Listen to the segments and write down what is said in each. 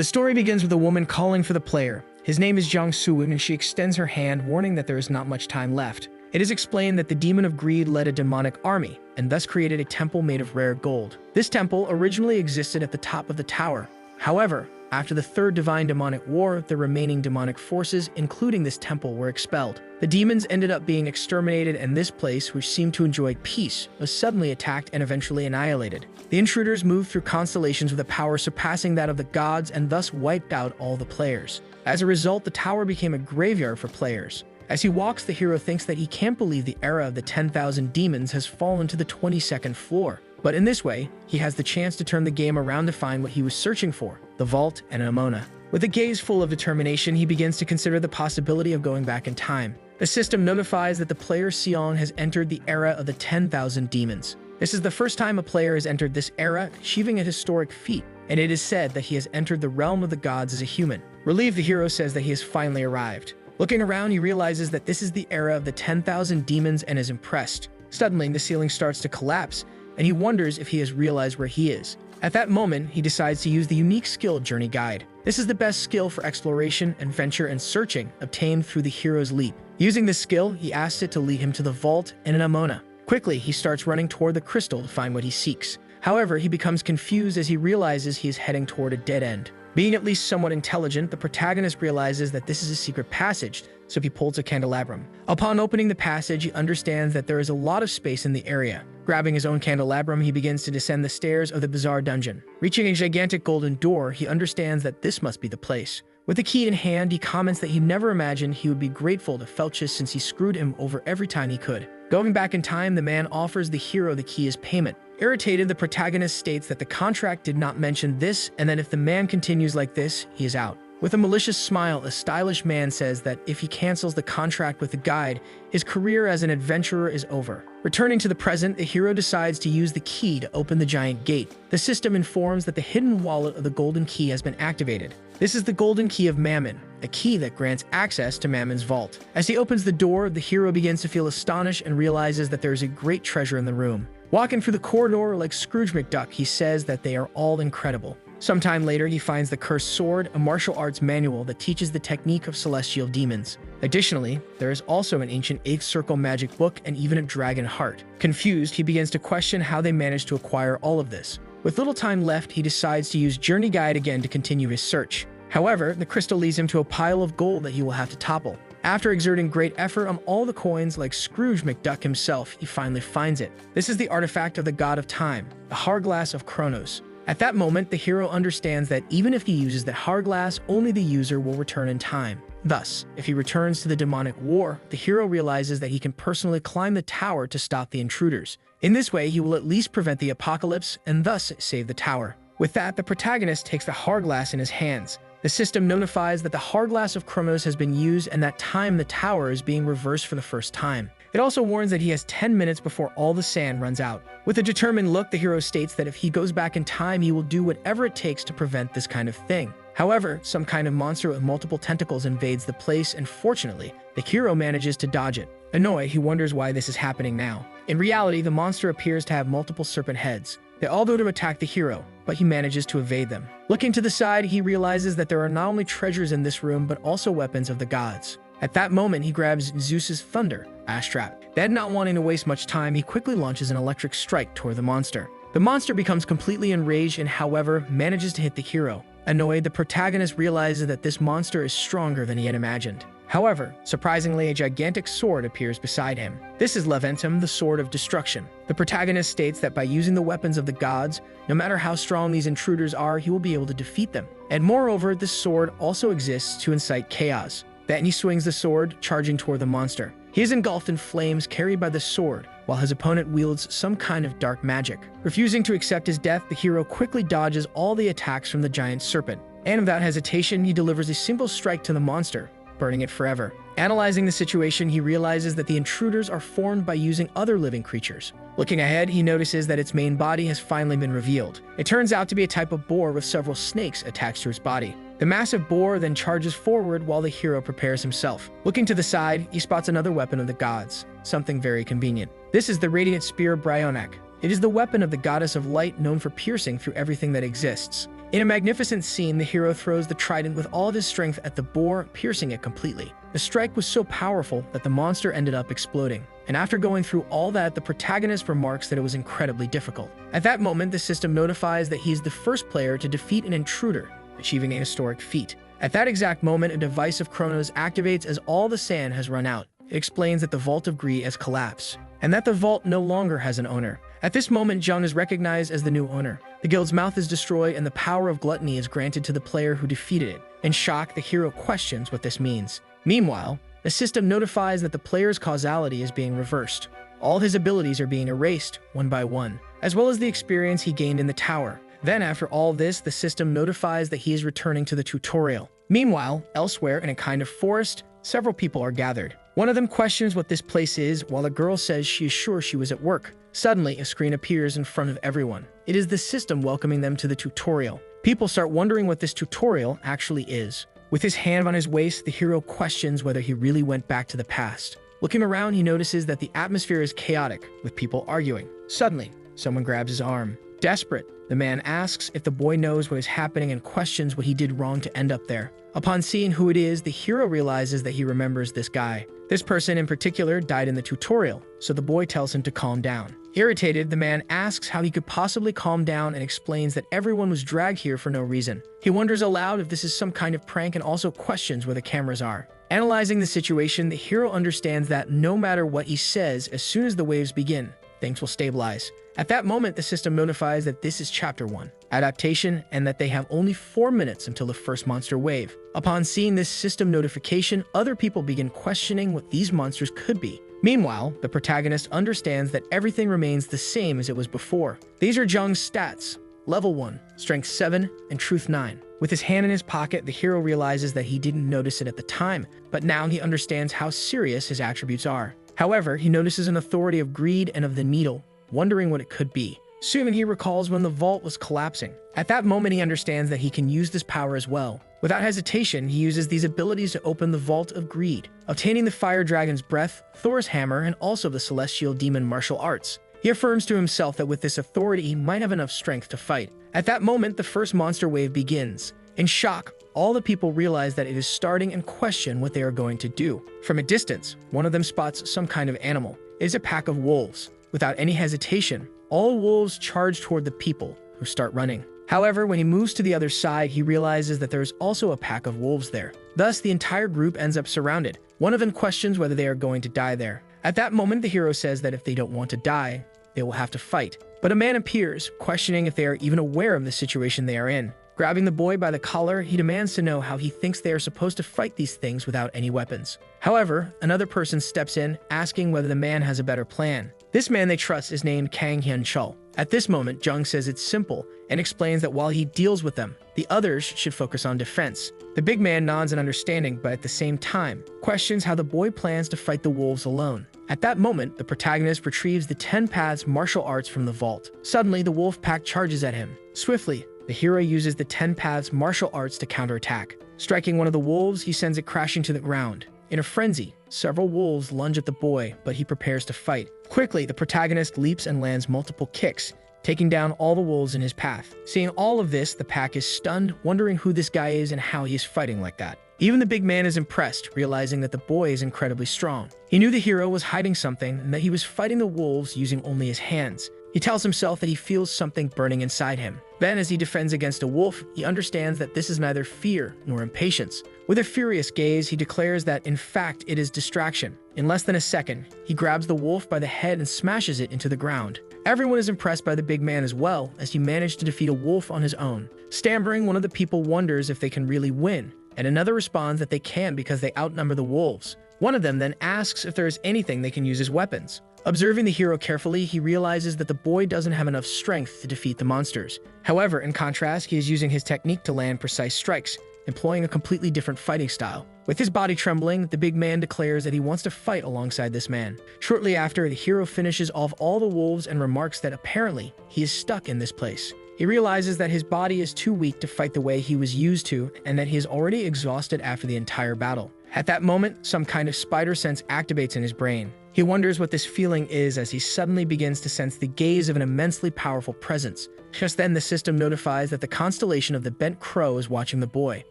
The story begins with a woman calling for the player. His name is Jiang Suwen, and she extends her hand, warning that there is not much time left. It is explained that the demon of greed led a demonic army, and thus created a temple made of rare gold. This temple originally existed at the top of the tower. However, after the third divine demonic war, the remaining demonic forces, including this temple, were expelled. The demons ended up being exterminated, and this place, which seemed to enjoy peace, was suddenly attacked and eventually annihilated. The intruders moved through constellations with a power surpassing that of the gods and thus wiped out all the players. As a result, the tower became a graveyard for players. As he walks, the hero thinks that he can't believe the era of the 10,000 demons has fallen to the 22nd floor. But in this way, he has the chance to turn the game around to find what he was searching for, the vault and Amona. With a gaze full of determination, he begins to consider the possibility of going back in time. The system notifies that the player Sion has entered the era of the 10,000 demons. This is the first time a player has entered this era, achieving a historic feat, and it is said that he has entered the realm of the gods as a human. Relieved, the hero says that he has finally arrived. Looking around, he realizes that this is the era of the 10,000 demons and is impressed. Suddenly, the ceiling starts to collapse, and he wonders if he has realized where he is. At that moment, he decides to use the unique skill Journey Guide. This is the best skill for exploration, adventure, and searching obtained through the hero's leap. Using this skill, he asks it to lead him to the vault and an Amona. Quickly, he starts running toward the crystal to find what he seeks. However, he becomes confused as he realizes he is heading toward a dead end. Being at least somewhat intelligent, the protagonist realizes that this is a secret passage, so he pulls a candelabrum. Upon opening the passage, he understands that there is a lot of space in the area. Grabbing his own candelabrum, he begins to descend the stairs of the bizarre dungeon. Reaching a gigantic golden door, he understands that this must be the place. With the key in hand, he comments that he never imagined he would be grateful to Felchus since he screwed him over every time he could. Going back in time, the man offers the hero the key as payment. Irritated, the protagonist states that the contract did not mention this, and that if the man continues like this, he is out. With a malicious smile, a stylish man says that if he cancels the contract with the guide, his career as an adventurer is over. Returning to the present, the hero decides to use the key to open the giant gate. The system informs that the hidden wallet of the golden key has been activated. This is the golden key of Mammon, a key that grants access to Mammon's vault. As he opens the door, the hero begins to feel astonished and realizes that there is a great treasure in the room. Walking through the corridor like Scrooge McDuck, he says that they are all incredible. Sometime later, he finds the Cursed Sword, a martial arts manual that teaches the technique of celestial demons. Additionally, there is also an ancient 8th circle magic book and even a dragon heart. Confused, he begins to question how they managed to acquire all of this. With little time left, he decides to use Journey Guide again to continue his search. However, the crystal leads him to a pile of gold that he will have to topple. After exerting great effort on all the coins like Scrooge McDuck himself, he finally finds it. This is the artifact of the god of time, the Hourglass of Kronos. At that moment, the hero understands that even if he uses the hourglass, only the user will return in time. Thus, if he returns to the demonic war, the hero realizes that he can personally climb the tower to stop the intruders. In this way, he will at least prevent the apocalypse and thus save the tower. With that, the protagonist takes the hourglass in his hands. The system notifies that the Hourglass of Kronos has been used and that time the tower is being reversed for the first time. It also warns that he has 10 minutes before all the sand runs out. With a determined look, the hero states that if he goes back in time, he will do whatever it takes to prevent this kind of thing. However, some kind of monster with multiple tentacles invades the place, and fortunately, the hero manages to dodge it. Annoyed, he wonders why this is happening now. In reality, the monster appears to have multiple serpent heads. They all go to attack the hero, but he manages to evade them. Looking to the side, he realizes that there are not only treasures in this room, but also weapons of the gods. At that moment, he grabs Zeus's thunder, Astrap. Then, not wanting to waste much time, he quickly launches an electric strike toward the monster. The monster becomes completely enraged and, however, manages to hit the hero. Annoyed, the protagonist realizes that this monster is stronger than he had imagined. However, surprisingly, a gigantic sword appears beside him. This is Leventum, the Sword of Destruction. The protagonist states that by using the weapons of the gods, no matter how strong these intruders are, he will be able to defeat them. And moreover, this sword also exists to incite chaos. Then he swings the sword, charging toward the monster. He is engulfed in flames carried by the sword, while his opponent wields some kind of dark magic. Refusing to accept his death, the hero quickly dodges all the attacks from the giant serpent. And without hesitation, he delivers a single strike to the monster, burning it forever. Analyzing the situation, he realizes that the intruders are formed by using other living creatures. Looking ahead, he notices that its main body has finally been revealed. It turns out to be a type of boar with several snakes attached to its body. The massive boar then charges forward while the hero prepares himself. Looking to the side, he spots another weapon of the gods, something very convenient. This is the Radiant Spear Brionac. It is the weapon of the goddess of light known for piercing through everything that exists. In a magnificent scene, the hero throws the trident with all of his strength at the boar, piercing it completely. The strike was so powerful that the monster ended up exploding. And after going through all that, the protagonist remarks that it was incredibly difficult. At that moment, the system notifies that he's the first player to defeat an intruder, achieving a historic feat. At that exact moment, a device of Chronos activates as all the sand has run out. It explains that the Vault of Greed has collapsed, and that the vault no longer has an owner. At this moment, Jung is recognized as the new owner. The guild's mouth is destroyed, and the power of gluttony is granted to the player who defeated it. In shock, the hero questions what this means. Meanwhile, the system notifies that the player's causality is being reversed. All his abilities are being erased, one by one, as well as the experience he gained in the tower. Then, after all this, the system notifies that he is returning to the tutorial. Meanwhile, elsewhere in a kind of forest, several people are gathered. One of them questions what this place is, while a girl says she is sure she was at work. Suddenly, a screen appears in front of everyone. It is the system welcoming them to the tutorial. People start wondering what this tutorial actually is. With his hand on his waist, the hero questions whether he really went back to the past. Looking around, he notices that the atmosphere is chaotic, with people arguing. Suddenly, someone grabs his arm. Desperate, the man asks if the boy knows what is happening and questions what he did wrong to end up there. Upon seeing who it is, the hero realizes that he remembers this guy. This person in particular died in the tutorial, so the boy tells him to calm down. Irritated, the man asks how he could possibly calm down and explains that everyone was dragged here for no reason. He wonders aloud if this is some kind of prank and also questions where the cameras are. Analyzing the situation, the hero understands that no matter what he says, as soon as the waves begin, things will stabilize. At that moment, the system notifies that this is Chapter 1, Adaptation, and that they have only 4 minutes until the first monster wave. Upon seeing this system notification, other people begin questioning what these monsters could be. Meanwhile, the protagonist understands that everything remains the same as it was before. These are Jung's stats: Level 1, Strength 7, and Truth 9. With his hand in his pocket, the hero realizes that he didn't notice it at the time, but now he understands how serious his attributes are. However, he notices an authority of greed and of the needle, wondering what it could be. Soon he recalls when the vault was collapsing. At that moment, he understands that he can use this power as well. Without hesitation, he uses these abilities to open the Vault of Greed, obtaining the Fire Dragon's Breath, Thor's Hammer, and also the Celestial Demon martial arts. He affirms to himself that with this authority, he might have enough strength to fight. At that moment, the first monster wave begins. In shock, all the people realize that it is starting and question what they are going to do. From a distance, one of them spots some kind of animal. It is a pack of wolves. Without any hesitation, all wolves charge toward the people, who start running. However, when he moves to the other side, he realizes that there is also a pack of wolves there. Thus, the entire group ends up surrounded. One of them questions whether they are going to die there. At that moment, the hero says that if they don't want to die, they will have to fight. But a man appears, questioning if they are even aware of the situation they are in. Grabbing the boy by the collar, he demands to know how he thinks they are supposed to fight these things without any weapons. However, another person steps in, asking whether the man has a better plan. This man they trust is named Kang Hyun-chul. At this moment, Jung says it's simple and explains that while he deals with them, the others should focus on defense. The big man nods in understanding, but at the same time, questions how the boy plans to fight the wolves alone. At that moment, the protagonist retrieves the 10 Paths martial arts from the vault. Suddenly, the wolf pack charges at him. Swiftly, the hero uses the 10 Paths martial arts to counterattack. Striking one of the wolves, he sends it crashing to the ground. In a frenzy, several wolves lunge at the boy, but he prepares to fight. Quickly, the protagonist leaps and lands multiple kicks, taking down all the wolves in his path. Seeing all of this, the pack is stunned, wondering who this guy is and how he is fighting like that. Even the big man is impressed, realizing that the boy is incredibly strong. He knew the hero was hiding something and that he was fighting the wolves using only his hands. He tells himself that he feels something burning inside him. Then, as he defends against a wolf, he understands that this is neither fear nor impatience. With a furious gaze, he declares that, in fact, it is distraction. In less than a second, he grabs the wolf by the head and smashes it into the ground. Everyone is impressed by the big man as well, as he managed to defeat a wolf on his own. Stammering, one of the people wonders if they can really win, and another responds that they can because they outnumber the wolves. One of them then asks if there is anything they can use as weapons. Observing the hero carefully, he realizes that the boy doesn't have enough strength to defeat the monsters. However, in contrast, he is using his technique to land precise strikes, employing a completely different fighting style. With his body trembling, the big man declares that he wants to fight alongside this man. Shortly after, the hero finishes off all the wolves and remarks that apparently he is stuck in this place. He realizes that his body is too weak to fight the way he was used to, and that he is already exhausted after the entire battle. At that moment, some kind of spider sense activates in his brain. He wonders what this feeling is as he suddenly begins to sense the gaze of an immensely powerful presence. Just then, the system notifies that the constellation of the bent crow is watching the boy.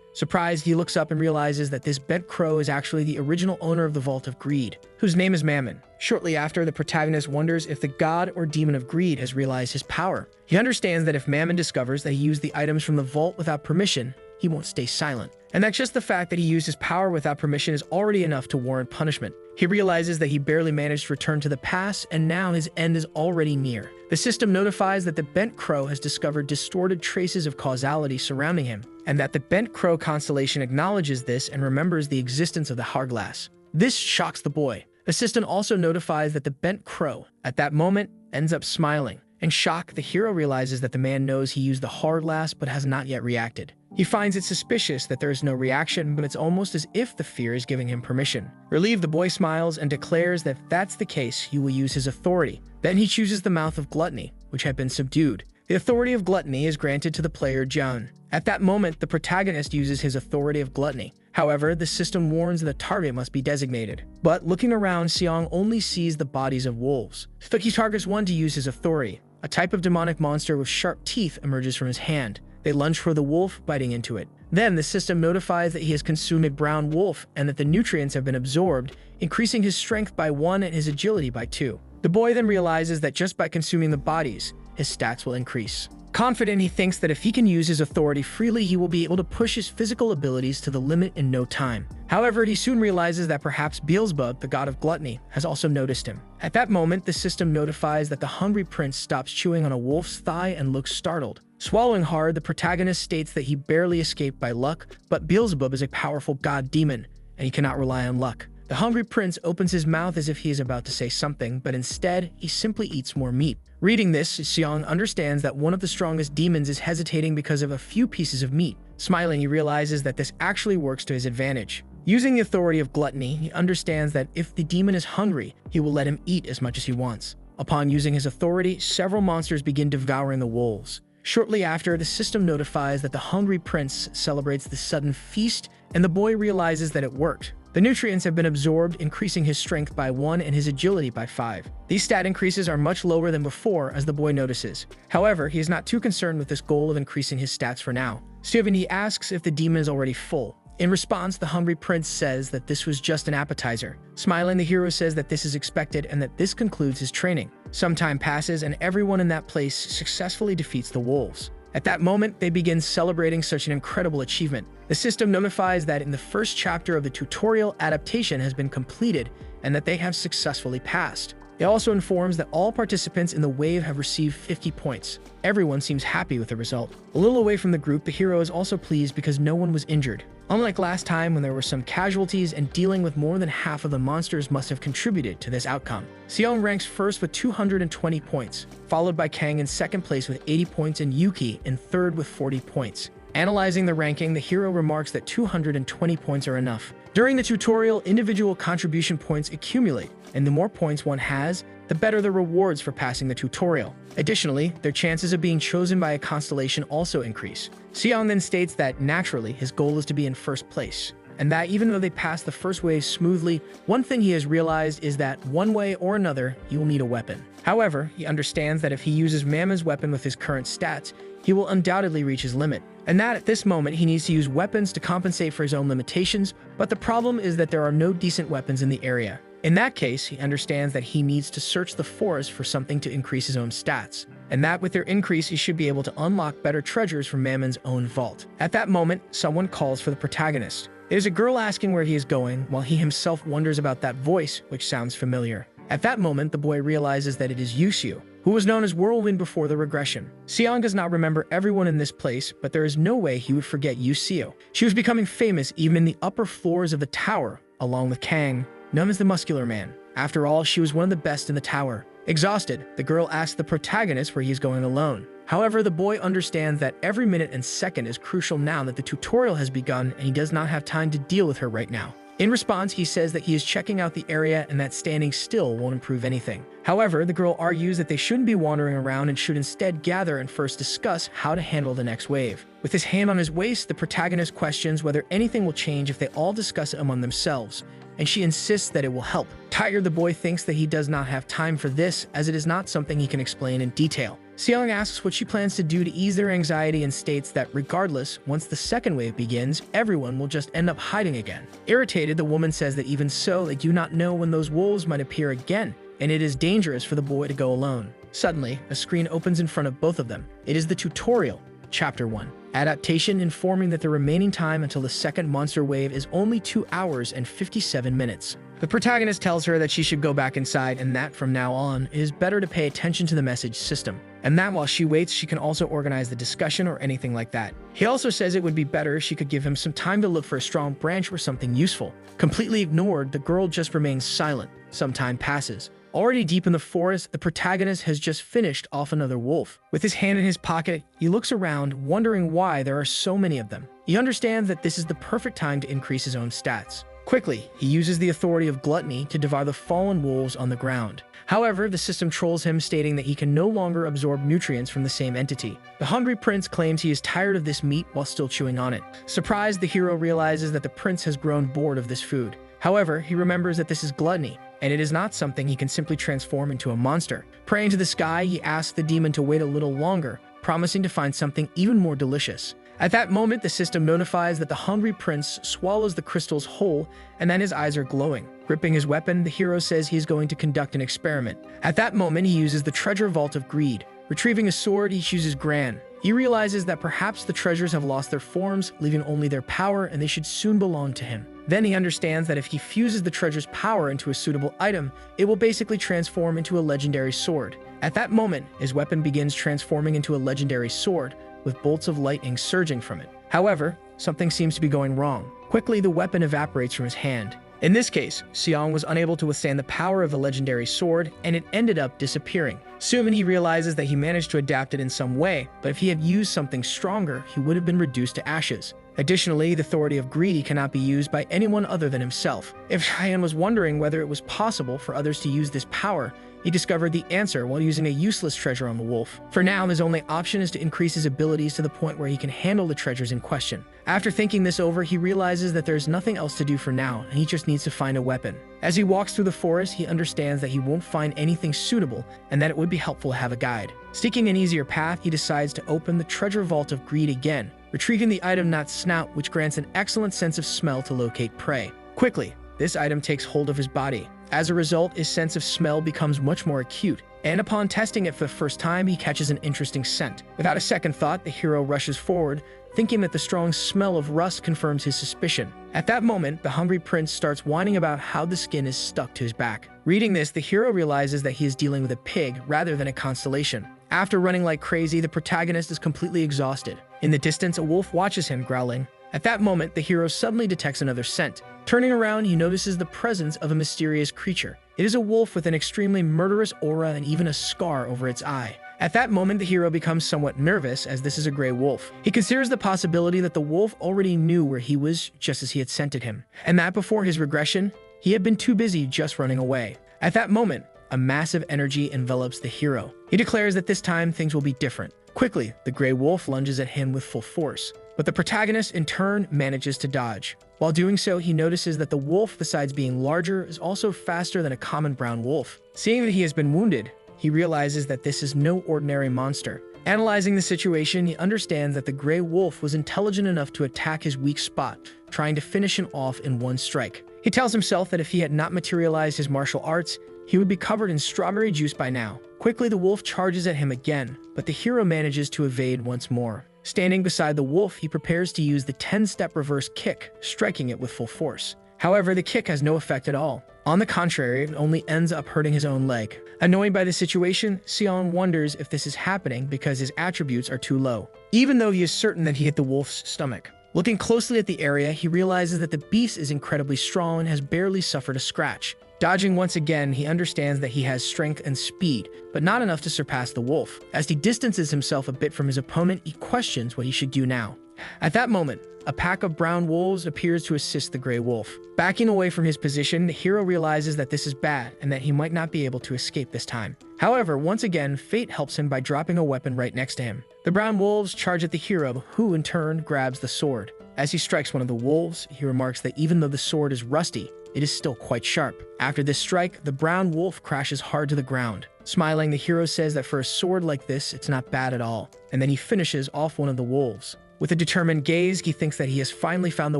Surprised, he looks up and realizes that this bent crow is actually the original owner of the Vault of Greed, whose name is Mammon. Shortly after, the protagonist wonders if the god or demon of greed has realized his power. He understands that if Mammon discovers that he used the items from the vault without permission, he won't stay silent. And that just the fact that he used his power without permission is already enough to warrant punishment. He realizes that he barely managed to return to the past, and now his end is already near. The system notifies that the Bent Crow has discovered distorted traces of causality surrounding him, and that the Bent Crow constellation acknowledges this and remembers the existence of the hourglass. This shocks the boy. The system also notifies that the Bent Crow, at that moment, ends up smiling. In shock, the hero realizes that the man knows he used the hourglass but has not yet reacted. He finds it suspicious that there is no reaction, but it's almost as if the fear is giving him permission. Relieved, the boy smiles and declares that if that's the case, he will use his authority. Then he chooses the mouth of gluttony, which had been subdued. The authority of gluttony is granted to the player John. At that moment, the protagonist uses his authority of gluttony. However, the system warns that the target must be designated. But looking around, Seong only sees the bodies of wolves. He targets one to use his authority. A type of demonic monster with sharp teeth emerges from his hand. They lunge for the wolf, biting into it. Then the system notifies that he has consumed a brown wolf and that the nutrients have been absorbed, increasing his strength by 1 and his agility by 2. The boy then realizes that just by consuming the bodies, his stats will increase. Confident, he thinks that if he can use his authority freely, he will be able to push his physical abilities to the limit in no time. However, he soon realizes that perhaps Beelzebub, the god of gluttony, has also noticed him. At that moment, the system notifies that the hungry prince stops chewing on a wolf's thigh and looks startled. Swallowing hard, the protagonist states that he barely escaped by luck, but Beelzebub is a powerful god demon, and he cannot rely on luck. The hungry prince opens his mouth as if he is about to say something, but instead, he simply eats more meat. Reading this, Seong understands that one of the strongest demons is hesitating because of a few pieces of meat. Smiling, he realizes that this actually works to his advantage. Using the authority of gluttony, he understands that if the demon is hungry, he will let him eat as much as he wants. Upon using his authority, several monsters begin devouring the wolves. Shortly after, the system notifies that the hungry prince celebrates the sudden feast, and the boy realizes that it worked. The nutrients have been absorbed, increasing his strength by 1 and his agility by 5. These stat increases are much lower than before, as the boy notices. However, he is not too concerned with this goal of increasing his stats for now. Steven, he asks if the demon is already full. In response, the hungry prince says that this was just an appetizer. Smiling, the hero says that this is expected and that this concludes his training. Some time passes and everyone in that place successfully defeats the wolves. At that moment, they begin celebrating such an incredible achievement. The system notifies that in the first chapter of the tutorial, adaptation has been completed and that they have successfully passed. It also informs that all participants in the wave have received 50 points. Everyone seems happy with the result. A little away from the group, the hero is also pleased because no one was injured. Unlike last time when there were some casualties and dealing with more than half of the monsters must have contributed to this outcome. Seong ranks first with 220 points, followed by Kang in second place with 80 points and Yuki in third with 40 points. Analyzing the ranking, the hero remarks that 220 points are enough. During the tutorial, individual contribution points accumulate, and the more points one has, the better the rewards for passing the tutorial. Additionally, their chances of being chosen by a constellation also increase. Seong then states that, naturally, his goal is to be in first place, and that even though they pass the first wave smoothly, one thing he has realized is that, one way or another, he will need a weapon. However, he understands that if he uses Mamma's weapon with his current stats, he will undoubtedly reach his limit, and that at this moment he needs to use weapons to compensate for his own limitations, but the problem is that there are no decent weapons in the area. In that case, he understands that he needs to search the forest for something to increase his own stats, and that with their increase he should be able to unlock better treasures from Mammon's own vault. At that moment, someone calls for the protagonist. It is a girl asking where he is going, while he himself wonders about that voice, which sounds familiar. At that moment, the boy realizes that it is Yusio, who was known as Whirlwind before the regression. Seong does not remember everyone in this place, but there is no way he would forget Yusio. She was becoming famous even in the upper floors of the tower, along with Kang, known as the Muscular Man. After all, she was one of the best in the tower. Exhausted, the girl asks the protagonist where he is going alone. However, the boy understands that every minute and second is crucial now that the tutorial has begun and he does not have time to deal with her right now. In response, he says that he is checking out the area and that standing still won't improve anything. However, the girl argues that they shouldn't be wandering around and should instead gather and first discuss how to handle the next wave. With his hand on his waist, the protagonist questions whether anything will change if they all discuss it among themselves, and she insists that it will help. Tired, the boy thinks that he does not have time for this, as it is not something he can explain in detail. Seong asks what she plans to do to ease their anxiety and states that regardless, once the second wave begins, everyone will just end up hiding again. Irritated, the woman says that even so, they do not know when those wolves might appear again, and it is dangerous for the boy to go alone. Suddenly, a screen opens in front of both of them. It is the tutorial, Chapter 1. Adaptation, informing that the remaining time until the second monster wave is only 2 hours and 57 minutes. The protagonist tells her that she should go back inside and that from now on, it is better to pay attention to the message system, and that while she waits, she can also organize the discussion or anything like that. He also says it would be better if she could give him some time to look for a strong branch or something useful. Completely ignored, the girl just remains silent. Some time passes. Already deep in the forest, the protagonist has just finished off another wolf. With his hand in his pocket, he looks around, wondering why there are so many of them. He understands that this is the perfect time to increase his own stats. Quickly, he uses the authority of gluttony to devour the fallen wolves on the ground. However, the system trolls him, stating that he can no longer absorb nutrients from the same entity. The hungry prince claims he is tired of this meat while still chewing on it. Surprised, the hero realizes that the prince has grown bored of this food. However, he remembers that this is gluttony, and it is not something he can simply transform into a monster. Praying to the sky, he asks the demon to wait a little longer, promising to find something even more delicious. At that moment, the system notifies that the hungry prince swallows the crystals whole and that his eyes are glowing. Gripping his weapon, the hero says he is going to conduct an experiment. At that moment, he uses the treasure vault of greed. Retrieving a sword, he chooses Gran. He realizes that perhaps the treasures have lost their forms, leaving only their power, and they should soon belong to him. Then he understands that if he fuses the treasure's power into a suitable item, it will basically transform into a legendary sword. At that moment, his weapon begins transforming into a legendary sword, with bolts of lightning surging from it. However, something seems to be going wrong. Quickly, the weapon evaporates from his hand. In this case, Seong was unable to withstand the power of the legendary sword, and it ended up disappearing. Soon he realizes that he managed to adapt it in some way, but if he had used something stronger, he would have been reduced to ashes. Additionally, the authority of greed cannot be used by anyone other than himself. If Cheyenne was wondering whether it was possible for others to use this power, he discovered the answer while using a useless treasure on the wolf. For now, his only option is to increase his abilities to the point where he can handle the treasures in question. After thinking this over, he realizes that there's nothing else to do for now, and he just needs to find a weapon. As he walks through the forest, he understands that he won't find anything suitable and that it would be helpful to have a guide. Seeking an easier path, he decides to open the treasure vault of greed again, retrieving the item Not Snout, which grants an excellent sense of smell to locate prey. Quickly, this item takes hold of his body. As a result, his sense of smell becomes much more acute, and upon testing it for the first time, he catches an interesting scent. Without a second thought, the hero rushes forward, thinking that the strong smell of rust confirms his suspicion. At that moment, the hungry prince starts whining about how the skin is stuck to his back. Reading this, the hero realizes that he is dealing with a pig rather than a constellation. After running like crazy, the protagonist is completely exhausted. In the distance, a wolf watches him, growling. At that moment, the hero suddenly detects another scent. Turning around, he notices the presence of a mysterious creature. It is a wolf with an extremely murderous aura and even a scar over its eye. At that moment, the hero becomes somewhat nervous, as this is a gray wolf. He considers the possibility that the wolf already knew where he was, just as he had scented him, and that before his regression, he had been too busy just running away. At that moment, a massive energy envelops the hero. He declares that this time things will be different. Quickly, the gray wolf lunges at him with full force, but the protagonist in turn manages to dodge. While doing so, he notices that the wolf, besides being larger, is also faster than a common brown wolf. Seeing that he has been wounded, he realizes that this is no ordinary monster. Analyzing the situation, he understands that the gray wolf was intelligent enough to attack his weak spot, trying to finish him off in one strike. He tells himself that if he had not materialized his martial arts, he would be covered in strawberry juice by now. Quickly, the wolf charges at him again, but the hero manages to evade once more. Standing beside the wolf, he prepares to use the 10-step reverse kick, striking it with full force. However, the kick has no effect at all. On the contrary, it only ends up hurting his own leg. Annoyed by the situation, Seong wonders if this is happening because his attributes are too low, even though he is certain that he hit the wolf's stomach. Looking closely at the area, he realizes that the beast is incredibly strong and has barely suffered a scratch. Dodging once again, he understands that he has strength and speed, but not enough to surpass the wolf. As he distances himself a bit from his opponent, he questions what he should do now. At that moment, a pack of brown wolves appears to assist the gray wolf. Backing away from his position, the hero realizes that this is bad and that he might not be able to escape this time. However, once again, fate helps him by dropping a weapon right next to him. The brown wolves charge at the hero, who in turn grabs the sword. As he strikes one of the wolves, he remarks that even though the sword is rusty, it is still quite sharp. After this strike, the brown wolf crashes hard to the ground. Smiling, the hero says that for a sword like this, it's not bad at all, and then he finishes off one of the wolves. With a determined gaze, he thinks that he has finally found the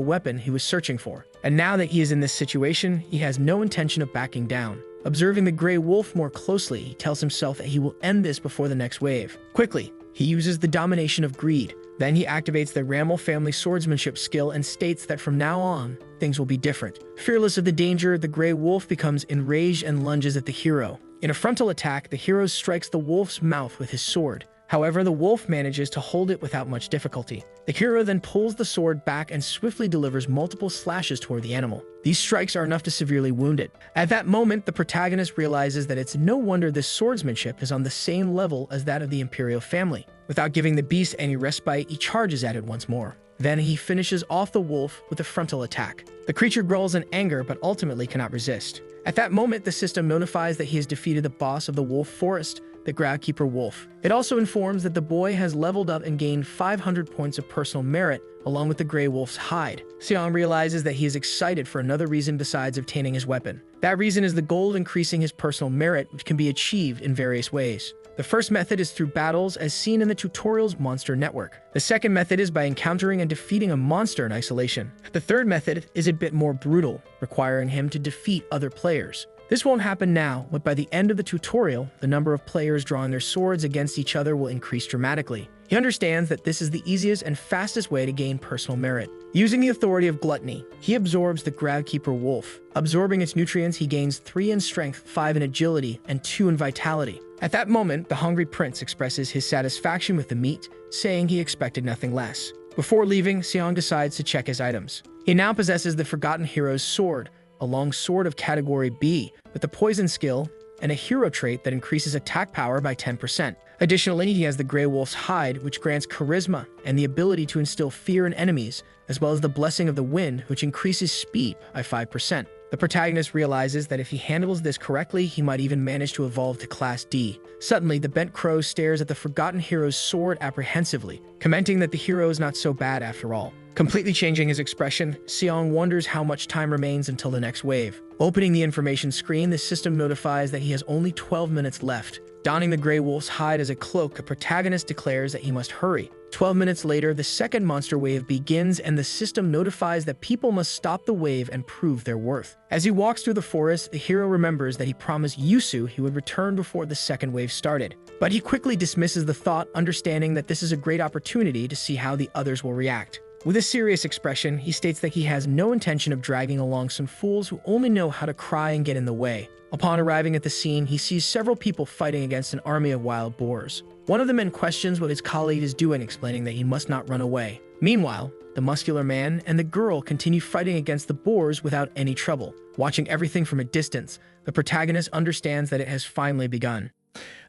weapon he was searching for. And now that he is in this situation, he has no intention of backing down. Observing the gray wolf more closely, he tells himself that he will end this before the next wave. Quickly, he uses the domination of greed. Then he activates the Ramel family swordsmanship skill and states that from now on, things will be different. Fearless of the danger, the gray wolf becomes enraged and lunges at the hero. In a frontal attack, the hero strikes the wolf's mouth with his sword. However, the wolf manages to hold it without much difficulty. The hero then pulls the sword back and swiftly delivers multiple slashes toward the animal. These strikes are enough to severely wound it. At that moment, the protagonist realizes that it's no wonder this swordsmanship is on the same level as that of the imperial family. Without giving the beast any respite, he charges at it once more. Then he finishes off the wolf with a frontal attack. The creature growls in anger but ultimately cannot resist. At that moment, the system notifies that he has defeated the boss of the wolf forest, the Groundkeeper Wolf. It also informs that the boy has leveled up and gained 500 points of personal merit, along with the Grey Wolf's hide. Xiong realizes that he is excited for another reason besides obtaining his weapon. That reason is the goal of increasing his personal merit, which can be achieved in various ways. The first method is through battles, as seen in the tutorial's monster network. The second method is by encountering and defeating a monster in isolation. The third method is a bit more brutal, requiring him to defeat other players. This won't happen now, but by the end of the tutorial, the number of players drawing their swords against each other will increase dramatically. He understands that this is the easiest and fastest way to gain personal merit. Using the authority of gluttony, he absorbs the Groundkeeper Wolf. Absorbing its nutrients, he gains 3 in strength, 5 in agility, and 2 in vitality. At that moment, the hungry prince expresses his satisfaction with the meat, saying he expected nothing less. Before leaving, Xiong decides to check his items. He now possesses the Forgotten Hero's sword, a long sword of category B, with a poison skill, and a hero trait that increases attack power by 10%. Additionally, he has the Grey Wolf's hide, which grants charisma and the ability to instill fear in enemies, as well as the Blessing of the Wind, which increases speed by 5%. The protagonist realizes that if he handles this correctly, he might even manage to evolve to Class D. Suddenly, the bent crow stares at the Forgotten Hero's sword apprehensively, commenting that the hero is not so bad after all. Completely changing his expression, Xiong wonders how much time remains until the next wave. Opening the information screen, the system notifies that he has only 12 minutes left. Donning the Grey Wolf's hide as a cloak, the protagonist declares that he must hurry. 12 minutes later, the second monster wave begins, and the system notifies that people must stop the wave and prove their worth. As he walks through the forest, the hero remembers that he promised Yusu he would return before the second wave started. But he quickly dismisses the thought, understanding that this is a great opportunity to see how the others will react. With a serious expression, he states that he has no intention of dragging along some fools who only know how to cry and get in the way. Upon arriving at the scene, he sees several people fighting against an army of wild boars. One of the men questions what his colleague is doing, explaining that he must not run away. Meanwhile, the muscular man and the girl continue fighting against the boars without any trouble. Watching everything from a distance, the protagonist understands that it has finally begun.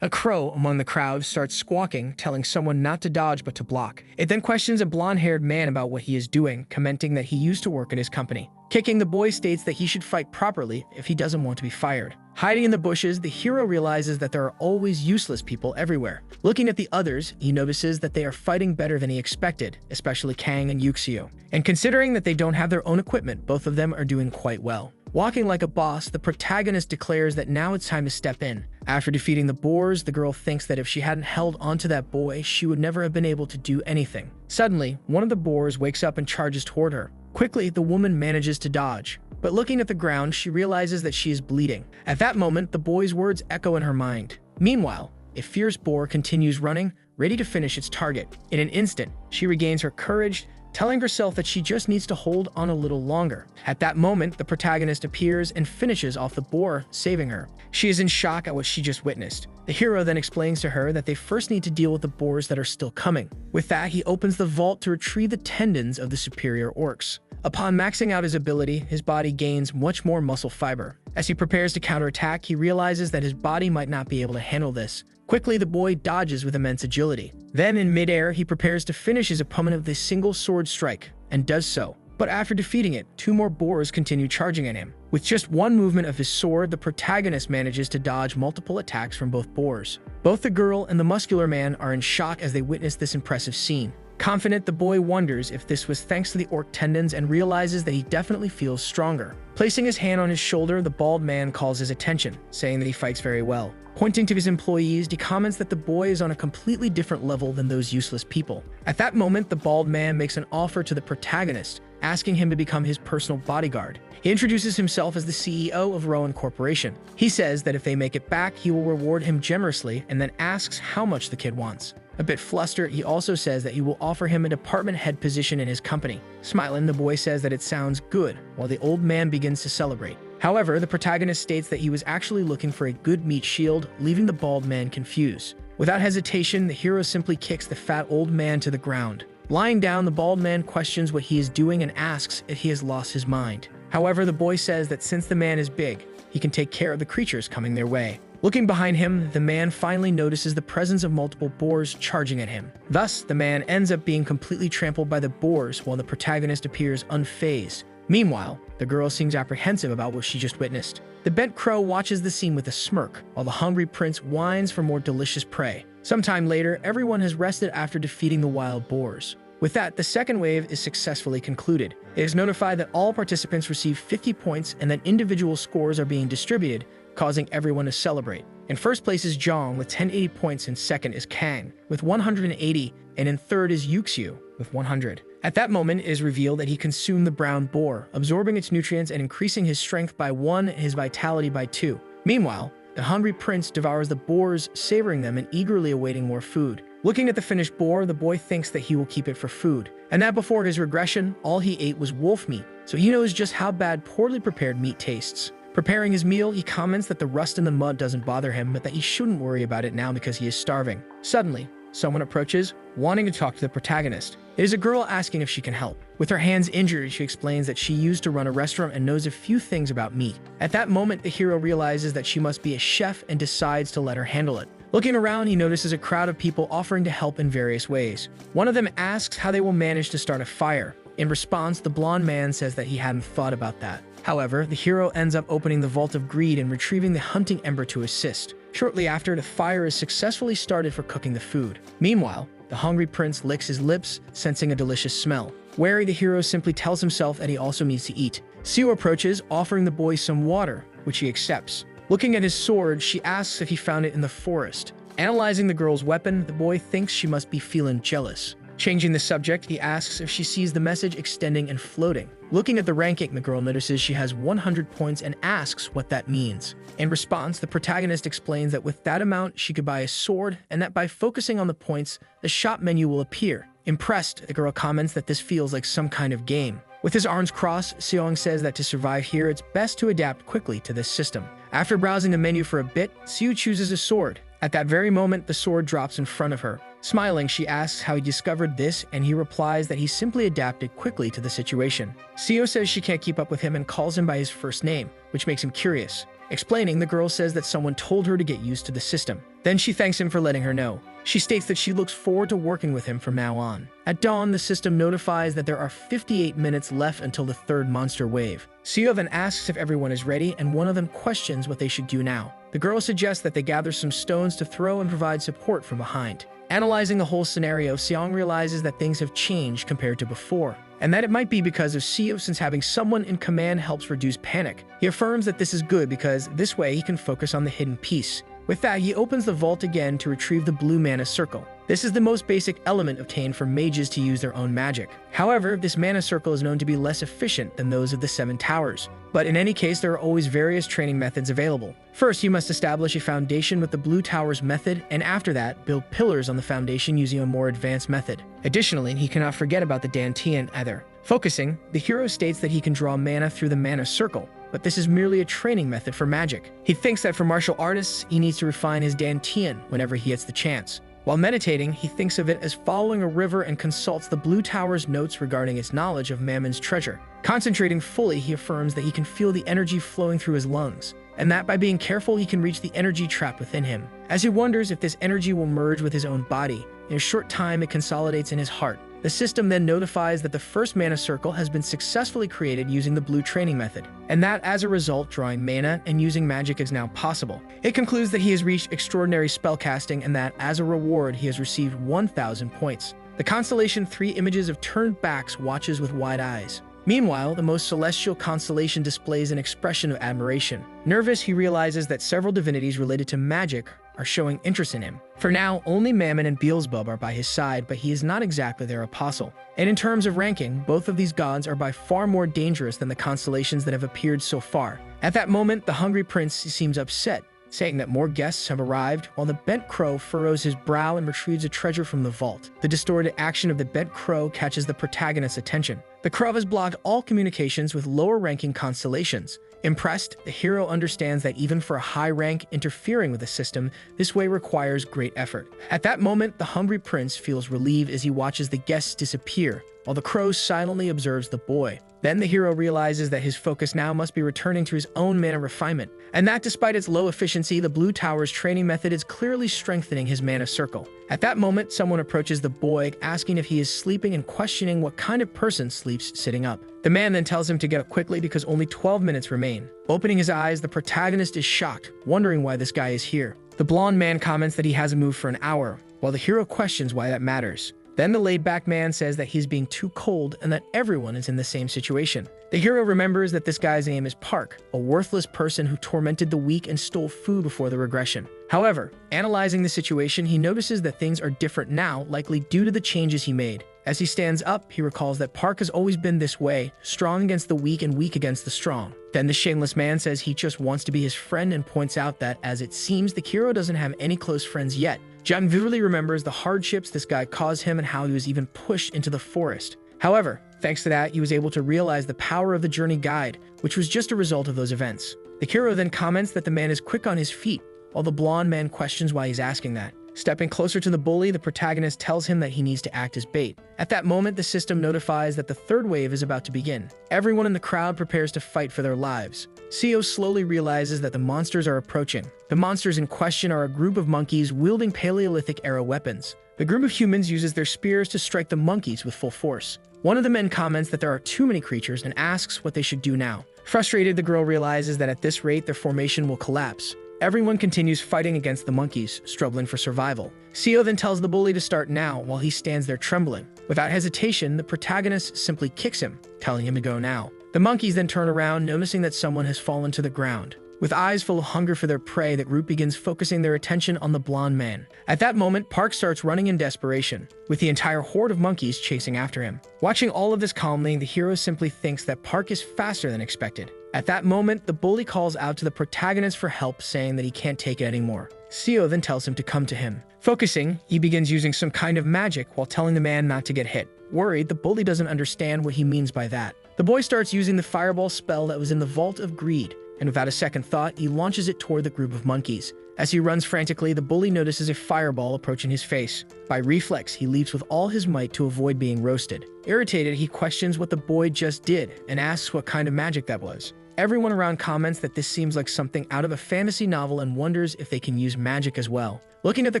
A crow among the crowd starts squawking, telling someone not to dodge but to block. It then questions a blonde-haired man about what he is doing, commenting that he used to work in his company. Kicking, the boy states that he should fight properly if he doesn't want to be fired. Hiding in the bushes, the hero realizes that there are always useless people everywhere. Looking at the others, he notices that they are fighting better than he expected, especially Kang and Yuxio. And considering that they don't have their own equipment, both of them are doing quite well. Walking like a boss, the protagonist declares that now it's time to step in. After defeating the boars, the girl thinks that if she hadn't held onto that boy, she would never have been able to do anything. Suddenly, one of the boars wakes up and charges toward her. Quickly, the woman manages to dodge. But looking at the ground, she realizes that she is bleeding. At that moment, the boy's words echo in her mind. Meanwhile, a fierce boar continues running, ready to finish its target. In an instant, she regains her courage, telling herself that she just needs to hold on a little longer. At that moment, the protagonist appears and finishes off the boar, saving her. She is in shock at what she just witnessed. The hero then explains to her that they first need to deal with the boars that are still coming. With that, he opens the vault to retrieve the tendons of the superior orcs. Upon maxing out his ability, his body gains much more muscle fiber. As he prepares to counterattack, he realizes that his body might not be able to handle this. Quickly, the boy dodges with immense agility. Then, in midair, he prepares to finish his opponent with a single sword strike, and does so. But after defeating it, two more boars continue charging at him. With just one movement of his sword, the protagonist manages to dodge multiple attacks from both boars. Both the girl and the muscular man are in shock as they witness this impressive scene. Confident, the boy wonders if this was thanks to the orc tendons and realizes that he definitely feels stronger. Placing his hand on his shoulder, the bald man calls his attention, saying that he fights very well. Pointing to his employees, he comments that the boy is on a completely different level than those useless people. At that moment, the bald man makes an offer to the protagonist, asking him to become his personal bodyguard. He introduces himself as the CEO of Rowan Corporation. He says that if they make it back, he will reward him generously, and then asks how much the kid wants. A bit flustered, he also says that he will offer him a department head position in his company. Smiling, the boy says that it sounds good, while the old man begins to celebrate. However, the protagonist states that he was actually looking for a good meat shield, leaving the bald man confused. Without hesitation, the hero simply kicks the fat old man to the ground. Lying down, the bald man questions what he is doing and asks if he has lost his mind. However, the boy says that since the man is big, he can take care of the creatures coming their way. Looking behind him, the man finally notices the presence of multiple boars charging at him. Thus, the man ends up being completely trampled by the boars while the protagonist appears unfazed. Meanwhile, the girl seems apprehensive about what she just witnessed. The bent crow watches the scene with a smirk, while the hungry prince whines for more delicious prey. Sometime later, everyone has rested after defeating the wild boars. With that, the second wave is successfully concluded. It is notified that all participants receive 50 points and that individual scores are being distributed, causing everyone to celebrate. In first place is Zhang with 1080 points, in second is Kang with 180, and in third is Yuxiu with 100. At that moment, it is revealed that he consumed the brown boar, absorbing its nutrients and increasing his strength by 1 and his vitality by 2. Meanwhile, the hungry prince devours the boars, savoring them and eagerly awaiting more food. Looking at the finished boar, the boy thinks that he will keep it for food, and that before his regression, all he ate was wolf meat, so he knows just how bad poorly prepared meat tastes. Preparing his meal, he comments that the rust in the mud doesn't bother him, but that he shouldn't worry about it now because he is starving. Suddenly, someone approaches, wanting to talk to the protagonist. It is a girl asking if she can help. With her hands injured, she explains that she used to run a restaurant and knows a few things about meat. At that moment, the hero realizes that she must be a chef and decides to let her handle it. Looking around, he notices a crowd of people offering to help in various ways. One of them asks how they will manage to start a fire. In response, the blonde man says that he hadn't thought about that. However, the hero ends up opening the Vault of Greed and retrieving the hunting ember to assist. Shortly after, the fire is successfully started for cooking the food. Meanwhile, the hungry prince licks his lips, sensing a delicious smell. Wary, the hero simply tells himself that he also needs to eat. Sio approaches, offering the boy some water, which he accepts. Looking at his sword, she asks if he found it in the forest. Analyzing the girl's weapon, the boy thinks she must be feeling jealous. Changing the subject, he asks if she sees the message extending and floating. Looking at the ranking, the girl notices she has 100 points and asks what that means. In response, the protagonist explains that with that amount, she could buy a sword, and that by focusing on the points, the shop menu will appear. Impressed, the girl comments that this feels like some kind of game. With his arms crossed, Seong says that to survive here, it's best to adapt quickly to this system. After browsing the menu for a bit, Siu chooses a sword. At that very moment, the sword drops in front of her. Smiling, she asks how he discovered this, and he replies that he simply adapted quickly to the situation. Sio says she can't keep up with him and calls him by his first name, which makes him curious. Explaining, the girl says that someone told her to get used to the system. Then she thanks him for letting her know. She states that she looks forward to working with him from now on. At dawn, the system notifies that there are 58 minutes left until the third monster wave. Sio then asks if everyone is ready, and one of them questions what they should do now. The girl suggests that they gather some stones to throw and provide support from behind. Analyzing the whole scenario, Seong realizes that things have changed compared to before, and that it might be because of Sio, since having someone in command helps reduce panic. He affirms that this is good because this way he can focus on the hidden piece. With that, he opens the vault again to retrieve the blue mana circle. This is the most basic element obtained for mages to use their own magic. However, this mana circle is known to be less efficient than those of the 7 towers. But in any case, there are always various training methods available. First, you must establish a foundation with the blue towers method, and after that, build pillars on the foundation using a more advanced method. Additionally, he cannot forget about the Dantian either. Focusing, the hero states that he can draw mana through the mana circle, but this is merely a training method for magic. He thinks that for martial artists, he needs to refine his Dantian whenever he gets the chance. While meditating, he thinks of it as following a river and consults the Blue Tower's notes regarding its knowledge of Mammon's treasure. Concentrating fully, he affirms that he can feel the energy flowing through his lungs, and that by being careful he can reach the energy trapped within him. As he wonders if this energy will merge with his own body, in a short time it consolidates in his heart. The system then notifies that the first mana circle has been successfully created using the blue training method, and that as a result, drawing mana and using magic is now possible. It concludes that he has reached extraordinary spellcasting and that as a reward he has received 1,000 points. The constellation 3 images of turned backs watches with wide eyes. Meanwhile, the most celestial constellation displays an expression of admiration. Nervous, he realizes that several divinities related to magic are showing interest in him. For now, only Mammon and Beelzebub are by his side, but he is not exactly their apostle. And in terms of ranking, both of these gods are by far more dangerous than the constellations that have appeared so far. At that moment, the hungry prince seems upset, saying that more guests have arrived, while the bent crow furrows his brow and retrieves a treasure from the vault. The distorted action of the bent crow catches the protagonist's attention. The crow has blocked all communications with lower-ranking constellations. Impressed, the hero understands that even for a high rank, interfering with the system this way requires great effort. At that moment, the hungry prince feels relieved as he watches the guests disappear, while the crow silently observes the boy. Then the hero realizes that his focus now must be returning to his own mana refinement, and that despite its low efficiency, the Blue Tower's training method is clearly strengthening his mana circle. At that moment, someone approaches the boy, asking if he is sleeping and questioning what kind of person sleeps sitting up. The man then tells him to get up quickly because only 12 minutes remain. Opening his eyes, the protagonist is shocked, wondering why this guy is here. The blonde man comments that he hasn't moved for an hour, while the hero questions why that matters. Then the laid-back man says that he's being too cold and that everyone is in the same situation. The hero remembers that this guy's name is Park, a worthless person who tormented the weak and stole food before the regression. However, analyzing the situation, he notices that things are different now, likely due to the changes he made. As he stands up, he recalls that Park has always been this way, strong against the weak and weak against the strong. Then the shameless man says he just wants to be his friend and points out that, as it seems, the hero doesn't have any close friends yet. Jung vividly remembers the hardships this guy caused him and how he was even pushed into the forest. However, thanks to that, he was able to realize the power of the journey guide, which was just a result of those events. The hero then comments that the man is quick on his feet, while the blonde man questions why he's asking that. Stepping closer to the bully, the protagonist tells him that he needs to act as bait. At that moment, the system notifies that the third wave is about to begin. Everyone in the crowd prepares to fight for their lives. Seo slowly realizes that the monsters are approaching. The monsters in question are a group of monkeys wielding Paleolithic-era weapons. The group of humans uses their spears to strike the monkeys with full force. One of the men comments that there are too many creatures and asks what they should do now. Frustrated, the girl realizes that at this rate, their formation will collapse. Everyone continues fighting against the monkeys, struggling for survival. Seo then tells the bully to start now while he stands there trembling. Without hesitation, the protagonist simply kicks him, telling him to go now. The monkeys then turn around, noticing that someone has fallen to the ground. With eyes full of hunger for their prey, the group begins focusing their attention on the blonde man. At that moment, Park starts running in desperation, with the entire horde of monkeys chasing after him. Watching all of this calmly, the hero simply thinks that Park is faster than expected. At that moment, the bully calls out to the protagonist for help, saying that he can't take it anymore. Seo then tells him to come to him. Focusing, he begins using some kind of magic while telling the man not to get hit. Worried, the bully doesn't understand what he means by that. The boy starts using the fireball spell that was in the Vault of Greed, and without a second thought, he launches it toward the group of monkeys. As he runs frantically, the bully notices a fireball approaching his face. By reflex, he leaps with all his might to avoid being roasted. Irritated, he questions what the boy just did and asks what kind of magic that was. Everyone around comments that this seems like something out of a fantasy novel and wonders if they can use magic as well. Looking at the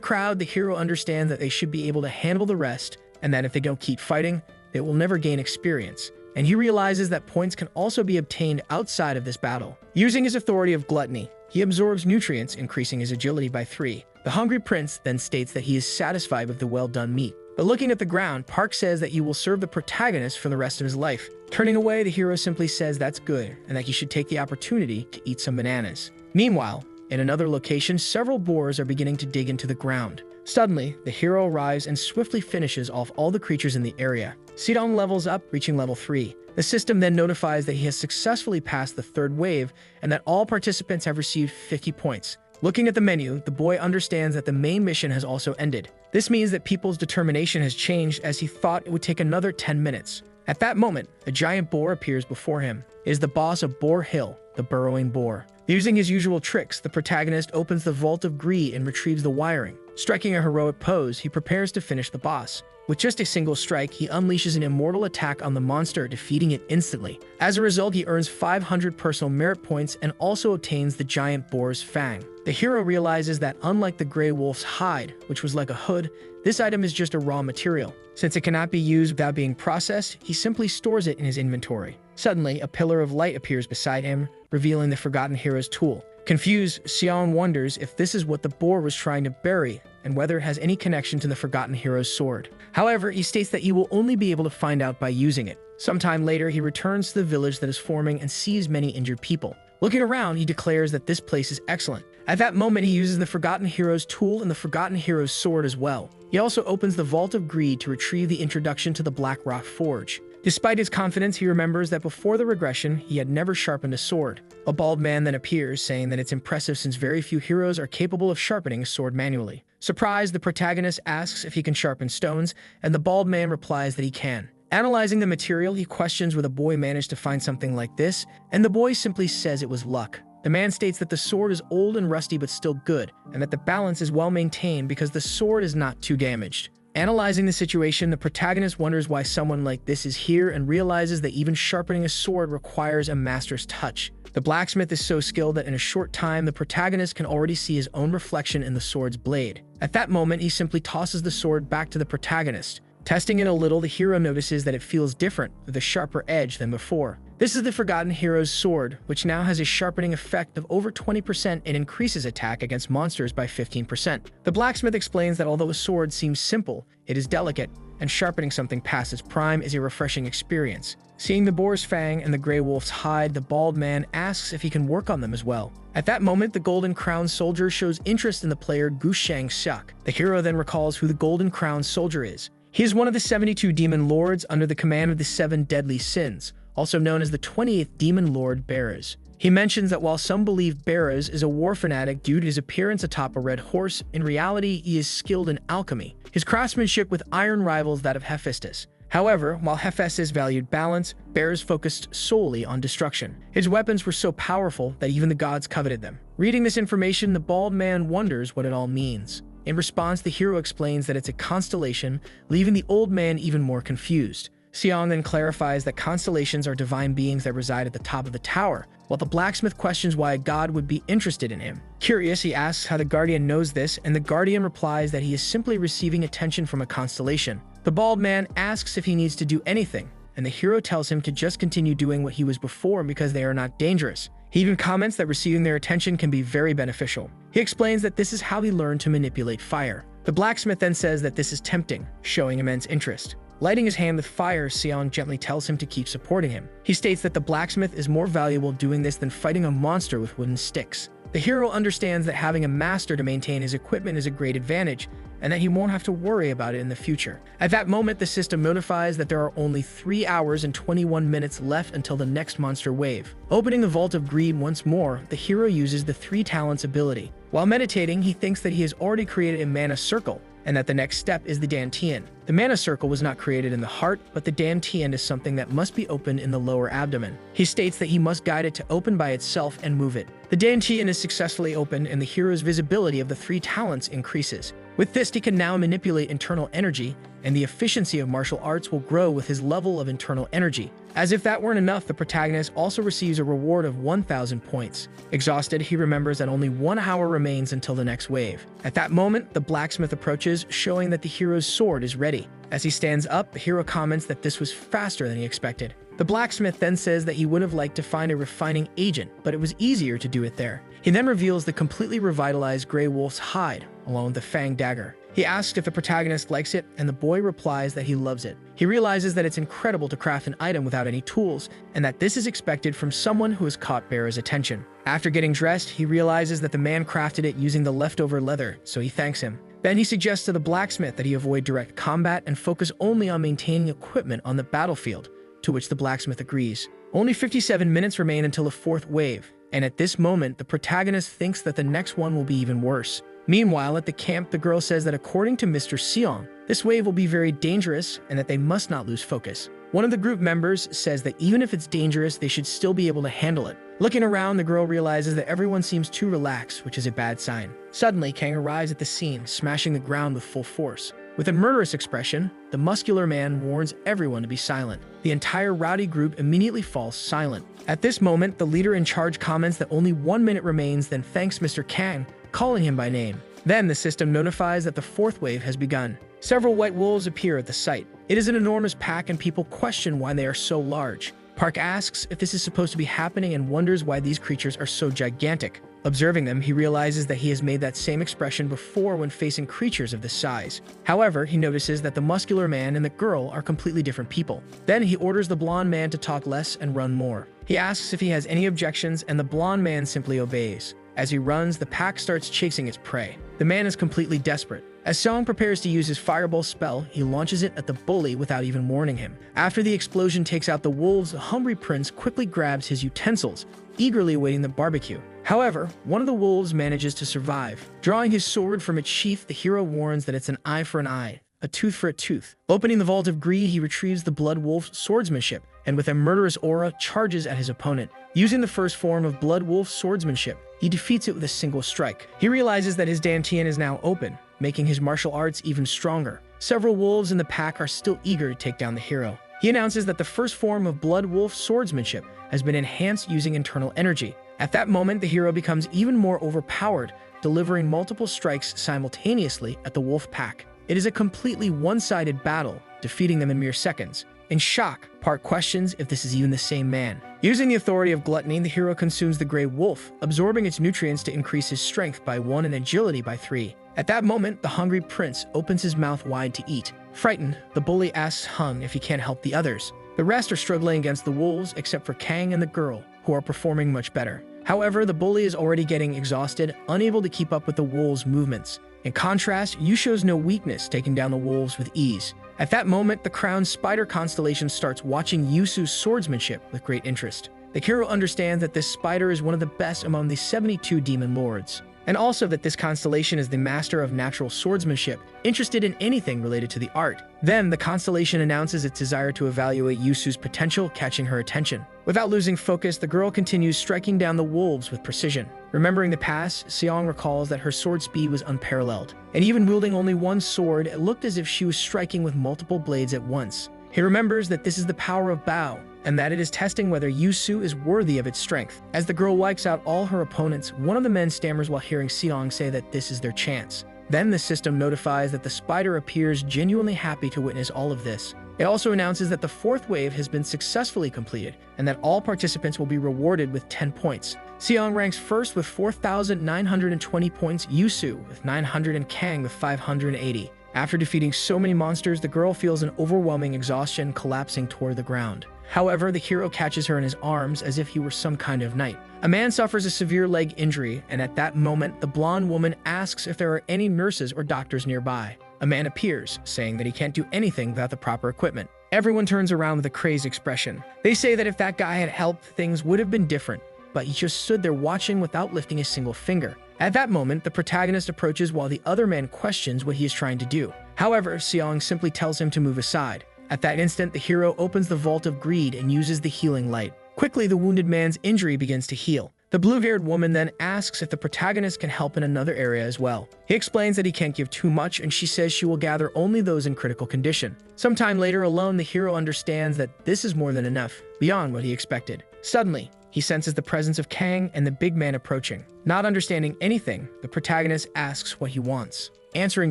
crowd, the hero understands that they should be able to handle the rest, and that if they don't keep fighting, they will never gain experience. And he realizes that points can also be obtained outside of this battle. Using his authority of gluttony, he absorbs nutrients, increasing his agility by 3. The hungry prince then states that he is satisfied with the well-done meat. But looking at the ground, Park says that he will serve the protagonist for the rest of his life. Turning away, the hero simply says that's good, and that he should take the opportunity to eat some bananas. Meanwhile, in another location, several boars are beginning to dig into the ground. Suddenly, the hero arrives and swiftly finishes off all the creatures in the area. Sidong levels up, reaching level 3. The system then notifies that he has successfully passed the third wave, and that all participants have received 50 points. Looking at the menu, the boy understands that the main mission has also ended. This means that people's determination has changed, as he thought it would take another 10 minutes. At that moment, a giant boar appears before him. It is the boss of Boar Hill, the burrowing boar. Using his usual tricks, the protagonist opens the Vault of Greed and retrieves the wiring. Striking a heroic pose, he prepares to finish the boss. With just a single strike, he unleashes an immortal attack on the monster, defeating it instantly. As a result, he earns 500 personal merit points and also obtains the giant boar's fang. The hero realizes that unlike the gray wolf's hide, which was like a hood, this item is just a raw material. Since it cannot be used without being processed, he simply stores it in his inventory. Suddenly, a pillar of light appears beside him, revealing the forgotten hero's tool. Confused, Xiong wonders if this is what the boar was trying to bury, and whether it has any connection to the forgotten hero's sword. However, he states that he will only be able to find out by using it. Sometime later, he returns to the village that is forming and sees many injured people. Looking around, he declares that this place is excellent. At that moment, he uses the forgotten hero's tool and the forgotten hero's sword as well. He also opens the Vault of Greed to retrieve the introduction to the Black Rock Forge. Despite his confidence, he remembers that before the regression, he had never sharpened a sword. A bald man then appears, saying that it's impressive since very few heroes are capable of sharpening a sword manually. Surprised, the protagonist asks if he can sharpen stones, and the bald man replies that he can. Analyzing the material, he questions where the boy managed to find something like this, and the boy simply says it was luck. The man states that the sword is old and rusty but still good, and that the balance is well maintained because the sword is not too damaged. Analyzing the situation, the protagonist wonders why someone like this is here and realizes that even sharpening a sword requires a master's touch. The blacksmith is so skilled that in a short time, the protagonist can already see his own reflection in the sword's blade. At that moment, he simply tosses the sword back to the protagonist. Testing it a little, the hero notices that it feels different, with a sharper edge than before. This is the forgotten hero's sword, which now has a sharpening effect of over 20% and increases attack against monsters by 15%. The blacksmith explains that although a sword seems simple, it is delicate, and sharpening something past its prime is a refreshing experience. Seeing the boar's fang and the gray wolf's hide, the bald man asks if he can work on them as well. At that moment, the Golden Crown Soldier shows interest in the player Gushang Xiak. The hero then recalls who the Golden Crown Soldier is. He is one of the 72 demon lords under the command of the 7 deadly sins, also known as the 28th demon lord Beres. He mentions that while some believe Beres is a war fanatic due to his appearance atop a red horse, in reality he is skilled in alchemy. His craftsmanship with iron rivals that of Hephaestus. However, while Hephaestus valued balance, Beres focused solely on destruction. His weapons were so powerful that even the gods coveted them. Reading this information, the bald man wonders what it all means. In response, the hero explains that it's a constellation, leaving the old man even more confused. Xiong then clarifies that constellations are divine beings that reside at the top of the tower, while the blacksmith questions why a god would be interested in him. Curious, he asks how the Guardian knows this, and the Guardian replies that he is simply receiving attention from a constellation. The bald man asks if he needs to do anything, and the hero tells him to just continue doing what he was before because they are not dangerous. He even comments that receiving their attention can be very beneficial. He explains that this is how he learned to manipulate fire. The blacksmith then says that this is tempting, showing immense interest. Lighting his hand with fire, Xiong gently tells him to keep supporting him. He states that the blacksmith is more valuable doing this than fighting a monster with wooden sticks. The hero understands that having a master to maintain his equipment is a great advantage, and that he won't have to worry about it in the future. At that moment, the system notifies that there are only 3 hours and 21 minutes left until the next monster wave. Opening the Vault of Greed once more, the hero uses the 3 talents ability. While meditating, he thinks that he has already created a mana circle, and that the next step is the Dantian. The mana circle was not created in the heart, but the Dantian is something that must be opened in the lower abdomen. He states that he must guide it to open by itself and move it. The Dantian is successfully opened, and the hero's visibility of the 3 talents increases. With this, he can now manipulate internal energy, and the efficiency of martial arts will grow with his level of internal energy. As if that weren't enough, the protagonist also receives a reward of 1,000 points. Exhausted, he remembers that only 1 hour remains until the next wave. At that moment, the blacksmith approaches, showing that the hero's sword is ready. As he stands up, the hero comments that this was faster than he expected. The blacksmith then says that he would have liked to find a refining agent, but it was easier to do it there. He then reveals the completely revitalized Grey Wolf's hide, along with the Fang dagger. He asks if the protagonist likes it, and the boy replies that he loves it. He realizes that it's incredible to craft an item without any tools, and that this is expected from someone who has caught Bear's attention. After getting dressed, he realizes that the man crafted it using the leftover leather, so he thanks him. Then he suggests to the blacksmith that he avoid direct combat and focus only on maintaining equipment on the battlefield, to which the blacksmith agrees. Only 57 minutes remain until the 4th wave, and at this moment, the protagonist thinks that the next one will be even worse. Meanwhile, at the camp, the girl says that according to Mr. Xiong, this wave will be very dangerous and that they must not lose focus. One of the group members says that even if it's dangerous, they should still be able to handle it. Looking around, the girl realizes that everyone seems too relaxed, which is a bad sign. Suddenly, Kang arrives at the scene, smashing the ground with full force. With a murderous expression, the muscular man warns everyone to be silent. The entire rowdy group immediately falls silent. At this moment, the leader in charge comments that only 1 minute remains, then thanks Mr. Kang, calling him by name. Then the system notifies that the fourth wave has begun. Several white wolves appear at the site. It is an enormous pack and people question why they are so large. Park asks if this is supposed to be happening and wonders why these creatures are so gigantic. Observing them, he realizes that he has made that same expression before when facing creatures of this size. However, he notices that the muscular man and the girl are completely different people. Then he orders the blonde man to talk less and run more. He asks if he has any objections and the blonde man simply obeys. As he runs, the pack starts chasing its prey. The man is completely desperate. As Seong prepares to use his fireball spell, he launches it at the bully without even warning him. After the explosion takes out the wolves, the hungry prince quickly grabs his utensils, eagerly awaiting the barbecue. However, one of the wolves manages to survive. Drawing his sword from its sheath, the hero warns that it's an eye for an eye, a tooth for a tooth. Opening the vault of greed, he retrieves the blood wolf's swordsmanship, and with a murderous aura, charges at his opponent. Using the first form of blood wolf's swordsmanship, he defeats it with a single strike. He realizes that his dantian is now open, making his martial arts even stronger. Several wolves in the pack are still eager to take down the hero. He announces that the first form of blood wolf swordsmanship has been enhanced using internal energy. At that moment, the hero becomes even more overpowered, delivering multiple strikes simultaneously at the wolf pack. It is a completely one-sided battle, defeating them in mere seconds. In shock, Park questions if this is even the same man. Using the authority of gluttony, the hero consumes the gray wolf, absorbing its nutrients to increase his strength by 1 and agility by 3. At that moment, the hungry prince opens his mouth wide to eat. Frightened, the bully asks Hung if he can't help the others. The rest are struggling against the wolves except for Kang and the girl, who are performing much better. However, the bully is already getting exhausted, unable to keep up with the wolves' movements. In contrast, Yu shows no weakness, taking down the wolves with ease. At that moment, the crowned spider constellation starts watching Yusu's swordsmanship with great interest. The hero understands that this spider is one of the best among the 72 demon lords, and also that this constellation is the master of natural swordsmanship, interested in anything related to the art. Then, the constellation announces its desire to evaluate Yusu's potential, catching her attention. Without losing focus, the girl continues striking down the wolves with precision. Remembering the past, Seong recalls that her sword speed was unparalleled, and even wielding only one sword, it looked as if she was striking with multiple blades at once. He remembers that this is the power of Bao, and that it is testing whether Yusu is worthy of its strength. As the girl wipes out all her opponents, one of the men stammers while hearing Seong say that this is their chance. Then the system notifies that the spider appears genuinely happy to witness all of this. It also announces that the fourth wave has been successfully completed, and that all participants will be rewarded with 10 points. Seong ranks first with 4,920 points, Yusu with 900 and Kang with 580. After defeating so many monsters, the girl feels an overwhelming exhaustion, collapsing toward the ground. However, the hero catches her in his arms as if he were some kind of knight. A man suffers a severe leg injury, and at that moment, the blonde woman asks if there are any nurses or doctors nearby. A man appears, saying that he can't do anything without the proper equipment. Everyone turns around with a crazed expression. They say that if that guy had helped, things would have been different, but he just stood there watching without lifting a single finger. At that moment, the protagonist approaches while the other man questions what he is trying to do. However, Seong simply tells him to move aside. At that instant, the hero opens the Vault of Greed and uses the healing light. Quickly, the wounded man's injury begins to heal. The blue-haired woman then asks if the protagonist can help in another area as well. He explains that he can't give too much, and she says she will gather only those in critical condition. Sometime later, alone, the hero understands that this is more than enough, beyond what he expected. Suddenly, he senses the presence of Kang and the big man approaching. Not understanding anything, the protagonist asks what he wants. Answering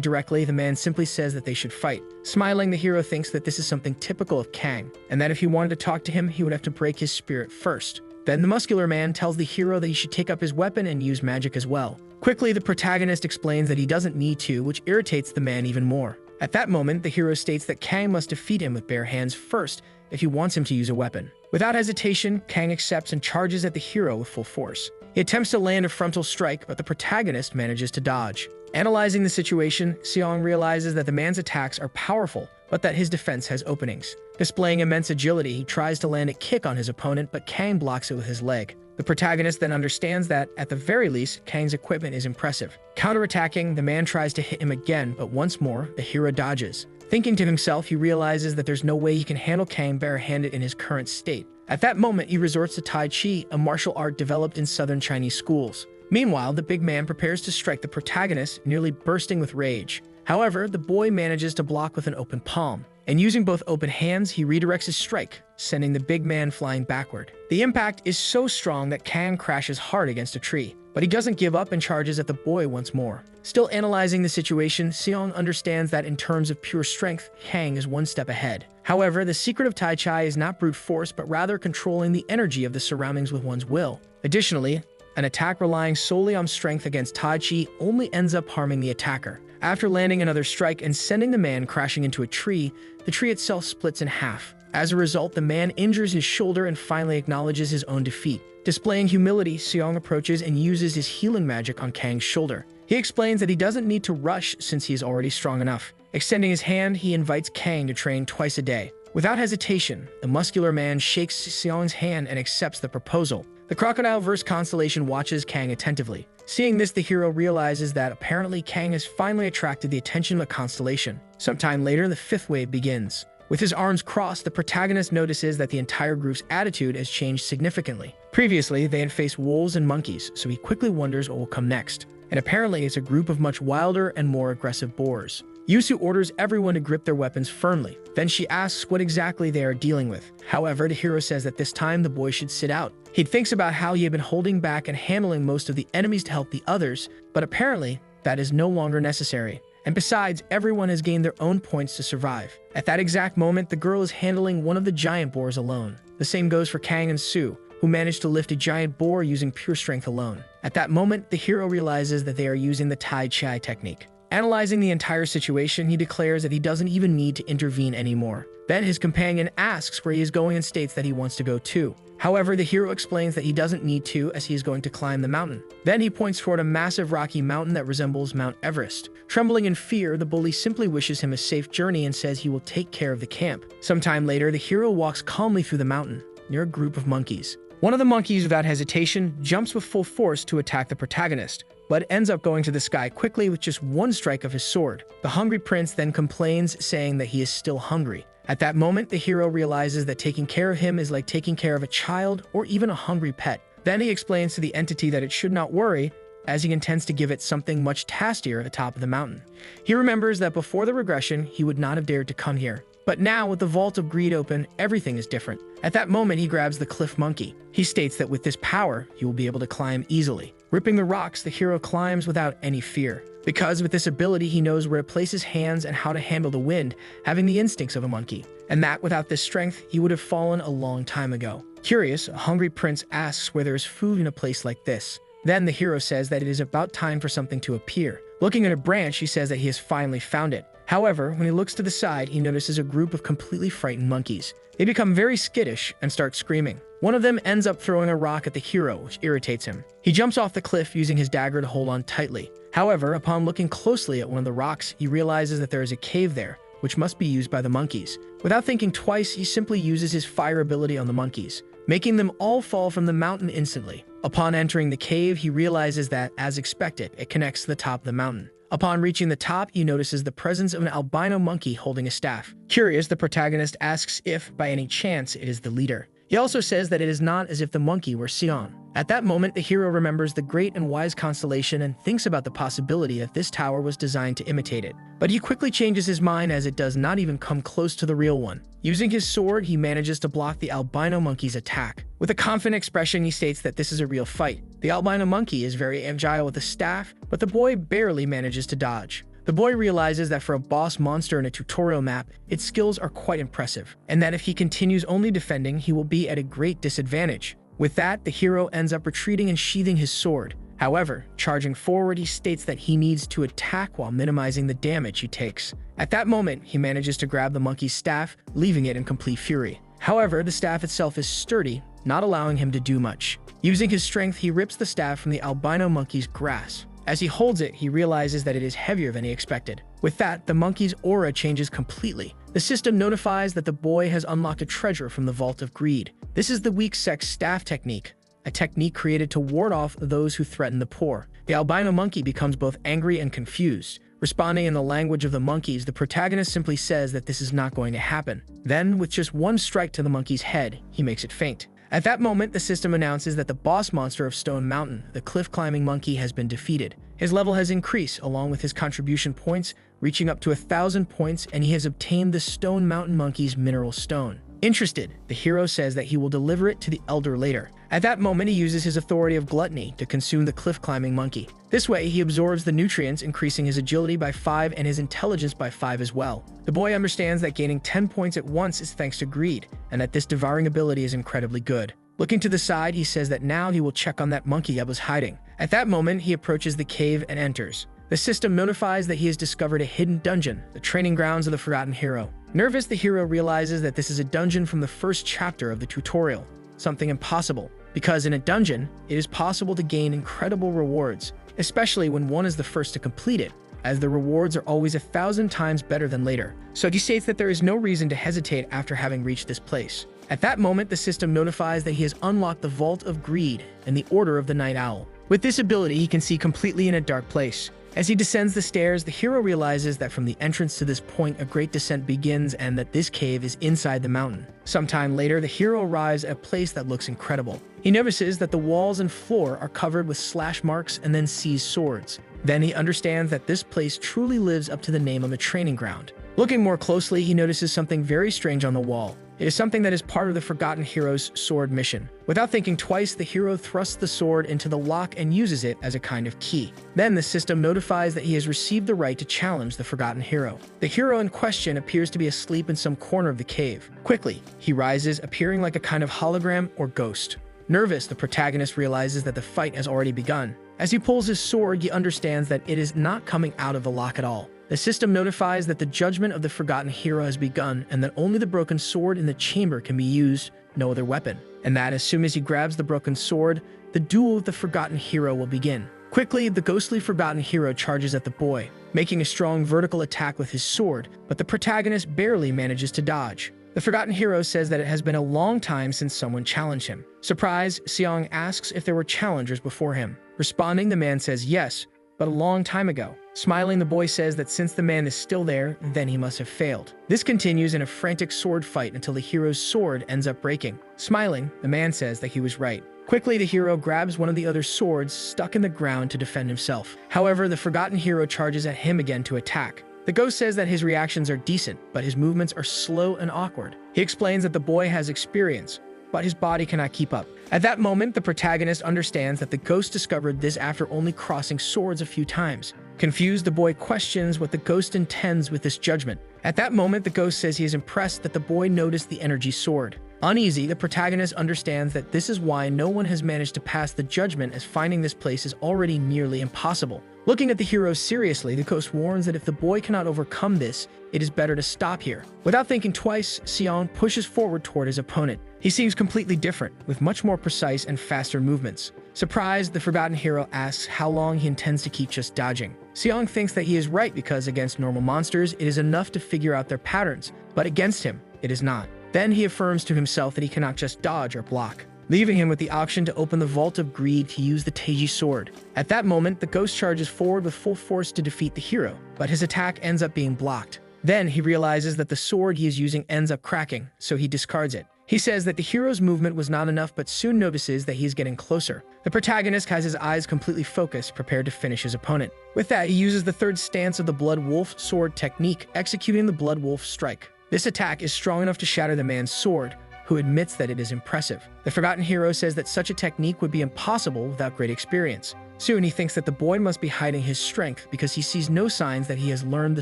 directly, the man simply says that they should fight. Smiling, the hero thinks that this is something typical of Kang, and that if he wanted to talk to him, he would have to break his spirit first. Then the muscular man tells the hero that he should take up his weapon and use magic as well. Quickly, the protagonist explains that he doesn't need to, which irritates the man even more. At that moment, the hero states that Kang must defeat him with bare hands first if he wants him to use a weapon. Without hesitation, Kang accepts and charges at the hero with full force. He attempts to land a frontal strike, but the protagonist manages to dodge. Analyzing the situation, Seong realizes that the man's attacks are powerful, but that his defense has openings. Displaying immense agility, he tries to land a kick on his opponent, but Kang blocks it with his leg. The protagonist then understands that, at the very least, Kang's equipment is impressive. Counterattacking, the man tries to hit him again, but once more, the hero dodges. Thinking to himself, he realizes that there's no way he can handle Kang barehanded in his current state. At that moment, he resorts to Tai Chi, a martial art developed in southern Chinese schools. Meanwhile, the big man prepares to strike the protagonist, nearly bursting with rage. However, the boy manages to block with an open palm, and using both open hands, he redirects his strike, sending the big man flying backward. The impact is so strong that Kang crashes hard against a tree, but he doesn't give up and charges at the boy once more. Still analyzing the situation, Seong understands that in terms of pure strength, Kang is one step ahead. However, the secret of Tai Chi is not brute force, but rather controlling the energy of the surroundings with one's will. Additionally, an attack relying solely on strength against Tai Chi only ends up harming the attacker. After landing another strike and sending the man crashing into a tree, the tree itself splits in half. As a result, the man injures his shoulder and finally acknowledges his own defeat. Displaying humility, Seong approaches and uses his healing magic on Kang's shoulder. He explains that he doesn't need to rush since he is already strong enough. Extending his hand, he invites Kang to train twice a day. Without hesitation, the muscular man shakes Seong's hand and accepts the proposal. The Crocodile-verse constellation watches Kang attentively. Seeing this, the hero realizes that apparently Kang has finally attracted the attention of the constellation. Sometime later, the fifth wave begins. With his arms crossed, the protagonist notices that the entire group's attitude has changed significantly. Previously, they had faced wolves and monkeys, so he quickly wonders what will come next. And apparently, it's a group of much wilder and more aggressive boars. Yusu orders everyone to grip their weapons firmly. Then she asks what exactly they are dealing with. However, the hero says that this time the boy should sit out. He thinks about how he had been holding back and handling most of the enemies to help the others, but apparently that is no longer necessary. And besides, everyone has gained their own points to survive. At that exact moment, the girl is handling one of the giant boars alone. The same goes for Kang and Sue, who managed to lift a giant boar using pure strength alone. At that moment, the hero realizes that they are using the Tai Chi technique. Analyzing the entire situation, he declares that he doesn't even need to intervene anymore. Then his companion asks where he is going and states that he wants to go too. However, the hero explains that he doesn't need to as he is going to climb the mountain. Then he points toward a massive rocky mountain that resembles Mount Everest. Trembling in fear, the bully simply wishes him a safe journey and says he will take care of the camp. Sometime later, the hero walks calmly through the mountain, near a group of monkeys. One of the monkeys, without hesitation, jumps with full force to attack the protagonist, but ends up going to the sky quickly with just one strike of his sword. The hungry prince then complains, saying that he is still hungry. At that moment, the hero realizes that taking care of him is like taking care of a child or even a hungry pet. Then he explains to the entity that it should not worry, as he intends to give it something much tastier at the top of the mountain. He remembers that before the regression, he would not have dared to come here. But now, with the Vault of Greed open, everything is different. At that moment, he grabs the cliff monkey. He states that with this power, he will be able to climb easily. Ripping the rocks, the hero climbs without any fear. Because with this ability, he knows where to place his hands and how to handle the wind, having the instincts of a monkey. And that without this strength, he would have fallen a long time ago. Curious, a hungry prince asks where there is food in a place like this. Then the hero says that it is about time for something to appear. Looking at a branch, he says that he has finally found it. However, when he looks to the side, he notices a group of completely frightened monkeys. They become very skittish and start screaming. One of them ends up throwing a rock at the hero, which irritates him. He jumps off the cliff using his dagger to hold on tightly. However, upon looking closely at one of the rocks, he realizes that there is a cave there, which must be used by the monkeys. Without thinking twice, he simply uses his fire ability on the monkeys, making them all fall from the mountain instantly. Upon entering the cave, he realizes that, as expected, it connects to the top of the mountain. Upon reaching the top, he notices the presence of an albino monkey holding a staff. Curious, the protagonist asks if, by any chance, it is the leader. He also says that it is not as if the monkey were Sion. At that moment, the hero remembers the great and wise constellation and thinks about the possibility that this tower was designed to imitate it. But he quickly changes his mind as it does not even come close to the real one. Using his sword, he manages to block the albino monkey's attack. With a confident expression, he states that this is a real fight. The albino monkey is very agile with a staff, but the boy barely manages to dodge. The boy realizes that for a boss monster in a tutorial map, its skills are quite impressive, and that if he continues only defending, he will be at a great disadvantage. With that, the hero ends up retreating and sheathing his sword. However, charging forward, he states that he needs to attack while minimizing the damage he takes. At that moment, he manages to grab the monkey's staff, leaving it in complete fury. However, the staff itself is sturdy, not allowing him to do much. Using his strength, he rips the staff from the albino monkey's grasp. As he holds it, he realizes that it is heavier than he expected. With that, the monkey's aura changes completely. The system notifies that the boy has unlocked a treasure from the Vault of Greed. This is the weak sex staff technique, a technique created to ward off those who threaten the poor. The albino monkey becomes both angry and confused, Responding in the language of the monkeys, the protagonist simply says that this is not going to happen. Then, with just one strike to the monkey's head, he makes it faint. At that moment, the system announces that the boss monster of Stone Mountain, the cliff-climbing monkey, has been defeated. His level has increased, along with his contribution points, reaching up to 1,000 points, and he has obtained the Stone Mountain monkey's mineral stone. Interested, the hero says that he will deliver it to the elder later. At that moment, he uses his authority of gluttony to consume the cliff-climbing monkey. This way, he absorbs the nutrients, increasing his agility by 5 and his intelligence by 5 as well. The boy understands that gaining 10 points at once is thanks to greed, and that this devouring ability is incredibly good. Looking to the side, he says that now he will check on that monkey that was hiding. At that moment, he approaches the cave and enters. The system notifies that he has discovered a hidden dungeon, the training grounds of the forgotten hero. Nervous, the hero realizes that this is a dungeon from the first chapter of the tutorial, something impossible, because in a dungeon, it is possible to gain incredible rewards, especially when one is the first to complete it, as the rewards are always 1,000 times better than later. So he states that there is no reason to hesitate after having reached this place. At that moment, the system notifies that he has unlocked the Vault of Greed and the Order of the Night Owl. With this ability, he can see completely in a dark place. As he descends the stairs, the hero realizes that from the entrance to this point, a great descent begins and that this cave is inside the mountain. Sometime later, the hero arrives at a place that looks incredible. He notices that the walls and floor are covered with slash marks and then sees swords. Then he understands that this place truly lives up to the name of a training ground. Looking more closely, he notices something very strange on the wall. It is something that is part of the Forgotten Hero's sword mission. Without thinking twice, the hero thrusts the sword into the lock and uses it as a kind of key. Then the system notifies that he has received the right to challenge the Forgotten Hero. The hero in question appears to be asleep in some corner of the cave. Quickly, he rises, appearing like a kind of hologram or ghost. Nervous, the protagonist realizes that the fight has already begun. As he pulls his sword, he understands that it is not coming out of the lock at all. The system notifies that the judgment of the Forgotten Hero has begun and that only the broken sword in the chamber can be used, no other weapon. And that as soon as he grabs the broken sword, the duel with the Forgotten Hero will begin. Quickly, the ghostly Forgotten Hero charges at the boy, making a strong vertical attack with his sword, but the protagonist barely manages to dodge. The Forgotten Hero says that it has been a long time since someone challenged him. Surprised, Seong asks if there were challengers before him. Responding, the man says yes, but a long time ago. Smiling, the boy says that since the man is still there, then he must have failed. This continues in a frantic sword fight until the hero's sword ends up breaking. Smiling, the man says that he was right. Quickly, the hero grabs one of the other swords stuck in the ground to defend himself. However, the Forgotten Hero charges at him again to attack. The ghost says that his reactions are decent, but his movements are slow and awkward. He explains that the boy has experience, but his body cannot keep up. At that moment, the protagonist understands that the ghost discovered this after only crossing swords a few times. Confused, the boy questions what the ghost intends with this judgment. At that moment, the ghost says he is impressed that the boy noticed the energy sword. Uneasy, the protagonist understands that this is why no one has managed to pass the judgment, as finding this place is already nearly impossible. Looking at the hero seriously, the ghost warns that if the boy cannot overcome this, it is better to stop here. Without thinking twice, Seong pushes forward toward his opponent. He seems completely different, with much more precise and faster movements. Surprised, the Forgotten Hero asks how long he intends to keep just dodging. Seong thinks that he is right because against normal monsters, it is enough to figure out their patterns, but against him, it is not. Then he affirms to himself that he cannot just dodge or block, leaving him with the option to open the Vault of Greed to use the Teiji sword. At that moment, the ghost charges forward with full force to defeat the hero, but his attack ends up being blocked. Then he realizes that the sword he is using ends up cracking, so he discards it. He says that the hero's movement was not enough, but soon notices that he is getting closer. The protagonist has his eyes completely focused, prepared to finish his opponent. With that, he uses the third stance of the Blood Wolf sword technique, executing the Blood Wolf strike. This attack is strong enough to shatter the man's sword, who admits that it is impressive. The Forgotten Hero says that such a technique would be impossible without great experience. Soon, he thinks that the boy must be hiding his strength because he sees no signs that he has learned the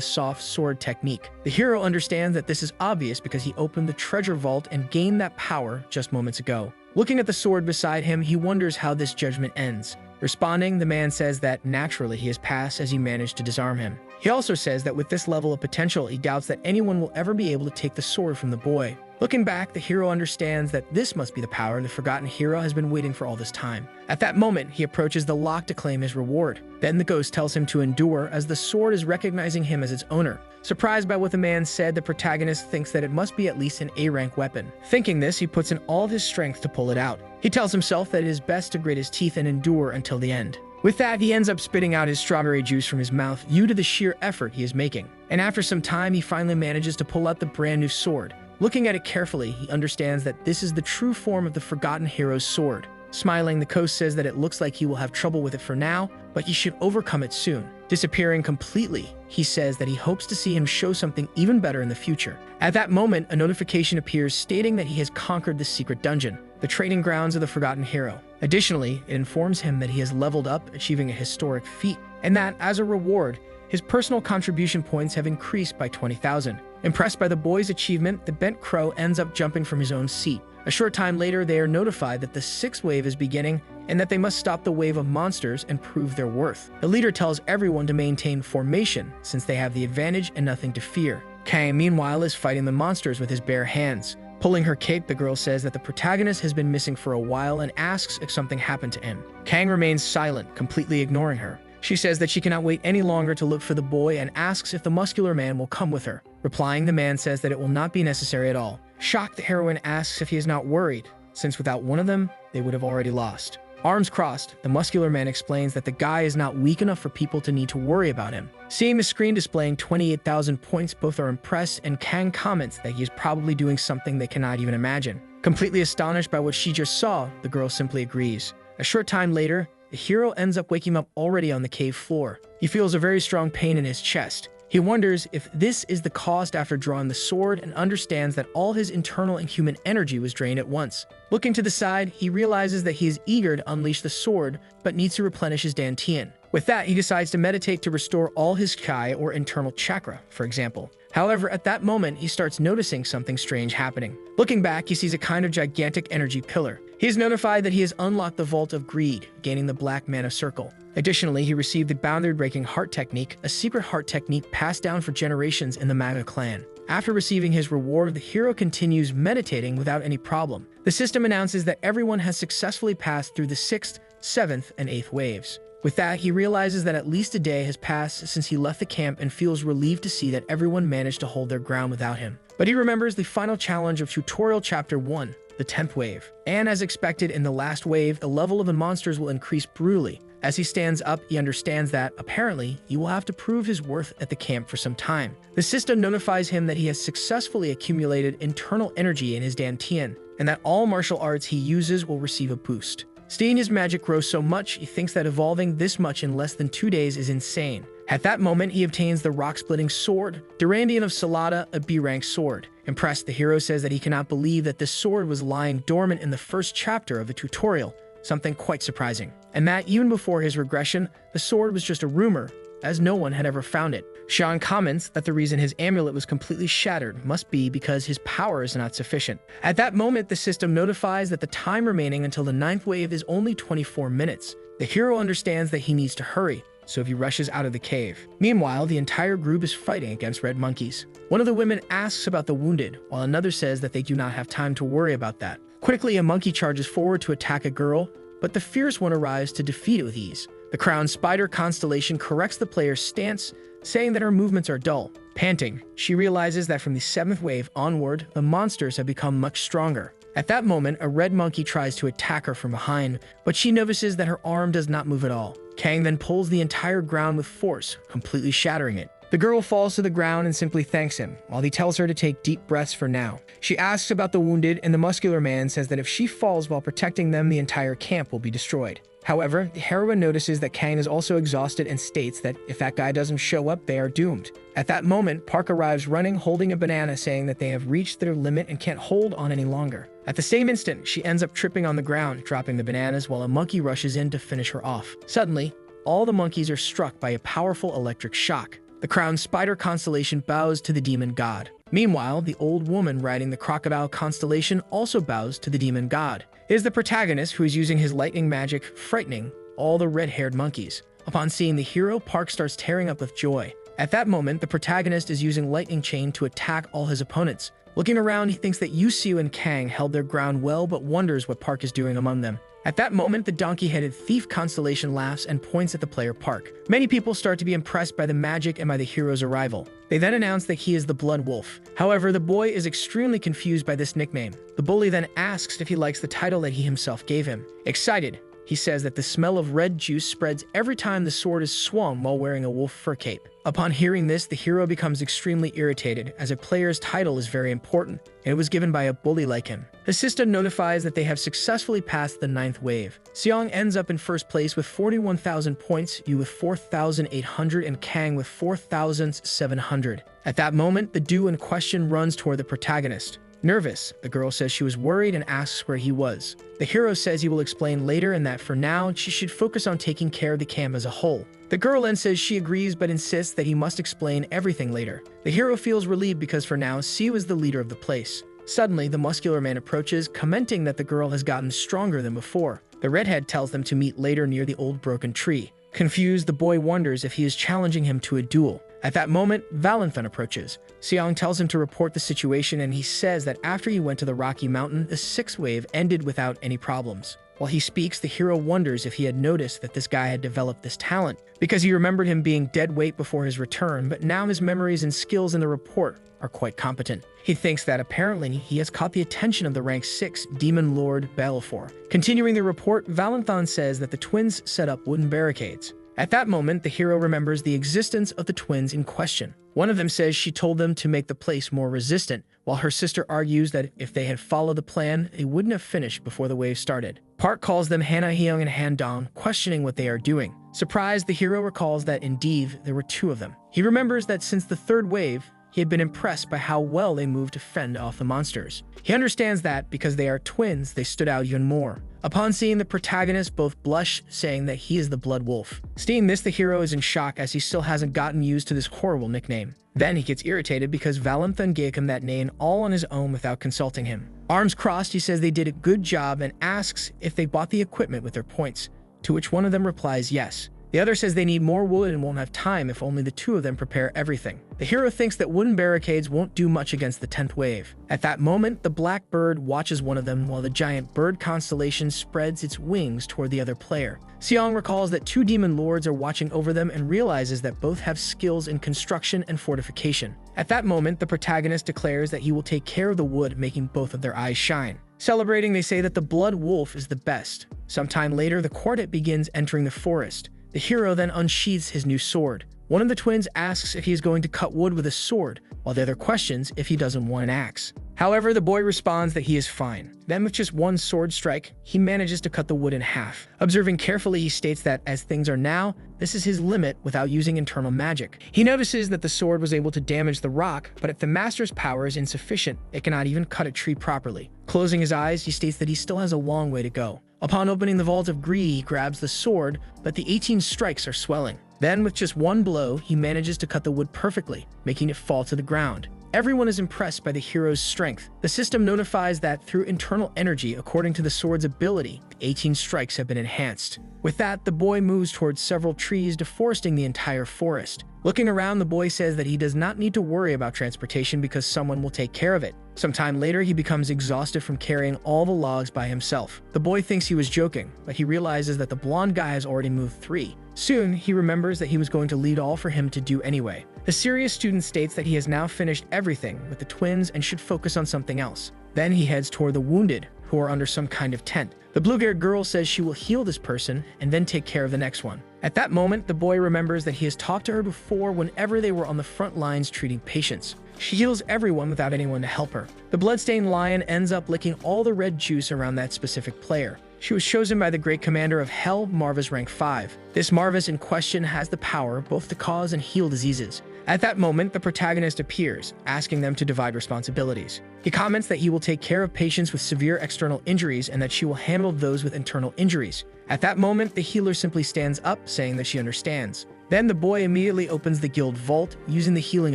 soft sword technique. The hero understands that this is obvious because he opened the treasure vault and gained that power just moments ago. Looking at the sword beside him, he wonders how this judgment ends. Responding, the man says that naturally he has passed as he managed to disarm him. He also says that with this level of potential, he doubts that anyone will ever be able to take the sword from the boy. Looking back, the hero understands that this must be the power the Forgotten Hero has been waiting for all this time. At that moment, he approaches the lock to claim his reward. Then the ghost tells him to endure, as the sword is recognizing him as its owner. Surprised by what the man said, the protagonist thinks that it must be at least an A-rank weapon. Thinking this, he puts in all of his strength to pull it out. He tells himself that it is best to grit his teeth and endure until the end. With that, he ends up spitting out his strawberry juice from his mouth due to the sheer effort he is making. And after some time, he finally manages to pull out the brand new sword. Looking at it carefully, he understands that this is the true form of the forgotten hero's sword. Smiling, the ghost says that it looks like he will have trouble with it for now, but he should overcome it soon. Disappearing completely, he says that he hopes to see him show something even better in the future. At that moment, a notification appears stating that he has conquered the secret dungeon, the training grounds of the forgotten hero. Additionally, it informs him that he has leveled up, achieving a historic feat, and that, as a reward, his personal contribution points have increased by 20,000. Impressed by the boy's achievement, the bent crow ends up jumping from his own seat. A short time later, they are notified that the 6th wave is beginning and that they must stop the wave of monsters and prove their worth. The leader tells everyone to maintain formation since they have the advantage and nothing to fear. Kang, meanwhile, is fighting the monsters with his bare hands. Pulling her cape, the girl says that the protagonist has been missing for a while and asks if something happened to him. Kang remains silent, completely ignoring her. She says that she cannot wait any longer to look for the boy and asks if the muscular man will come with her. Replying, the man says that it will not be necessary at all. Shocked, the heroine asks if he is not worried, since without one of them, they would have already lost. Arms crossed, the muscular man explains that the guy is not weak enough for people to need to worry about him. Seeing the screen displaying 28,000 points, both are impressed, and Kang comments that he is probably doing something they cannot even imagine. Completely astonished by what she just saw, the girl simply agrees. A short time later, the hero ends up waking up already on the cave floor. He feels a very strong pain in his chest. He wonders if this is the cost after drawing the sword and understands that all his internal and human energy was drained at once. Looking to the side, he realizes that he is eager to unleash the sword, but needs to replenish his dantian. With that, he decides to meditate to restore all his chi or internal chakra, for example. However, at that moment, he starts noticing something strange happening. Looking back, he sees a kind of gigantic energy pillar. He is notified that he has unlocked the Vault of Greed, gaining the Black Mana Circle. Additionally, he received the boundary-breaking heart technique, a secret heart technique passed down for generations in the Manga clan. After receiving his reward, the hero continues meditating without any problem. The system announces that everyone has successfully passed through the 6th, 7th, and 8th waves. With that, he realizes that at least a day has passed since he left the camp and feels relieved to see that everyone managed to hold their ground without him. But he remembers the final challenge of Tutorial Chapter 1, the 10th wave. And as expected in the last wave, the level of the monsters will increase brutally. As he stands up, he understands that, apparently, he will have to prove his worth at the camp for some time. The system notifies him that he has successfully accumulated internal energy in his dantian, and that all martial arts he uses will receive a boost. Seeing his magic grow so much, he thinks that evolving this much in less than 2 days is insane. At that moment, he obtains the rock-splitting sword, Durandian of Salada, a B-rank sword. Impressed, the hero says that he cannot believe that this sword was lying dormant in the first chapter of the tutorial, something quite surprising. And that, even before his regression, the sword was just a rumor, as no one had ever found it. Sean comments that the reason his amulet was completely shattered must be because his power is not sufficient. At that moment, the system notifies that the time remaining until the 9th wave is only 24 minutes. The hero understands that he needs to hurry, so he rushes out of the cave. Meanwhile, the entire group is fighting against red monkeys. One of the women asks about the wounded, while another says that they do not have time to worry about that. Quickly, a monkey charges forward to attack a girl, but the fierce one arrives to defeat it with ease. The crowned spider constellation corrects the player's stance, saying that her movements are dull. Panting, she realizes that from the 7th wave onward, the monsters have become much stronger. At that moment, a red monkey tries to attack her from behind, but she notices that her arm does not move at all. Kang then pulls the entire ground with force, completely shattering it. The girl falls to the ground and simply thanks him, while he tells her to take deep breaths for now. She asks about the wounded, and the muscular man says that if she falls while protecting them, the entire camp will be destroyed. However, the heroine notices that Kang is also exhausted and states that if that guy doesn't show up, they are doomed. At that moment, Park arrives running, holding a banana, saying that they have reached their limit and can't hold on any longer. At the same instant, she ends up tripping on the ground, dropping the bananas while a monkey rushes in to finish her off. Suddenly, all the monkeys are struck by a powerful electric shock. The crowned spider constellation bows to the demon god. Meanwhile, the old woman riding the crocodile constellation also bows to the demon god. It is the protagonist who is using his lightning magic, frightening all the red-haired monkeys. Upon seeing the hero, Park starts tearing up with joy. At that moment, the protagonist is using lightning chain to attack all his opponents. Looking around, he thinks that Yusiu and Kang held their ground well, but wonders what Park is doing among them. At that moment, the donkey-headed thief constellation laughs and points at the player Park. Many people start to be impressed by the magic and by the hero's arrival. They then announce that he is the Blood Wolf. However, the boy is extremely confused by this nickname. The bully then asks if he likes the title that he himself gave him. Excited, He says that the smell of red juice spreads every time the sword is swung while wearing a wolf fur cape. Upon hearing this, the hero becomes extremely irritated, as a player's title is very important, and it was given by a bully like him. The system notifies that they have successfully passed the 9th wave. Seong ends up in first place with 41,000 points, Yu with 4,800, and Kang with 4,700. At that moment, the duo in question runs toward the protagonist. Nervous, the girl says she was worried and asks where he was. The hero says he will explain later and that for now, she should focus on taking care of the camp as a whole. The girl then says she agrees but insists that he must explain everything later. The hero feels relieved because for now, Siu is the leader of the place. Suddenly, the muscular man approaches, commenting that the girl has gotten stronger than before. The redhead tells them to meet later near the old broken tree. Confused, the boy wonders if he is challenging him to a duel. At that moment, Valenthan approaches. Seong tells him to report the situation, and he says that after he went to the Rocky Mountain, the 6th wave ended without any problems. While he speaks, the hero wonders if he had noticed that this guy had developed this talent, because he remembered him being dead weight before his return, but now his memories and skills in the report are quite competent. He thinks that apparently he has caught the attention of the rank 6 Demon Lord Balfour. Continuing the report, Valenthan says that the twins set up wooden barricades. At that moment, the hero remembers the existence of the twins in question. One of them says she told them to make the place more resistant, while her sister argues that if they had followed the plan, they wouldn't have finished before the wave started. Park calls them Hana Hyung and Han Dong, questioning what they are doing. Surprised, the hero recalls that indeed there were 2 of them. He remembers that since the 3rd wave, he had been impressed by how well they moved to fend off the monsters. He understands that because they are twins, they stood out even more. Upon seeing the protagonist, both blush, saying that he is the Blood Wolf. Seeing this, the hero is in shock as he still hasn't gotten used to this horrible nickname. Then he gets irritated because Valenthan gave him that name all on his own without consulting him. Arms crossed, he says they did a good job and asks if they bought the equipment with their points, to which one of them replies yes. The other says they need more wood and won't have time if only the 2 of them prepare everything. The hero thinks that wooden barricades won't do much against the 10th wave. At that moment, the black bird watches one of them while the giant bird constellation spreads its wings toward the other player. Seong recalls that 2 demon lords are watching over them and realizes that both have skills in construction and fortification. At that moment, the protagonist declares that he will take care of the wood, making both of their eyes shine. Celebrating, they say that the Blood Wolf is the best. Sometime later, the quartet begins entering the forest. The hero then unsheathes his new sword. One of the twins asks if he is going to cut wood with a sword, while the other questions if he doesn't want an axe. However, the boy responds that he is fine. Then with just one sword strike, he manages to cut the wood in half. Observing carefully, he states that as things are now, this is his limit without using internal magic. He notices that the sword was able to damage the rock, but if the master's power is insufficient, it cannot even cut a tree properly. Closing his eyes, he states that he still has a long way to go. Upon opening the vault of greed, he grabs the sword, but the 18 strikes are swelling. Then, with just one blow, he manages to cut the wood perfectly, making it fall to the ground. Everyone is impressed by the hero's strength. The system notifies that through internal energy, according to the sword's ability, the 18 strikes have been enhanced. With that, the boy moves towards several trees, deforesting the entire forest. Looking around, the boy says that he does not need to worry about transportation because someone will take care of it. Sometime later, he becomes exhausted from carrying all the logs by himself. The boy thinks he was joking, but he realizes that the blonde guy has already moved 3. Soon, he remembers that he was going to lead all for him to do anyway. The serious student states that he has now finished everything with the twins and should focus on something else. Then he heads toward the wounded, who are under some kind of tent. The blue-haired girl says she will heal this person and then take care of the next one. At that moment, the boy remembers that he has talked to her before whenever they were on the front lines treating patients. She heals everyone without anyone to help her. The bloodstained lion ends up licking all the red juice around that specific player. She was chosen by the great commander of Hell, Marvis rank 5. This Marvis in question has the power both to cause and heal diseases. At that moment, the protagonist appears, asking them to divide responsibilities. He comments that he will take care of patients with severe external injuries and that she will handle those with internal injuries. At that moment, the healer simply stands up, saying that she understands. Then the boy immediately opens the guild vault, using the healing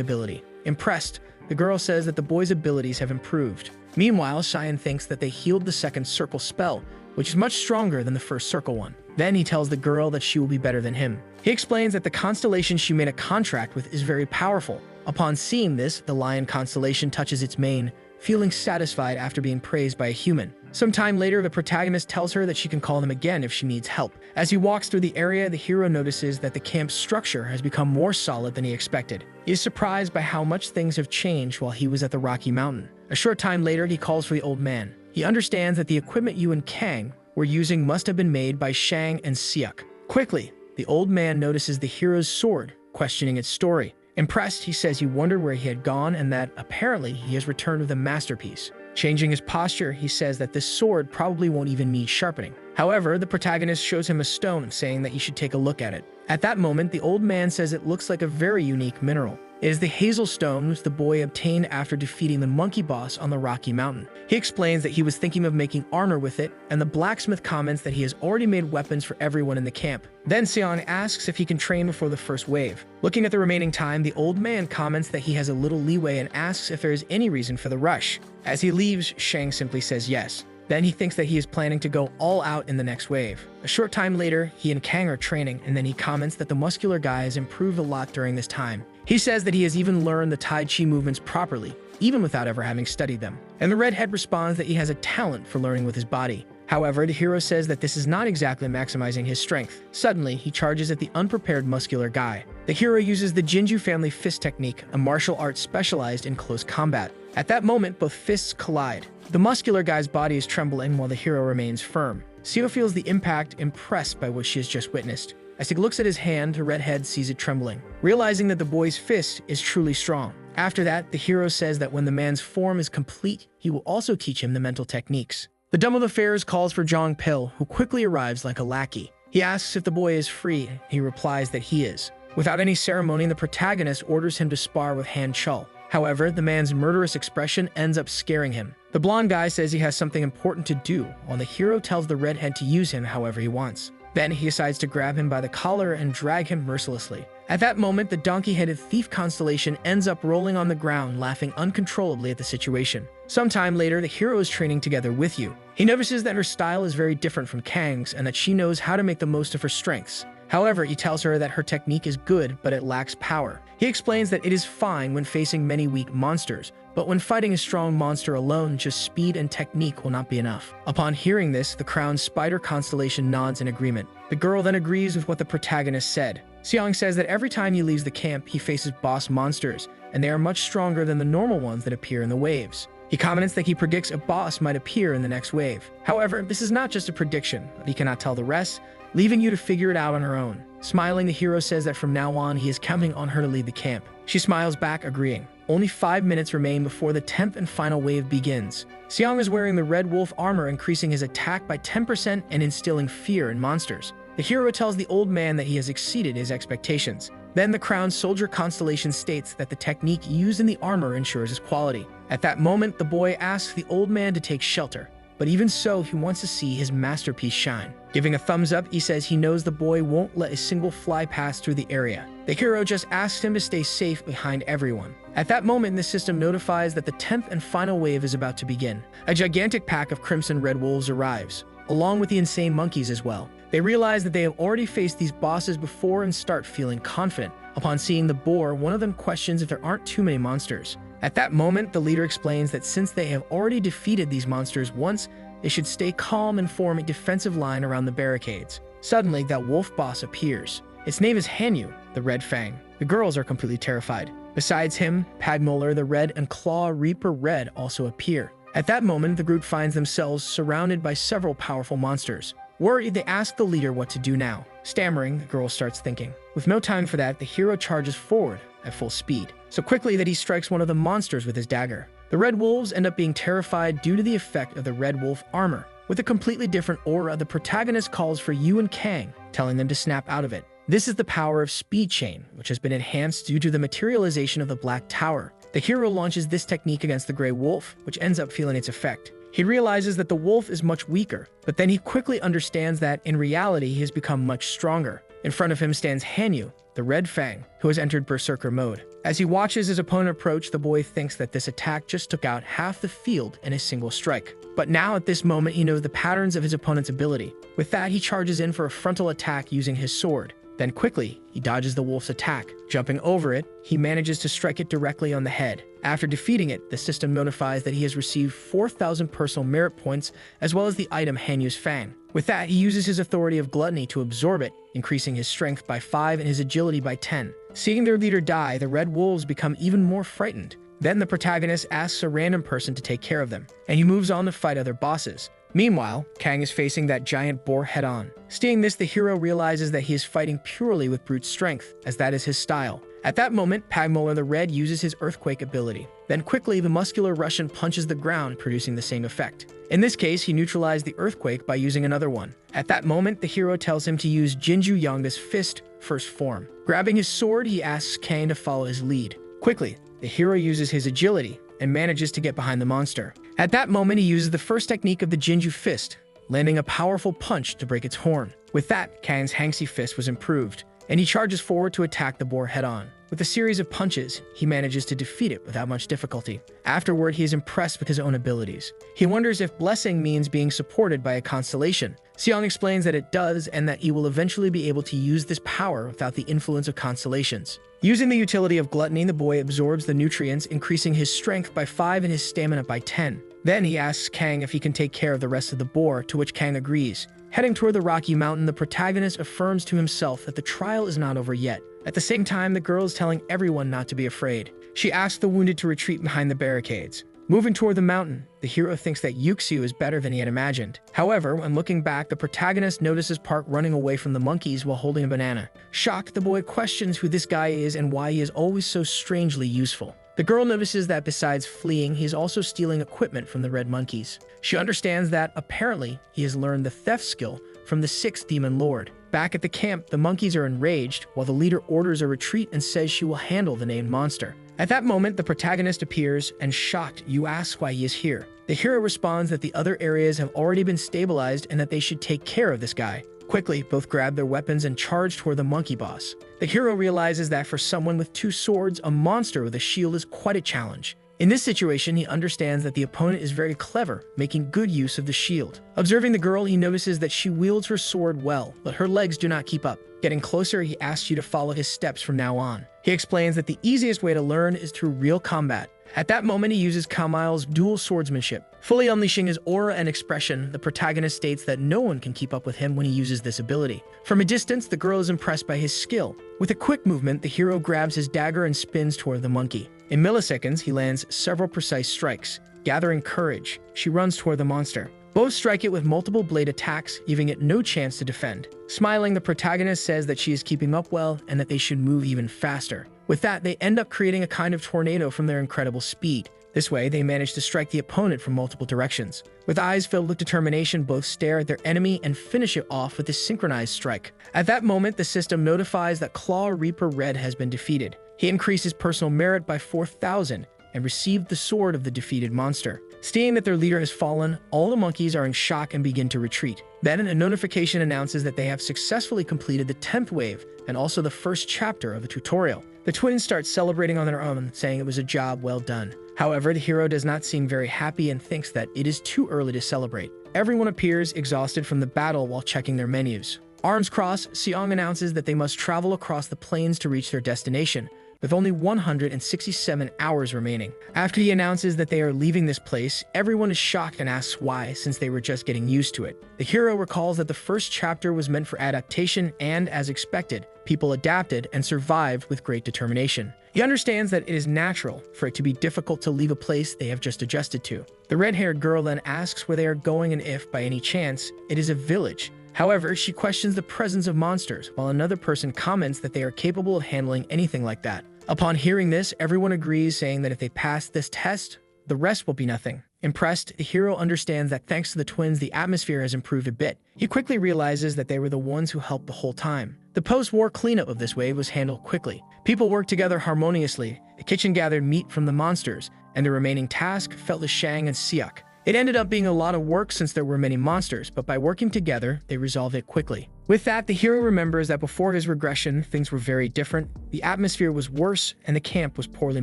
ability. Impressed, the girl says that the boy's abilities have improved. Meanwhile, Cheyenne thinks that they healed the second circle spell, which is much stronger than the first circle one. Then he tells the girl that she will be better than him. He explains that the constellation she made a contract with is very powerful. Upon seeing this, the lion constellation touches its mane, feeling satisfied after being praised by a human. Sometime later, the protagonist tells her that she can call him again if she needs help. As he walks through the area, the hero notices that the camp's structure has become more solid than he expected. He is surprised by how much things have changed while he was at the Rocky Mountain. A short time later, he calls for the old man. He understands that the equipment Yu and Kang we're using must have been made by Shang and Siak. Quickly, the old man notices the hero's sword, questioning its story. Impressed, he says he wondered where he had gone and that, apparently, he has returned with a masterpiece. Changing his posture, he says that this sword probably won't even need sharpening. However, the protagonist shows him a stone, saying that he should take a look at it. At that moment, the old man says it looks like a very unique mineral. It is the hazel stone which the boy obtained after defeating the monkey boss on the Rocky Mountain. He explains that he was thinking of making armor with it, and the blacksmith comments that he has already made weapons for everyone in the camp. Then Seong asks if he can train before the first wave. Looking at the remaining time, the old man comments that he has a little leeway and asks if there is any reason for the rush. As he leaves, Shang simply says yes. Then he thinks that he is planning to go all out in the next wave. A short time later, he and Kang are training, and then he comments that the muscular guy has improved a lot during this time. He says that he has even learned the Tai Chi movements properly, even without ever having studied them. And the redhead responds that he has a talent for learning with his body. However, the hero says that this is not exactly maximizing his strength. Suddenly, he charges at the unprepared muscular guy. The hero uses the Jinju family fist technique, a martial art specialized in close combat. At that moment, both fists collide. The muscular guy's body is trembling while the hero remains firm. Seo feels the impact, impressed by what she has just witnessed. As he looks at his hand, the redhead sees it trembling, realizing that the boy's fist is truly strong. After that, the hero says that when the man's form is complete, he will also teach him the mental techniques. The Dumb of Affairs calls for Jong Pil, who quickly arrives like a lackey. He asks if the boy is free, and he replies that he is. Without any ceremony, the protagonist orders him to spar with Han Chul. However, the man's murderous expression ends up scaring him. The blonde guy says he has something important to do, while the hero tells the redhead to use him however he wants. Then he decides to grab him by the collar and drag him mercilessly. At that moment, the donkey-headed thief constellation ends up rolling on the ground, laughing uncontrollably at the situation. Sometime later, the hero is training together with Yu. He notices that her style is very different from Kang's and that she knows how to make the most of her strengths. However, he tells her that her technique is good, but it lacks power. He explains that it is fine when facing many weak monsters, but when fighting a strong monster alone, just speed and technique will not be enough. Upon hearing this, the crowned spider constellation nods in agreement. The girl then agrees with what the protagonist said. Seong says that every time he leaves the camp, he faces boss monsters, and they are much stronger than the normal ones that appear in the waves. He comments that he predicts a boss might appear in the next wave. However, this is not just a prediction, but he cannot tell the rest, leaving you to figure it out on her own. Smiling, the hero says that from now on, he is counting on her to lead the camp. She smiles back, agreeing. Only 5 minutes remain before the 10th and final wave begins. Seong is wearing the Red Wolf armor, increasing his attack by 10% and instilling fear in monsters. The hero tells the old man that he has exceeded his expectations. Then the crowned soldier constellation states that the technique used in the armor ensures its quality. At that moment, the boy asks the old man to take shelter. But even so, he wants to see his masterpiece shine. Giving a thumbs up, he says he knows the boy won't let a single fly pass through the area. The hero just asks him to stay safe behind everyone. At that moment, the system notifies that the 10th and final wave is about to begin. A gigantic pack of crimson red wolves arrives, along with the insane monkeys as well. They realize that they have already faced these bosses before and start feeling confident. Upon seeing the boar, one of them questions if there aren't too many monsters. At that moment, the leader explains that since they have already defeated these monsters once, they should stay calm and form a defensive line around the barricades. Suddenly, that wolf boss appears. Its name is Hanyu, the Red Fang. The girls are completely terrified. Besides him, Pagmolar, the Red, and Claw Reaper Red also appear. At that moment, the group finds themselves surrounded by several powerful monsters. Worried, they ask the leader what to do now. Stammering, the girl starts thinking. With no time for that, the hero charges forward at full speed, so quickly that he strikes one of the monsters with his dagger. The Red Wolves end up being terrified due to the effect of the Red Wolf armor. With a completely different aura, the protagonist calls for Yu and Kang, telling them to snap out of it. This is the power of Speed Chain, which has been enhanced due to the materialization of the Black Tower. The hero launches this technique against the Grey Wolf, which ends up feeling its effect. He realizes that the wolf is much weaker, but then he quickly understands that, in reality, he has become much stronger. In front of him stands Hanyu, the Red Fang, who has entered Berserker mode. As he watches his opponent approach, the boy thinks that this attack just took out half the field in a single strike. But now, at this moment, he knows the patterns of his opponent's ability. With that, he charges in for a frontal attack using his sword. Then quickly, he dodges the wolf's attack. Jumping over it, he manages to strike it directly on the head. After defeating it, the system notifies that he has received 4,000 personal merit points, as well as the item Hanyu's Fang. With that, he uses his authority of gluttony to absorb it, increasing his strength by 5 and his agility by 10. Seeing their leader die, the Red Wolves become even more frightened. Then the protagonist asks a random person to take care of them, and he moves on to fight other bosses. Meanwhile, Kang is facing that giant boar head-on. Seeing this, the hero realizes that he is fighting purely with brute strength, as that is his style. At that moment, Pagmola the Red uses his earthquake ability. Then quickly, the muscular Russian punches the ground, producing the same effect. In this case, he neutralized the earthquake by using another one. At that moment, the hero tells him to use Jinju Yonga's fist first form. Grabbing his sword, he asks Kang to follow his lead. Quickly, the hero uses his agility and manages to get behind the monster. At that moment, he uses the first technique of the Jinju fist, landing a powerful punch to break its horn. With that, Kang's Hanxi fist was improved, and he charges forward to attack the boar head-on. With a series of punches, he manages to defeat it without much difficulty. Afterward, he is impressed with his own abilities. He wonders if blessing means being supported by a constellation. Seong explains that it does, and that he will eventually be able to use this power without the influence of constellations. Using the utility of gluttony, the boy absorbs the nutrients, increasing his strength by 5 and his stamina by 10. Then he asks Kang if he can take care of the rest of the boar, to which Kang agrees. Heading toward the rocky mountain, the protagonist affirms to himself that the trial is not over yet. At the same time, the girl is telling everyone not to be afraid. She asks the wounded to retreat behind the barricades. Moving toward the mountain, the hero thinks that Yuxiu is better than he had imagined. However, when looking back, the protagonist notices Park running away from the monkeys while holding a banana. Shocked, the boy questions who this guy is and why he is always so strangely useful. The girl notices that besides fleeing, he is also stealing equipment from the red monkeys. She understands that, apparently, he has learned the theft skill from the 6th Demon Lord. Back at the camp, the monkeys are enraged, while the leader orders a retreat and says she will handle the named monster. At that moment, the protagonist appears, and shocked, you ask why he is here. The hero responds that the other areas have already been stabilized and that they should take care of this guy. Quickly, both grab their weapons and charge toward the monkey boss. The hero realizes that for someone with 2 swords, a monster with a shield is quite a challenge. In this situation, he understands that the opponent is very clever, making good use of the shield. Observing the girl, he notices that she wields her sword well, but her legs do not keep up. Getting closer, he asks you to follow his steps from now on. He explains that the easiest way to learn is through real combat. At that moment, he uses Kamile's dual swordsmanship. Fully unleashing his aura and expression, the protagonist states that no one can keep up with him when he uses this ability. From a distance, the girl is impressed by his skill. With a quick movement, the hero grabs his dagger and spins toward the monkey. In milliseconds, he lands several precise strikes. Gathering courage, she runs toward the monster. Both strike it with multiple blade attacks, giving it no chance to defend. Smiling, the protagonist says that she is keeping up well and that they should move even faster. With that, they end up creating a kind of tornado from their incredible speed. This way, they manage to strike the opponent from multiple directions. With eyes filled with determination, both stare at their enemy and finish it off with a synchronized strike. At that moment, the system notifies that Claw Reaper Red has been defeated. He increased his personal merit by 4,000 and received the sword of the defeated monster. Seeing that their leader has fallen, all the monkeys are in shock and begin to retreat. Then a notification announces that they have successfully completed the 10th wave and also the first chapter of the tutorial. The twins start celebrating on their own, saying it was a job well done. However, the hero does not seem very happy and thinks that it is too early to celebrate. Everyone appears exhausted from the battle while checking their menus. Arms crossed, Seong announces that they must travel across the plains to reach their destination, with only 167 hours remaining. After he announces that they are leaving this place, everyone is shocked and asks why, since they were just getting used to it. The hero recalls that the first chapter was meant for adaptation and, as expected, people adapted and survived with great determination. He understands that it is natural for it to be difficult to leave a place they have just adjusted to. The red-haired girl then asks where they are going and if, by any chance, it is a village. However, she questions the presence of monsters, while another person comments that they are capable of handling anything like that. Upon hearing this, everyone agrees, saying that if they pass this test, the rest will be nothing. Impressed, the hero understands that thanks to the twins, the atmosphere has improved a bit. He quickly realizes that they were the ones who helped the whole time. The post-war cleanup of this wave was handled quickly. People worked together harmoniously. The kitchen gathered meat from the monsters, and the remaining task fell to Shang and Siak. It ended up being a lot of work since there were many monsters, but by working together, they resolved it quickly. With that, the hero remembers that before his regression, things were very different. The atmosphere was worse, and the camp was poorly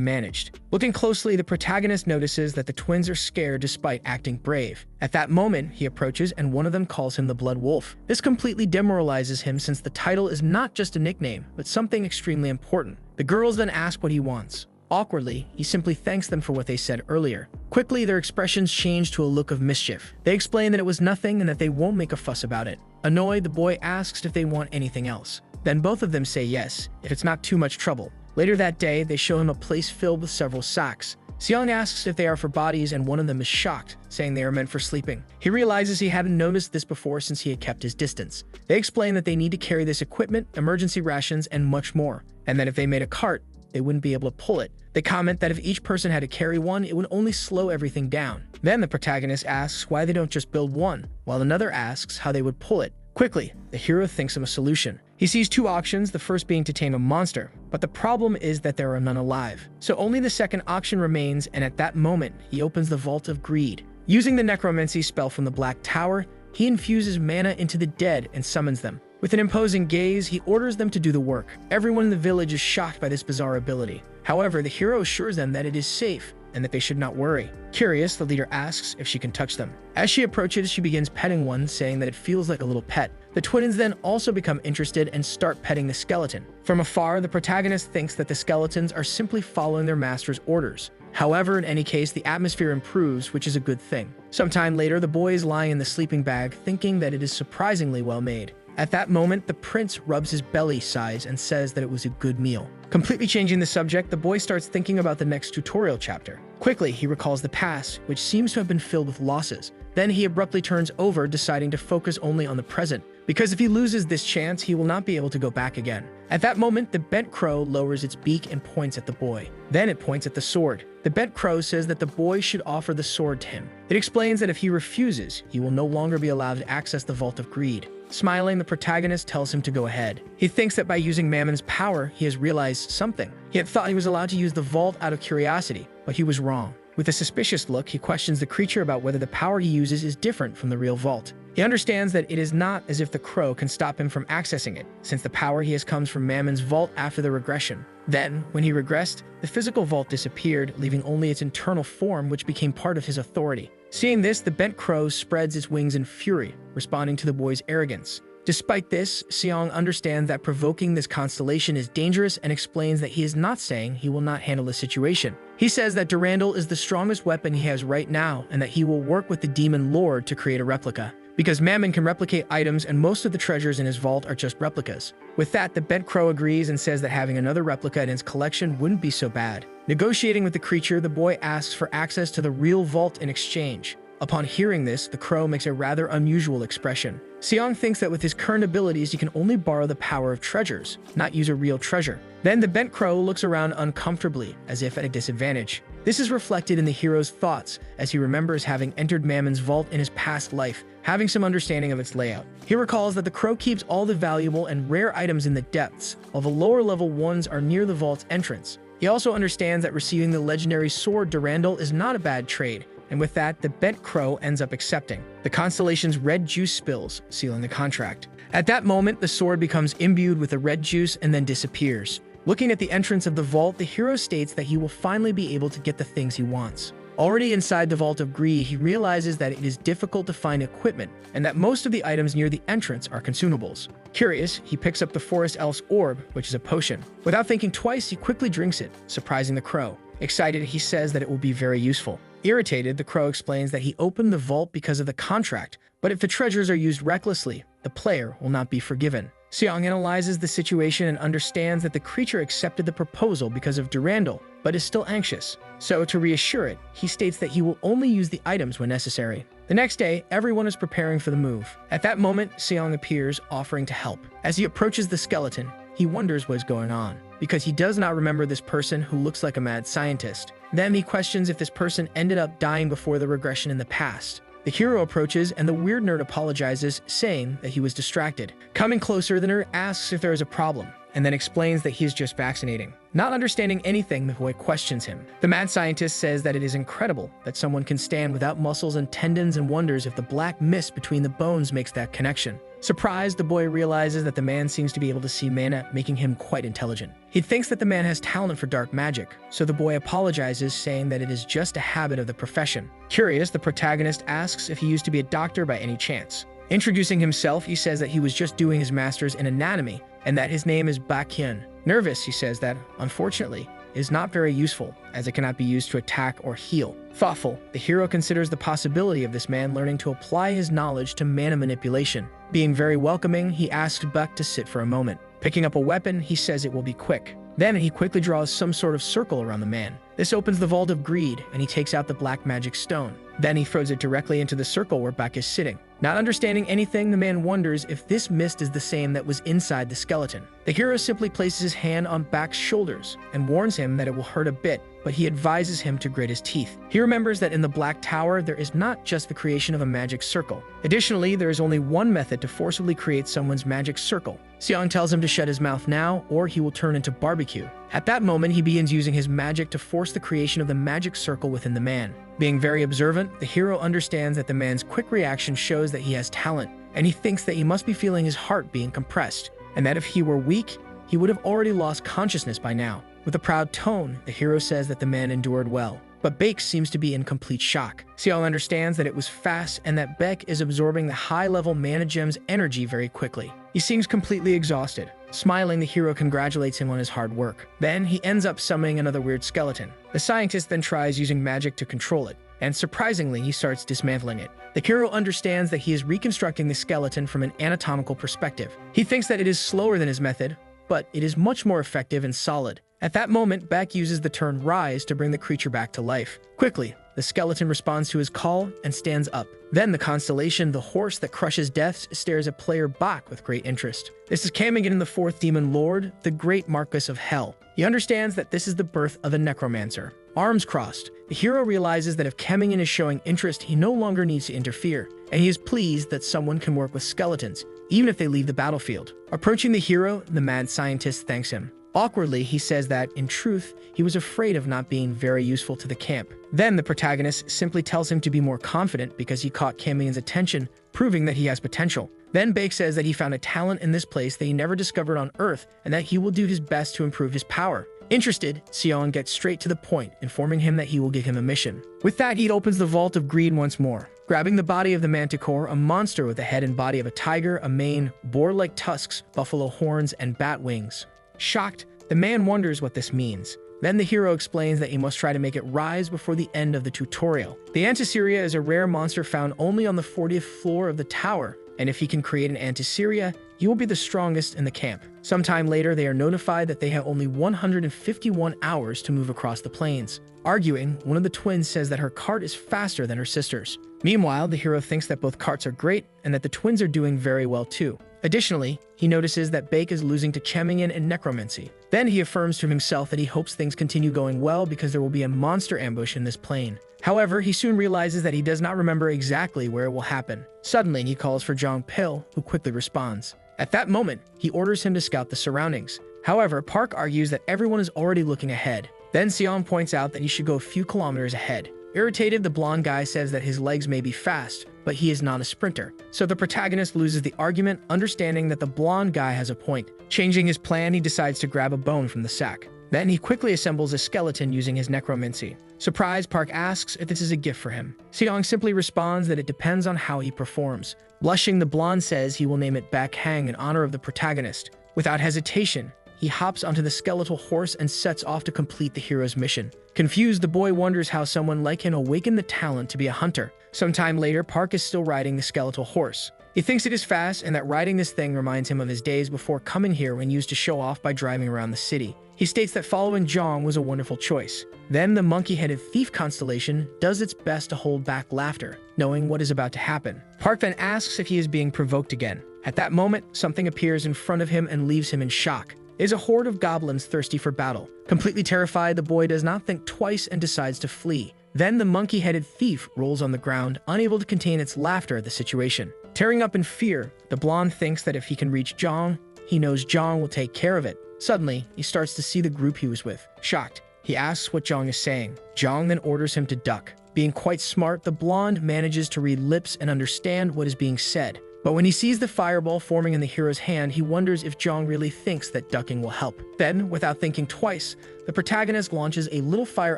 managed. Looking closely, the protagonist notices that the twins are scared despite acting brave. At that moment, he approaches, and one of them calls him the Blood Wolf. This completely demoralizes him since the title is not just a nickname, but something extremely important. The girls then ask what he wants. Awkwardly, he simply thanks them for what they said earlier. Quickly, their expressions change to a look of mischief. They explain that it was nothing and that they won't make a fuss about it. Annoyed, the boy asks if they want anything else. Then both of them say yes, if it's not too much trouble. Later that day, they show him a place filled with several sacks. Seong asks if they are for bodies, and one of them is shocked, saying they are meant for sleeping. He realizes he hadn't noticed this before since he had kept his distance. They explain that they need to carry this equipment, emergency rations, and much more, and that if they made a cart, they wouldn't be able to pull it. They comment that if each person had to carry one, it would only slow everything down. Then the protagonist asks why they don't just build one, while another asks how they would pull it. Quickly, the hero thinks of a solution. He sees two options, the first being to tame a monster, but the problem is that there are none alive. So only the second option remains, and at that moment, he opens the Vault of Greed. Using the necromancy spell from the Black Tower, he infuses mana into the dead and summons them. With an imposing gaze, he orders them to do the work. Everyone in the village is shocked by this bizarre ability. However, the hero assures them that it is safe and that they should not worry. Curious, the leader asks if she can touch them. As she approaches, she begins petting one, saying that it feels like a little pet. The twins then also become interested and start petting the skeleton. From afar, the protagonist thinks that the skeletons are simply following their master's orders. However, in any case, the atmosphere improves, which is a good thing. Sometime later, the boy is lying in the sleeping bag, thinking that it is surprisingly well made. At that moment, the prince rubs his belly, sighs, and says that it was a good meal. Completely changing the subject, the boy starts thinking about the next tutorial chapter. Quickly, he recalls the past, which seems to have been filled with losses. Then he abruptly turns over, deciding to focus only on the present, because if he loses this chance, he will not be able to go back again. At that moment, the bent crow lowers its beak and points at the boy. Then it points at the sword. The bent crow says that the boy should offer the sword to him. It explains that if he refuses, he will no longer be allowed to access the Vault of Greed. Smiling, the protagonist tells him to go ahead. He thinks that by using Mammon's power, he has realized something. He had thought he was allowed to use the vault out of curiosity, but he was wrong. With a suspicious look, he questions the creature about whether the power he uses is different from the real vault. He understands that it is not as if the crow can stop him from accessing it, since the power he has comes from Mammon's vault after the regression. Then, when he regressed, the physical vault disappeared, leaving only its internal form, which became part of his authority. Seeing this, the bent crow spreads its wings in fury, responding to the boy's arrogance. Despite this, Seong understands that provoking this constellation is dangerous and explains that he is not saying he will not handle the situation. He says that Durandal is the strongest weapon he has right now and that he will work with the demon lord to create a replica, because Mammon can replicate items and most of the treasures in his vault are just replicas. With that, the bent crow agrees and says that having another replica in his collection wouldn't be so bad. Negotiating with the creature, the boy asks for access to the real vault in exchange. Upon hearing this, the crow makes a rather unusual expression. Seong thinks that with his current abilities, he can only borrow the power of treasures, not use a real treasure. Then the bent crow looks around uncomfortably, as if at a disadvantage. This is reflected in the hero's thoughts, as he remembers having entered Mammon's vault in his past life, having some understanding of its layout. He recalls that the crow keeps all the valuable and rare items in the depths, while the lower level ones are near the vault's entrance. He also understands that receiving the legendary sword Durandal is not a bad trade, and with that, the bent crow ends up accepting. The constellation's red juice spills, sealing the contract. At that moment, the sword becomes imbued with the red juice and then disappears. Looking at the entrance of the vault, the hero states that he will finally be able to get the things he wants. Already inside the Vault of Greed, he realizes that it is difficult to find equipment, and that most of the items near the entrance are consumables. Curious, he picks up the Forest Elf's orb, which is a potion. Without thinking twice, he quickly drinks it, surprising the crow. Excited, he says that it will be very useful. Irritated, the crow explains that he opened the vault because of the contract, but if the treasures are used recklessly, the player will not be forgiven. Seong analyzes the situation and understands that the creature accepted the proposal because of Durandal, but is still anxious. So, to reassure it, he states that he will only use the items when necessary. The next day, everyone is preparing for the move. At that moment, Seong appears, offering to help. As he approaches the skeleton, he wonders what is going on, because he does not remember this person who looks like a mad scientist. Then he questions if this person ended up dying before the regression in the past. The hero approaches and the weird nerd apologizes, saying that he was distracted. Coming closer, the nerd asks if there is a problem, and then explains that he is just vaccinating. Not understanding anything, the boy questions him. The mad scientist says that it is incredible that someone can stand without muscles and tendons and wonders if the black mist between the bones makes that connection. Surprised, the boy realizes that the man seems to be able to see mana, making him quite intelligent. He thinks that the man has talent for dark magic, so the boy apologizes, saying that it is just a habit of the profession. Curious, the protagonist asks if he used to be a doctor by any chance. Introducing himself, he says that he was just doing his master's in anatomy, and that his name is Baekhyun. Nervous, he says that, unfortunately, is not very useful, as it cannot be used to attack or heal. Thoughtful, the hero considers the possibility of this man learning to apply his knowledge to mana manipulation. Being very welcoming, he asks Buck to sit for a moment. Picking up a weapon, he says it will be quick. Then he quickly draws some sort of circle around the man. This opens the Vault of Greed, and he takes out the black magic stone. Then he throws it directly into the circle where Beck is sitting. Not understanding anything, the man wonders if this mist is the same that was inside the skeleton. The hero simply places his hand on Beck's shoulders and warns him that it will hurt a bit, but he advises him to grit his teeth. He remembers that in the Black Tower, there is not just the creation of a magic circle. Additionally, there is only one method to forcibly create someone's magic circle. Seong tells him to shut his mouth now, or he will turn into barbecue. At that moment, he begins using his magic to force the creation of the magic circle within the man. Being very observant, the hero understands that the man's quick reaction shows that he has talent, and he thinks that he must be feeling his heart being compressed, and that if he were weak, he would have already lost consciousness by now. With a proud tone, the hero says that the man endured well, but Beck seems to be in complete shock. Seong understands that it was fast and that Beck is absorbing the high-level mangacap's energy very quickly. He seems completely exhausted. Smiling, the hero congratulates him on his hard work. Then he ends up summoning another weird skeleton. The scientist then tries using magic to control it, and surprisingly, he starts dismantling it. The hero understands that he is reconstructing the skeleton from an anatomical perspective. He thinks that it is slower than his method, but it is much more effective and solid. At that moment, Beck uses the turn Rise to bring the creature back to life. Quickly, the skeleton responds to his call and stands up. Then the constellation, the horse that crushes deaths, stares at player Bach with great interest. This is Kamigan, the fourth demon lord, the great Marquis of Hell. He understands that this is the birth of a necromancer. Arms crossed, the hero realizes that if Kamigan is showing interest, he no longer needs to interfere, and he is pleased that someone can work with skeletons, even if they leave the battlefield. Approaching the hero, the mad scientist thanks him. Awkwardly, he says that, in truth, he was afraid of not being very useful to the camp. Then the protagonist simply tells him to be more confident because he caught Kamigan's attention, proving that he has potential. Then Beck says that he found a talent in this place that he never discovered on Earth and that he will do his best to improve his power. Interested, Seong gets straight to the point, informing him that he will give him a mission. With that, he opens the Vault of Greed once more. Grabbing the body of the manticore, a monster with the head and body of a tiger, a mane, boar-like tusks, buffalo horns, and bat wings. Shocked, the man wonders what this means. Then the hero explains that he must try to make it rise before the end of the tutorial. The Anticeria is a rare monster found only on the 40th floor of the tower, and if he can create an Anticeria, he will be the strongest in the camp. Sometime later, they are notified that they have only 151 hours to move across the plains. Arguing, one of the twins says that her cart is faster than her sister's. Meanwhile, the hero thinks that both carts are great and that the twins are doing very well too. Additionally, he notices that Beck is losing to Kamigan and necromancy. Then he affirms to himself that he hopes things continue going well because there will be a monster ambush in this plane. However, he soon realizes that he does not remember exactly where it will happen. Suddenly, he calls for Jong Pil, who quickly responds. At that moment, he orders him to scout the surroundings. However, Park argues that everyone is already looking ahead. Then Seong points out that he should go a few kilometers ahead. Irritated, the blonde guy says that his legs may be fast, but he is not a sprinter. So the protagonist loses the argument, understanding that the blonde guy has a point. Changing his plan, he decides to grab a bone from the sack. Then he quickly assembles a skeleton using his necromancy. Surprised, Park asks if this is a gift for him. Seong simply responds that it depends on how he performs. Blushing, the blonde says he will name it Baek Hang in honor of the protagonist. Without hesitation, he hops onto the skeletal horse and sets off to complete the hero's mission. Confused, the boy wonders how someone like him awakened the talent to be a hunter. Sometime later, Park is still riding the skeletal horse. He thinks it is fast and that riding this thing reminds him of his days before coming here when used to show off by driving around the city. He states that following Jong was a wonderful choice. Then the monkey-headed thief constellation does its best to hold back laughter, knowing what is about to happen. Park then asks if he is being provoked again. At that moment, something appears in front of him and leaves him in shock. It is a horde of goblins thirsty for battle. Completely terrified, the boy does not think twice and decides to flee. Then the monkey-headed thief rolls on the ground, unable to contain its laughter at the situation. Tearing up in fear, the blonde thinks that if he can reach Jong, he knows Jong will take care of it. Suddenly, he starts to see the group he was with. Shocked, he asks what Jong is saying. Jong then orders him to duck. Being quite smart, the blonde manages to read lips and understand what is being said. But when he sees the fireball forming in the hero's hand, he wonders if Jong really thinks that ducking will help. Then, without thinking twice, the protagonist launches a little fire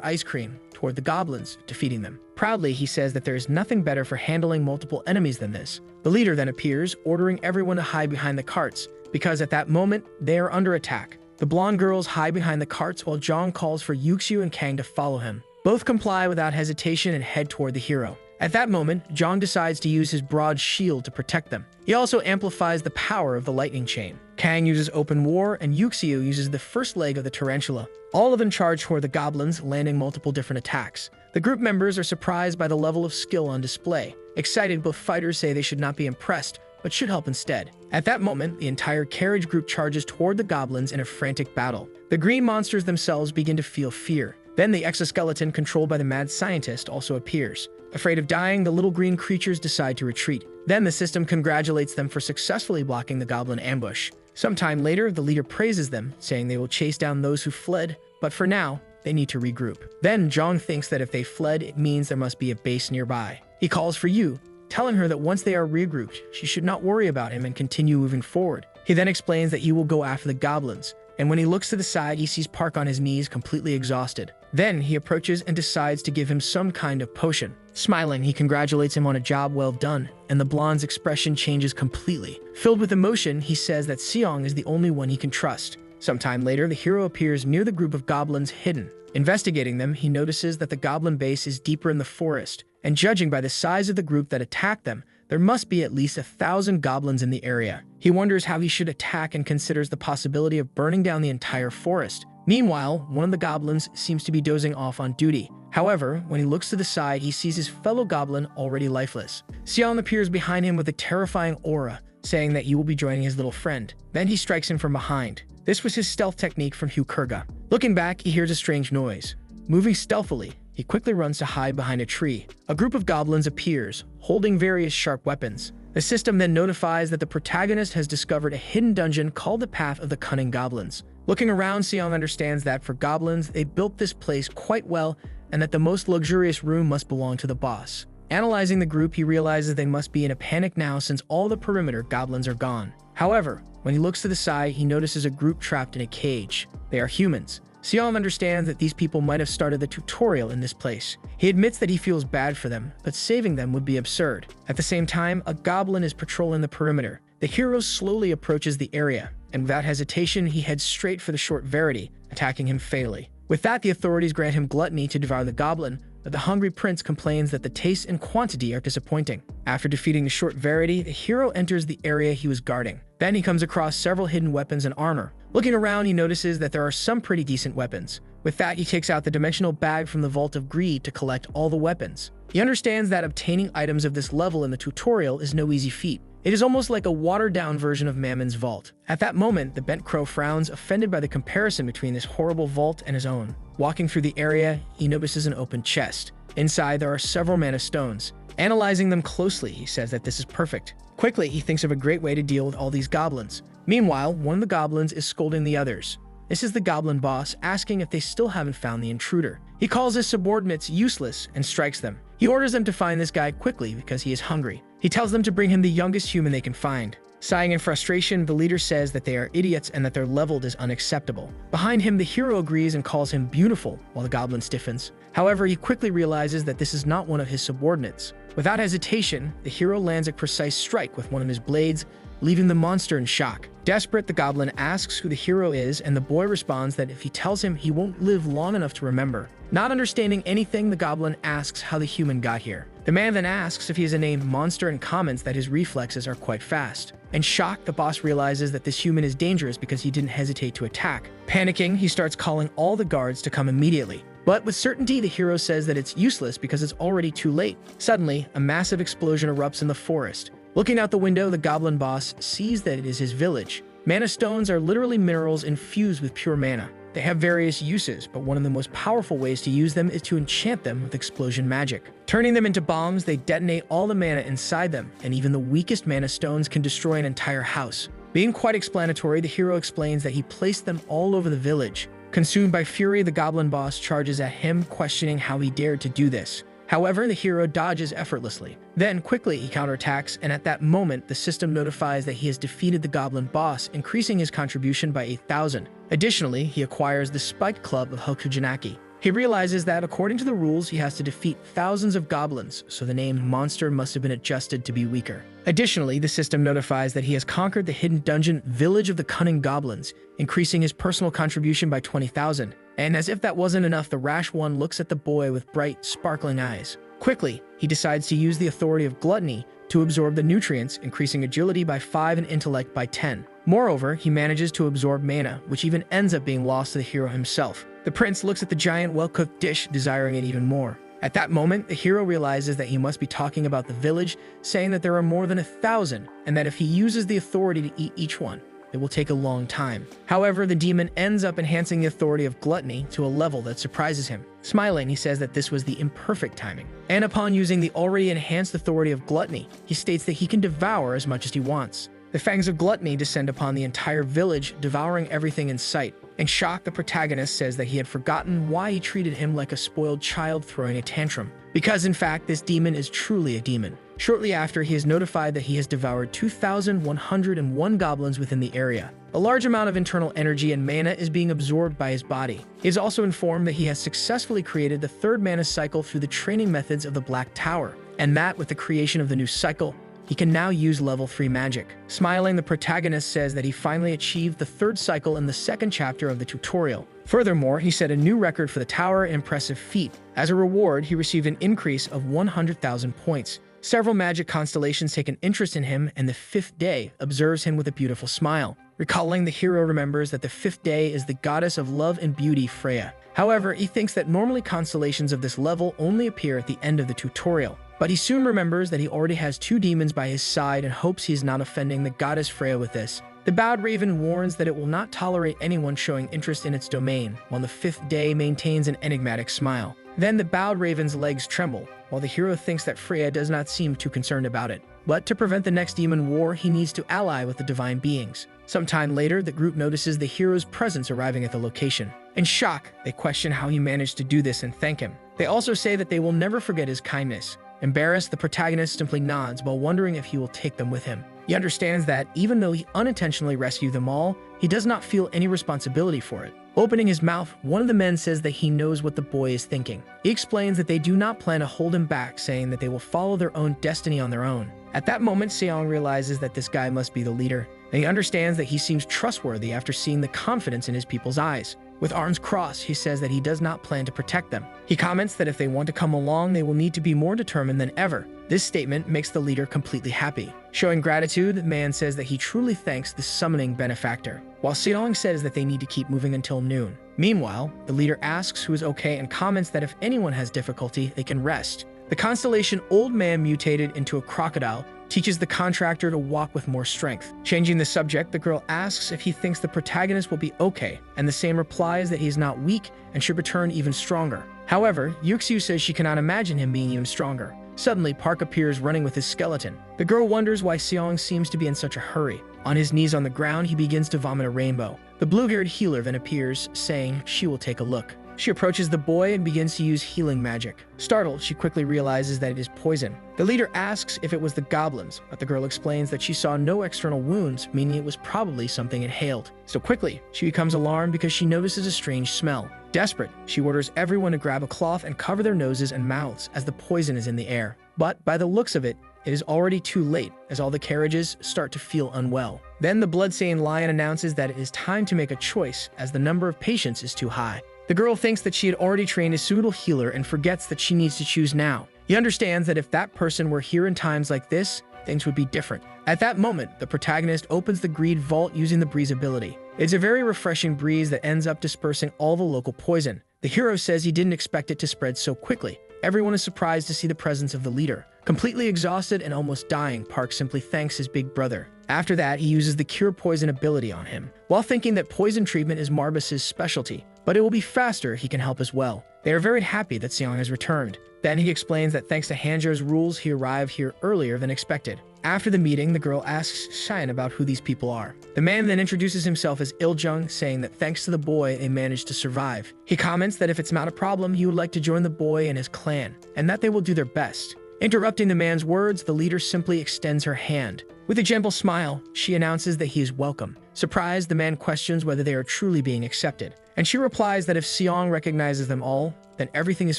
ice cream toward the goblins, defeating them. Proudly, he says that there is nothing better for handling multiple enemies than this. The leader then appears, ordering everyone to hide behind the carts, because at that moment, they are under attack. The blonde girls hide behind the carts while Jong calls for Yuxiu and Kang to follow him. Both comply without hesitation and head toward the hero. At that moment, Jong decides to use his broad shield to protect them. He also amplifies the power of the lightning chain. Kang uses open war, and Yuxiu uses the first leg of the tarantula. All of them charge toward the goblins, landing multiple different attacks. The group members are surprised by the level of skill on display. Excited, both fighters say they should not be impressed, but should help instead. At that moment, the entire carriage group charges toward the goblins in a frantic battle. The green monsters themselves begin to feel fear. Then the exoskeleton controlled by the mad scientist also appears. Afraid of dying, the little green creatures decide to retreat. Then the system congratulates them for successfully blocking the goblin ambush. Sometime later, the leader praises them, saying they will chase down those who fled, but for now, they need to regroup. Then Jong thinks that if they fled, it means there must be a base nearby. He calls for Yu, telling her that once they are regrouped, she should not worry about him and continue moving forward. He then explains that Yu will go after the goblins, and when he looks to the side, he sees Park on his knees, completely exhausted. Then he approaches and decides to give him some kind of potion. Smiling, he congratulates him on a job well done, and the blonde's expression changes completely. Filled with emotion, he says that Seong is the only one he can trust. Sometime later, the hero appears near the group of goblins hidden. Investigating them, he notices that the goblin base is deeper in the forest, and judging by the size of the group that attacked them, there must be at least 1,000 goblins in the area. He wonders how he should attack and considers the possibility of burning down the entire forest. Meanwhile, one of the goblins seems to be dozing off on duty. However, when he looks to the side, he sees his fellow goblin already lifeless. Sion appears behind him with a terrifying aura, saying that he will be joining his little friend. Then he strikes him from behind. This was his stealth technique from Hugh Kurga. Looking back, he hears a strange noise. Moving stealthily, he quickly runs to hide behind a tree. A group of goblins appears, holding various sharp weapons. The system then notifies that the protagonist has discovered a hidden dungeon called the Path of the Cunning Goblins. Looking around, Sion understands that for goblins, they built this place quite well, and that the most luxurious room must belong to the boss. Analyzing the group, he realizes they must be in a panic now since all the perimeter goblins are gone. However, when he looks to the side, he notices a group trapped in a cage. They are humans. Sion understands that these people might have started the tutorial in this place. He admits that he feels bad for them, but saving them would be absurd. At the same time, a goblin is patrolling the perimeter. The hero slowly approaches the area, and without hesitation, he heads straight for the short Verity, attacking him fatally. With that, the authorities grant him gluttony to devour the goblin, but the hungry prince complains that the taste and quantity are disappointing. After defeating the short Verity, the hero enters the area he was guarding. Then he comes across several hidden weapons and armor. Looking around, he notices that there are some pretty decent weapons. With that, he takes out the dimensional bag from the Vault of Greed to collect all the weapons. He understands that obtaining items of this level in the tutorial is no easy feat. It is almost like a watered-down version of Mammon's vault. At that moment, the bent crow frowns, offended by the comparison between this horrible vault and his own. Walking through the area, he notices an open chest. Inside, there are several mana stones. Analyzing them closely, he says that this is perfect. Quickly, he thinks of a great way to deal with all these goblins. Meanwhile, one of the goblins is scolding the others. This is the goblin boss, asking if they still haven't found the intruder. He calls his subordinates useless and strikes them. He orders them to find this guy quickly because he is hungry. He tells them to bring him the youngest human they can find. Sighing in frustration, the leader says that they are idiots and that their level is unacceptable. Behind him, the hero agrees and calls him beautiful, while the goblin stiffens. However, he quickly realizes that this is not one of his subordinates. Without hesitation, the hero lands a precise strike with one of his blades, leaving the monster in shock. Desperate, the goblin asks who the hero is, and the boy responds that if he tells him, he won't live long enough to remember. Not understanding anything, the goblin asks how the human got here. The man then asks if he is a named monster and comments that his reflexes are quite fast. In shock, the boss realizes that this human is dangerous because he didn't hesitate to attack. Panicking, he starts calling all the guards to come immediately. But with certainty, the hero says that it's useless because it's already too late. Suddenly, a massive explosion erupts in the forest. Looking out the window, the goblin boss sees that it is his village. Mana stones are literally minerals infused with pure mana. They have various uses, but one of the most powerful ways to use them is to enchant them with explosion magic. Turning them into bombs, they detonate all the mana inside them, and even the weakest mana stones can destroy an entire house. Being quite explanatory, the hero explains that he placed them all over the village. Consumed by fury, the goblin boss charges at him, questioning how he dared to do this. However, the hero dodges effortlessly. Then, quickly, he counterattacks, and at that moment, the system notifies that he has defeated the goblin boss, increasing his contribution by 8,000. Additionally, he acquires the Spiked Club of Hokujanaki. He realizes that, according to the rules, he has to defeat thousands of goblins, so the name monster must have been adjusted to be weaker. Additionally, the system notifies that he has conquered the hidden dungeon Village of the Cunning Goblins, increasing his personal contribution by 20,000. And as if that wasn't enough, the rash one looks at the boy with bright, sparkling eyes. Quickly, he he decides to use the authority of gluttony to absorb the nutrients, increasing agility by 5 and intellect by 10. Moreover, he manages to absorb mana, which even ends up being lost to the hero himself. The prince looks at the giant well-cooked dish, desiring it even more. At that moment, the hero realizes that he must be talking about the village, saying that there are more than 1,000, and that if he uses the authority to eat each one, it will take a long time. However, the demon ends up enhancing the authority of gluttony to a level that surprises him. Smiling, he says that this was the imperfect timing. And upon using the already enhanced authority of gluttony, he states that he can devour as much as he wants. The fangs of gluttony descend upon the entire village, devouring everything in sight. In shock, the protagonist says that he had forgotten why he treated him like a spoiled child throwing a tantrum. Because in fact, this demon is truly a demon. Shortly after, he is notified that he has devoured 2,101 goblins within the area. A large amount of internal energy and mana is being absorbed by his body. He is also informed that he has successfully created the third mana cycle through the training methods of the Black Tower, and that with the creation of the new cycle, he can now use level 3 magic. Smiling, the protagonist says that he finally achieved the third cycle in the second chapter of the tutorial. Furthermore, he set a new record for the tower, an impressive feat. As a reward, he received an increase of 100,000 points. Several magic constellations take an interest in him, and the fifth day observes him with a beautiful smile. Recalling, the hero remembers that the fifth day is the goddess of love and beauty, Freya. However, he thinks that normally constellations of this level only appear at the end of the tutorial. But he soon remembers that he already has 2 demons by his side and hopes he is not offending the goddess Freya with this. The bowed raven warns that it will not tolerate anyone showing interest in its domain, while the fifth day maintains an enigmatic smile. Then the bowed raven's legs tremble, while the hero thinks that Freya does not seem too concerned about it. But to prevent the next demon war, he needs to ally with the divine beings. Sometime later, the group notices the hero's presence arriving at the location. In shock, they question how he managed to do this and thank him. They also say that they will never forget his kindness. Embarrassed, the protagonist simply nods while wondering if he will take them with him. He understands that, even though he unintentionally rescued them all, he does not feel any responsibility for it. Opening his mouth, one of the men says that he knows what the boy is thinking. He explains that they do not plan to hold him back, saying that they will follow their own destiny on their own. At that moment, Seong realizes that this guy must be the leader, and he understands that he seems trustworthy after seeing the confidence in his people's eyes. With arms crossed, he says that he does not plan to protect them. He comments that if they want to come along, they will need to be more determined than ever. This statement makes the leader completely happy. Showing gratitude, the man says that he truly thanks the summoning benefactor, while Seong says that they need to keep moving until noon. Meanwhile, the leader asks who is okay and comments that if anyone has difficulty, they can rest. The constellation Old Man mutated into a crocodile teaches the contractor to walk with more strength. Changing the subject, the girl asks if he thinks the protagonist will be okay, and the same replies that he is not weak and should return even stronger. However, Yuxiu says she cannot imagine him being even stronger. Suddenly, Park appears running with his skeleton. The girl wonders why Seong seems to be in such a hurry. On his knees on the ground, he begins to vomit a rainbow. The blue-haired healer then appears, saying she will take a look. She approaches the boy and begins to use healing magic. Startled, she quickly realizes that it is poison. The leader asks if it was the goblins, but the girl explains that she saw no external wounds, meaning it was probably something inhaled. So quickly, she becomes alarmed because she notices a strange smell. Desperate, she orders everyone to grab a cloth and cover their noses and mouths as the poison is in the air. But by the looks of it, it is already too late, as all the carriages start to feel unwell. Then the blood-stained lion announces that it is time to make a choice, as the number of patients is too high. The girl thinks that she had already trained a suitable healer and forgets that she needs to choose now. He understands that if that person were here in times like this, things would be different. At that moment, the protagonist opens the greed vault using the breeze ability. It's a very refreshing breeze that ends up dispersing all the local poison. The hero says he didn't expect it to spread so quickly. Everyone is surprised to see the presence of the leader. Completely exhausted and almost dying, Park simply thanks his big brother. After that, he uses the cure poison ability on him, while thinking that poison treatment is Marbus's specialty, but it will be faster if he can help as well. They are very happy that Seong has returned. Then he explains that thanks to Hanjo's rules, he arrived here earlier than expected. After the meeting, the girl asks Shine about who these people are. The man then introduces himself as Iljung, saying that thanks to the boy, they managed to survive. He comments that if it's not a problem, he would like to join the boy and his clan, and that they will do their best. Interrupting the man's words, the leader simply extends her hand. With a gentle smile, she announces that he is welcome. Surprised, the man questions whether they are truly being accepted, and she replies that if Seong recognizes them all, then everything is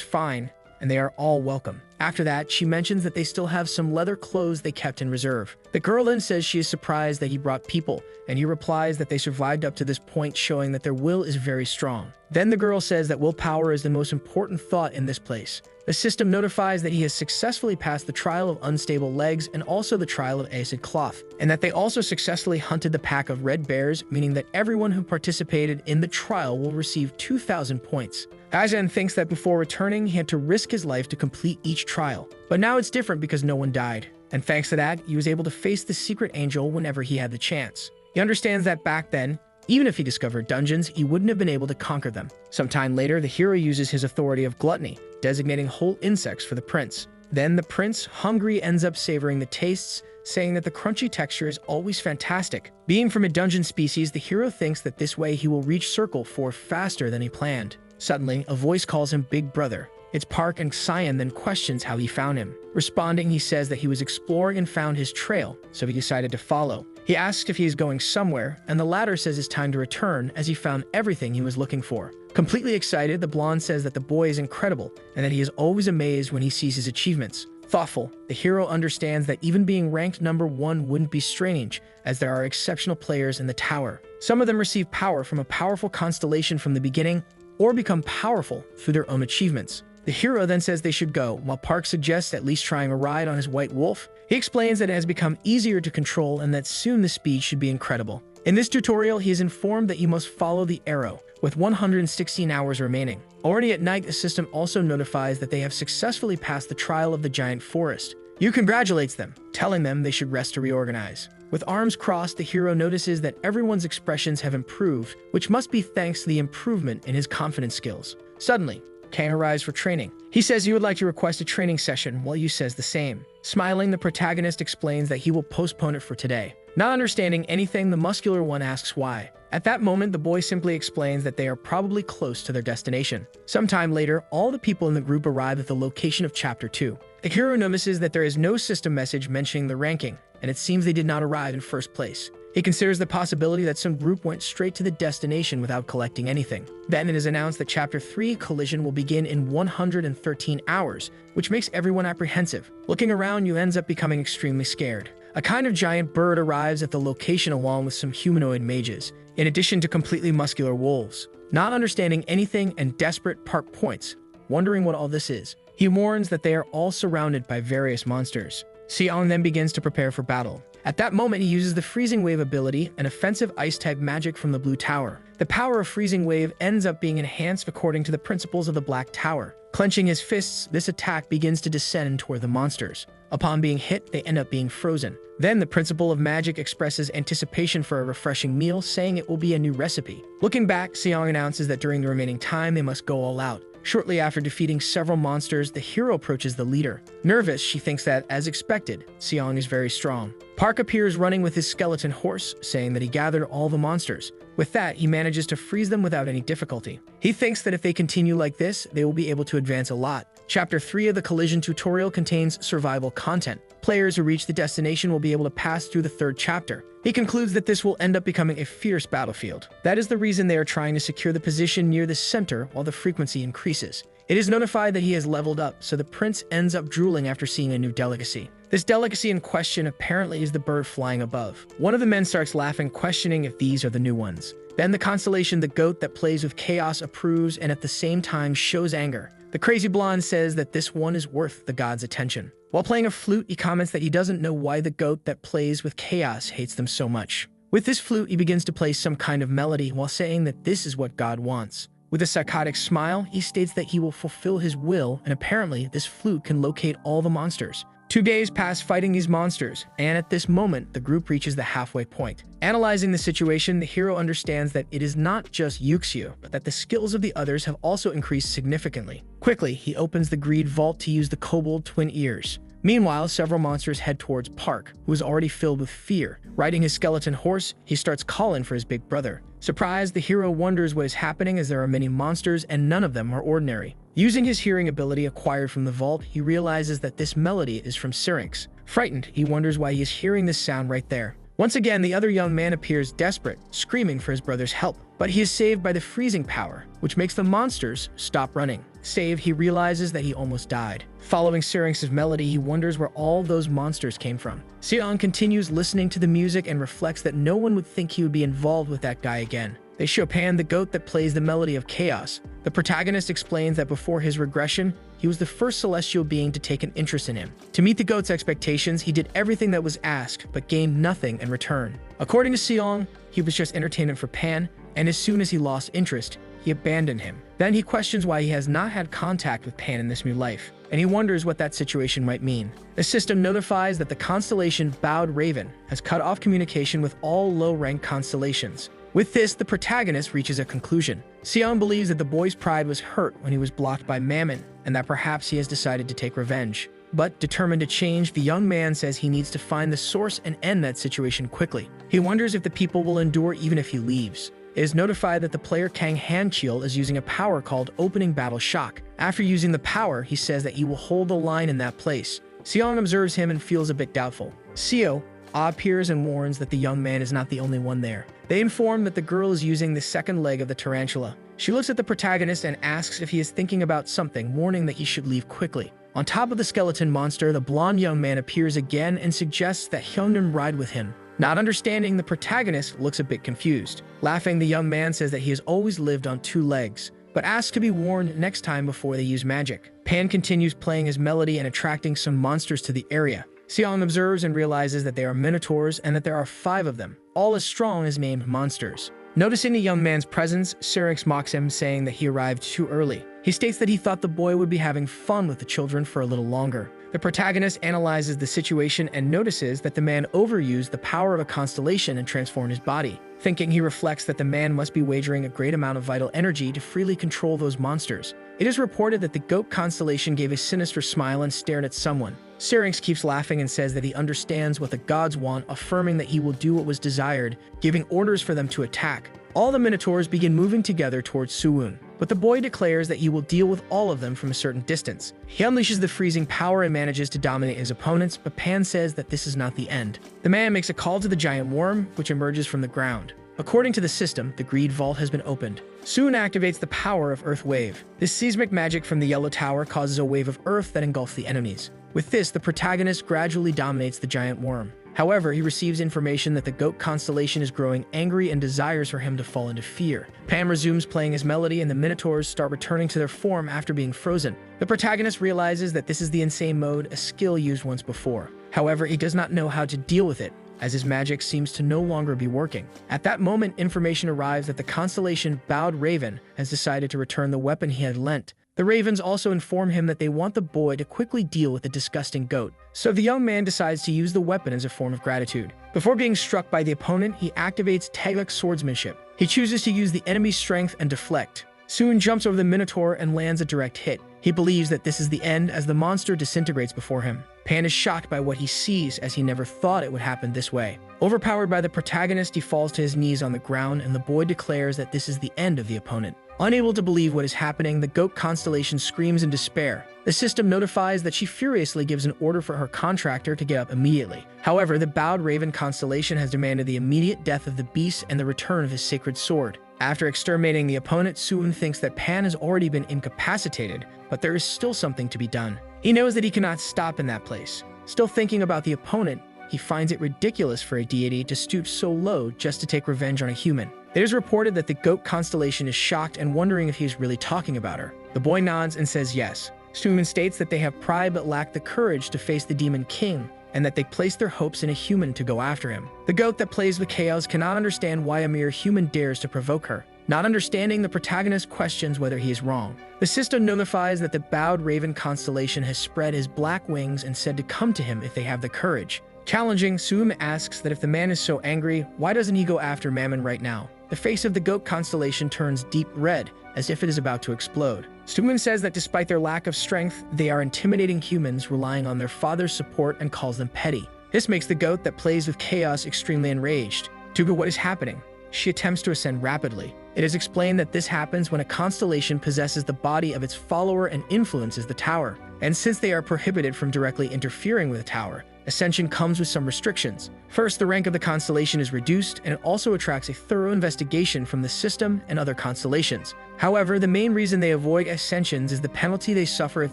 fine, and they are all welcome. After that, she mentions that they still have some leather clothes they kept in reserve. The girl then says she is surprised that he brought people, and he replies that they survived up to this point, showing that their will is very strong. Then the girl says that willpower is the most important thought in this place. The system notifies that he has successfully passed the trial of unstable legs and also the trial of acid cloth, and that they also successfully hunted the pack of red bears, meaning that everyone who participated in the trial will receive 2,000 points. Aizen thinks that before returning, he had to risk his life to complete each trial, but now it's different because no one died, and thanks to that, he was able to face the secret angel whenever he had the chance. He understands that back then, even if he discovered dungeons, he wouldn't have been able to conquer them. Sometime later, the hero uses his authority of gluttony, designating whole insects for the prince. Then the prince, hungry, ends up savoring the tastes, saying that the crunchy texture is always fantastic. Being from a dungeon species, the hero thinks that this way he will reach Circle 4 faster than he planned. Suddenly, a voice calls him Big Brother. It's Park, and Cyan then questions how he found him. Responding, he says that he was exploring and found his trail, so he decided to follow. He asks if he is going somewhere, and the latter says it's time to return as he found everything he was looking for. Completely excited, the blonde says that the boy is incredible and that he is always amazed when he sees his achievements. Thoughtful, the hero understands that even being ranked number 1 wouldn't be strange, as there are exceptional players in the tower. Some of them receive power from a powerful constellation from the beginning, or become powerful through their own achievements. The hero then says they should go, while Park suggests at least trying a ride on his white wolf. He explains that it has become easier to control and that soon the speed should be incredible. In this tutorial, he is informed that he must follow the arrow, with 116 hours remaining. Already at night, the system also notifies that they have successfully passed the trial of the giant forest. Yu congratulates them, telling them they should rest to reorganize. With arms crossed, the hero notices that everyone's expressions have improved, which must be thanks to the improvement in his confidence skills. Suddenly, Kane arrives for training. He says he would like to request a training session, while Yu says the same. Smiling, the protagonist explains that he will postpone it for today. Not understanding anything, the muscular one asks why. At that moment, the boy simply explains that they are probably close to their destination. Sometime later, all the people in the group arrive at the location of Chapter 2. The hero notices that there is no system message mentioning the ranking, and it seems they did not arrive in first place. He considers the possibility that some group went straight to the destination without collecting anything. Then it is announced that Chapter 3 collision will begin in 113 hours, which makes everyone apprehensive. Looking around, Yu ends up becoming extremely scared. A kind of giant bird arrives at the location along with some humanoid mages, in addition to completely muscular wolves. Not understanding anything and desperate, Park points, wondering what all this is. He warns that they are all surrounded by various monsters. Xiong then begins to prepare for battle. At that moment, he uses the Freezing Wave ability, an offensive ice-type magic from the Blue Tower. The power of Freezing Wave ends up being enhanced according to the principles of the Black Tower. Clenching his fists, this attack begins to descend toward the monsters. Upon being hit, they end up being frozen. Then the principle of magic expresses anticipation for a refreshing meal, saying it will be a new recipe. Looking back, Xiong announces that during the remaining time, they must go all out. Shortly after defeating several monsters, the hero approaches the leader. Nervous, she thinks that, as expected, Xiong is very strong. Park appears running with his skeleton horse, saying that he gathered all the monsters. With that, he manages to freeze them without any difficulty. He thinks that if they continue like this, they will be able to advance a lot. Chapter 3 of the Collision tutorial contains survival content. Players who reach the destination will be able to pass through the 3rd chapter. He concludes that this will end up becoming a fierce battlefield. That is the reason they are trying to secure the position near the center while the frequency increases. It is notified that he has leveled up, so the prince ends up drooling after seeing a new delicacy. This delicacy in question apparently is the bird flying above. One of the men starts laughing, questioning if these are the new ones. Then the constellation the goat that plays with chaos approves and at the same time shows anger. The crazy blonde says that this one is worth the god's attention. While playing a flute, he comments that he doesn't know why the goat that plays with chaos hates them so much. With this flute, he begins to play some kind of melody while saying that this is what God wants. With a psychotic smile, he states that he will fulfill his will, and apparently this flute can locate all the monsters. 2 days pass fighting these monsters, and at this moment, the group reaches the halfway point. Analyzing the situation, the hero understands that it is not just Yuxio, but that the skills of the others have also increased significantly. Quickly, he opens the greed vault to use the kobold twin ears. Meanwhile, several monsters head towards Park, who is already filled with fear. Riding his skeleton horse, he starts calling for his big brother. Surprised, the hero wonders what is happening as there are many monsters and none of them are ordinary. Using his hearing ability acquired from the vault, he realizes that this melody is from Syrinx. Frightened, he wonders why he is hearing this sound right there. Once again, the other young man appears desperate, screaming for his brother's help. But he is saved by the freezing power, which makes the monsters stop running. save, he realizes that he almost died. Following Syrinx's melody, he wonders where all those monsters came from. Seong continues listening to the music and reflects that no one would think he would be involved with that guy again. They show Pan, the goat that plays the melody of chaos. The protagonist explains that before his regression, he was the first celestial being to take an interest in him. To meet the goat's expectations, he did everything that was asked, but gained nothing in return. According to Seong, he was just entertainment for Pan, and as soon as he lost interest, he abandoned him. Then he questions why he has not had contact with Pan in this new life, and he wonders what that situation might mean. The system notifies that the constellation Bowed Raven has cut off communication with all low-ranked constellations. With this, the protagonist reaches a conclusion. Seong believes that the boy's pride was hurt when he was blocked by Mammon, and that perhaps he has decided to take revenge. But determined to change, the young man says he needs to find the source and end that situation quickly. He wonders if the people will endure even if he leaves. It is notified that the player Kang Hanchil is using a power called Opening Battle Shock. After using the power, he says that he will hold the line in that place. Seong observes him and feels a bit doubtful. Seo appears and warns that the young man is not the only one there. They inform that the girl is using the second leg of the tarantula. She looks at the protagonist and asks if he is thinking about something, warning that he should leave quickly. On top of the skeleton monster, the blonde young man appears again and suggests that Hyungnam ride with him. Not understanding, the protagonist looks a bit confused. Laughing, the young man says that he has always lived on 2 legs, but asks to be warned next time before they use magic. Pan continues playing his melody and attracting some monsters to the area. Seong observes and realizes that they are minotaurs and that there are 5 of them, all as strong as named monsters. Noticing the young man's presence, Syrinx mocks him, saying that he arrived too early. He states that he thought the boy would be having fun with the children for a little longer. The protagonist analyzes the situation and notices that the man overused the power of a constellation and transformed his body. Thinking, he reflects that the man must be wagering a great amount of vital energy to freely control those monsters. It is reported that the goat constellation gave a sinister smile and stared at someone. Syrinx keeps laughing and says that he understands what the gods want, affirming that he will do what was desired, giving orders for them to attack. All the minotaurs begin moving together towards Suwon, but the boy declares that he will deal with all of them from a certain distance. He unleashes the freezing power and manages to dominate his opponents, but Pan says that this is not the end. The man makes a call to the giant worm, which emerges from the ground. According to the system, the Greed Vault has been opened. Suwon activates the power of Earth Wave. This seismic magic from the Yellow Tower causes a wave of earth that engulfs the enemies. With this, the protagonist gradually dominates the giant worm. However, he receives information that the goat constellation is growing angry and desires for him to fall into fear. Pan resumes playing his melody and the minotaurs start returning to their form after being frozen. The protagonist realizes that this is the insane mode, a skill used once before. However, he does not know how to deal with it, as his magic seems to no longer be working. At that moment, information arrives that the constellation Bowed Raven has decided to return the weapon he had lent. The Ravens also inform him that they want the boy to quickly deal with the disgusting goat, so the young man decides to use the weapon as a form of gratitude. Before being struck by the opponent, he activates Taeguk swordsmanship. He chooses to use the enemy's strength and deflect. Soon jumps over the Minotaur and lands a direct hit. He believes that this is the end as the monster disintegrates before him. Pan is shocked by what he sees, as he never thought it would happen this way. Overpowered by the protagonist, he falls to his knees on the ground, and the boy declares that this is the end of the opponent. Unable to believe what is happening, the goat constellation screams in despair. The system notifies that she furiously gives an order for her contractor to get up immediately. However, the Bowed Raven constellation has demanded the immediate death of the beast and the return of his sacred sword. After exterminating the opponent, Suwon thinks that Pan has already been incapacitated, but there is still something to be done. He knows that he cannot stop in that place. Still thinking about the opponent, he finds it ridiculous for a deity to stoop so low just to take revenge on a human. It is reported that the goat constellation is shocked and wondering if he is really talking about her. The boy nods and says yes. Suwon states that they have pride but lack the courage to face the demon king, and that they place their hopes in a human to go after him. The goat that plays with chaos cannot understand why a mere human dares to provoke her. Not understanding, the protagonist questions whether he is wrong. The system notifies that the Bowed Raven constellation has spread his black wings and said to come to him if they have the courage. Challenging, Suwon asks that if the man is so angry, why doesn't he go after Mammon right now? The face of the goat constellation turns deep red, as if it is about to explode. Suwon says that despite their lack of strength, they are intimidating humans relying on their father's support and calls them petty. This makes the goat that plays with chaos extremely enraged. Tuga, what is happening? She attempts to ascend rapidly. It is explained that this happens when a constellation possesses the body of its follower and influences the tower. And since they are prohibited from directly interfering with the tower, ascension comes with some restrictions. First, the rank of the constellation is reduced, and it also attracts a thorough investigation from the system and other constellations. However, the main reason they avoid ascensions is the penalty they suffer if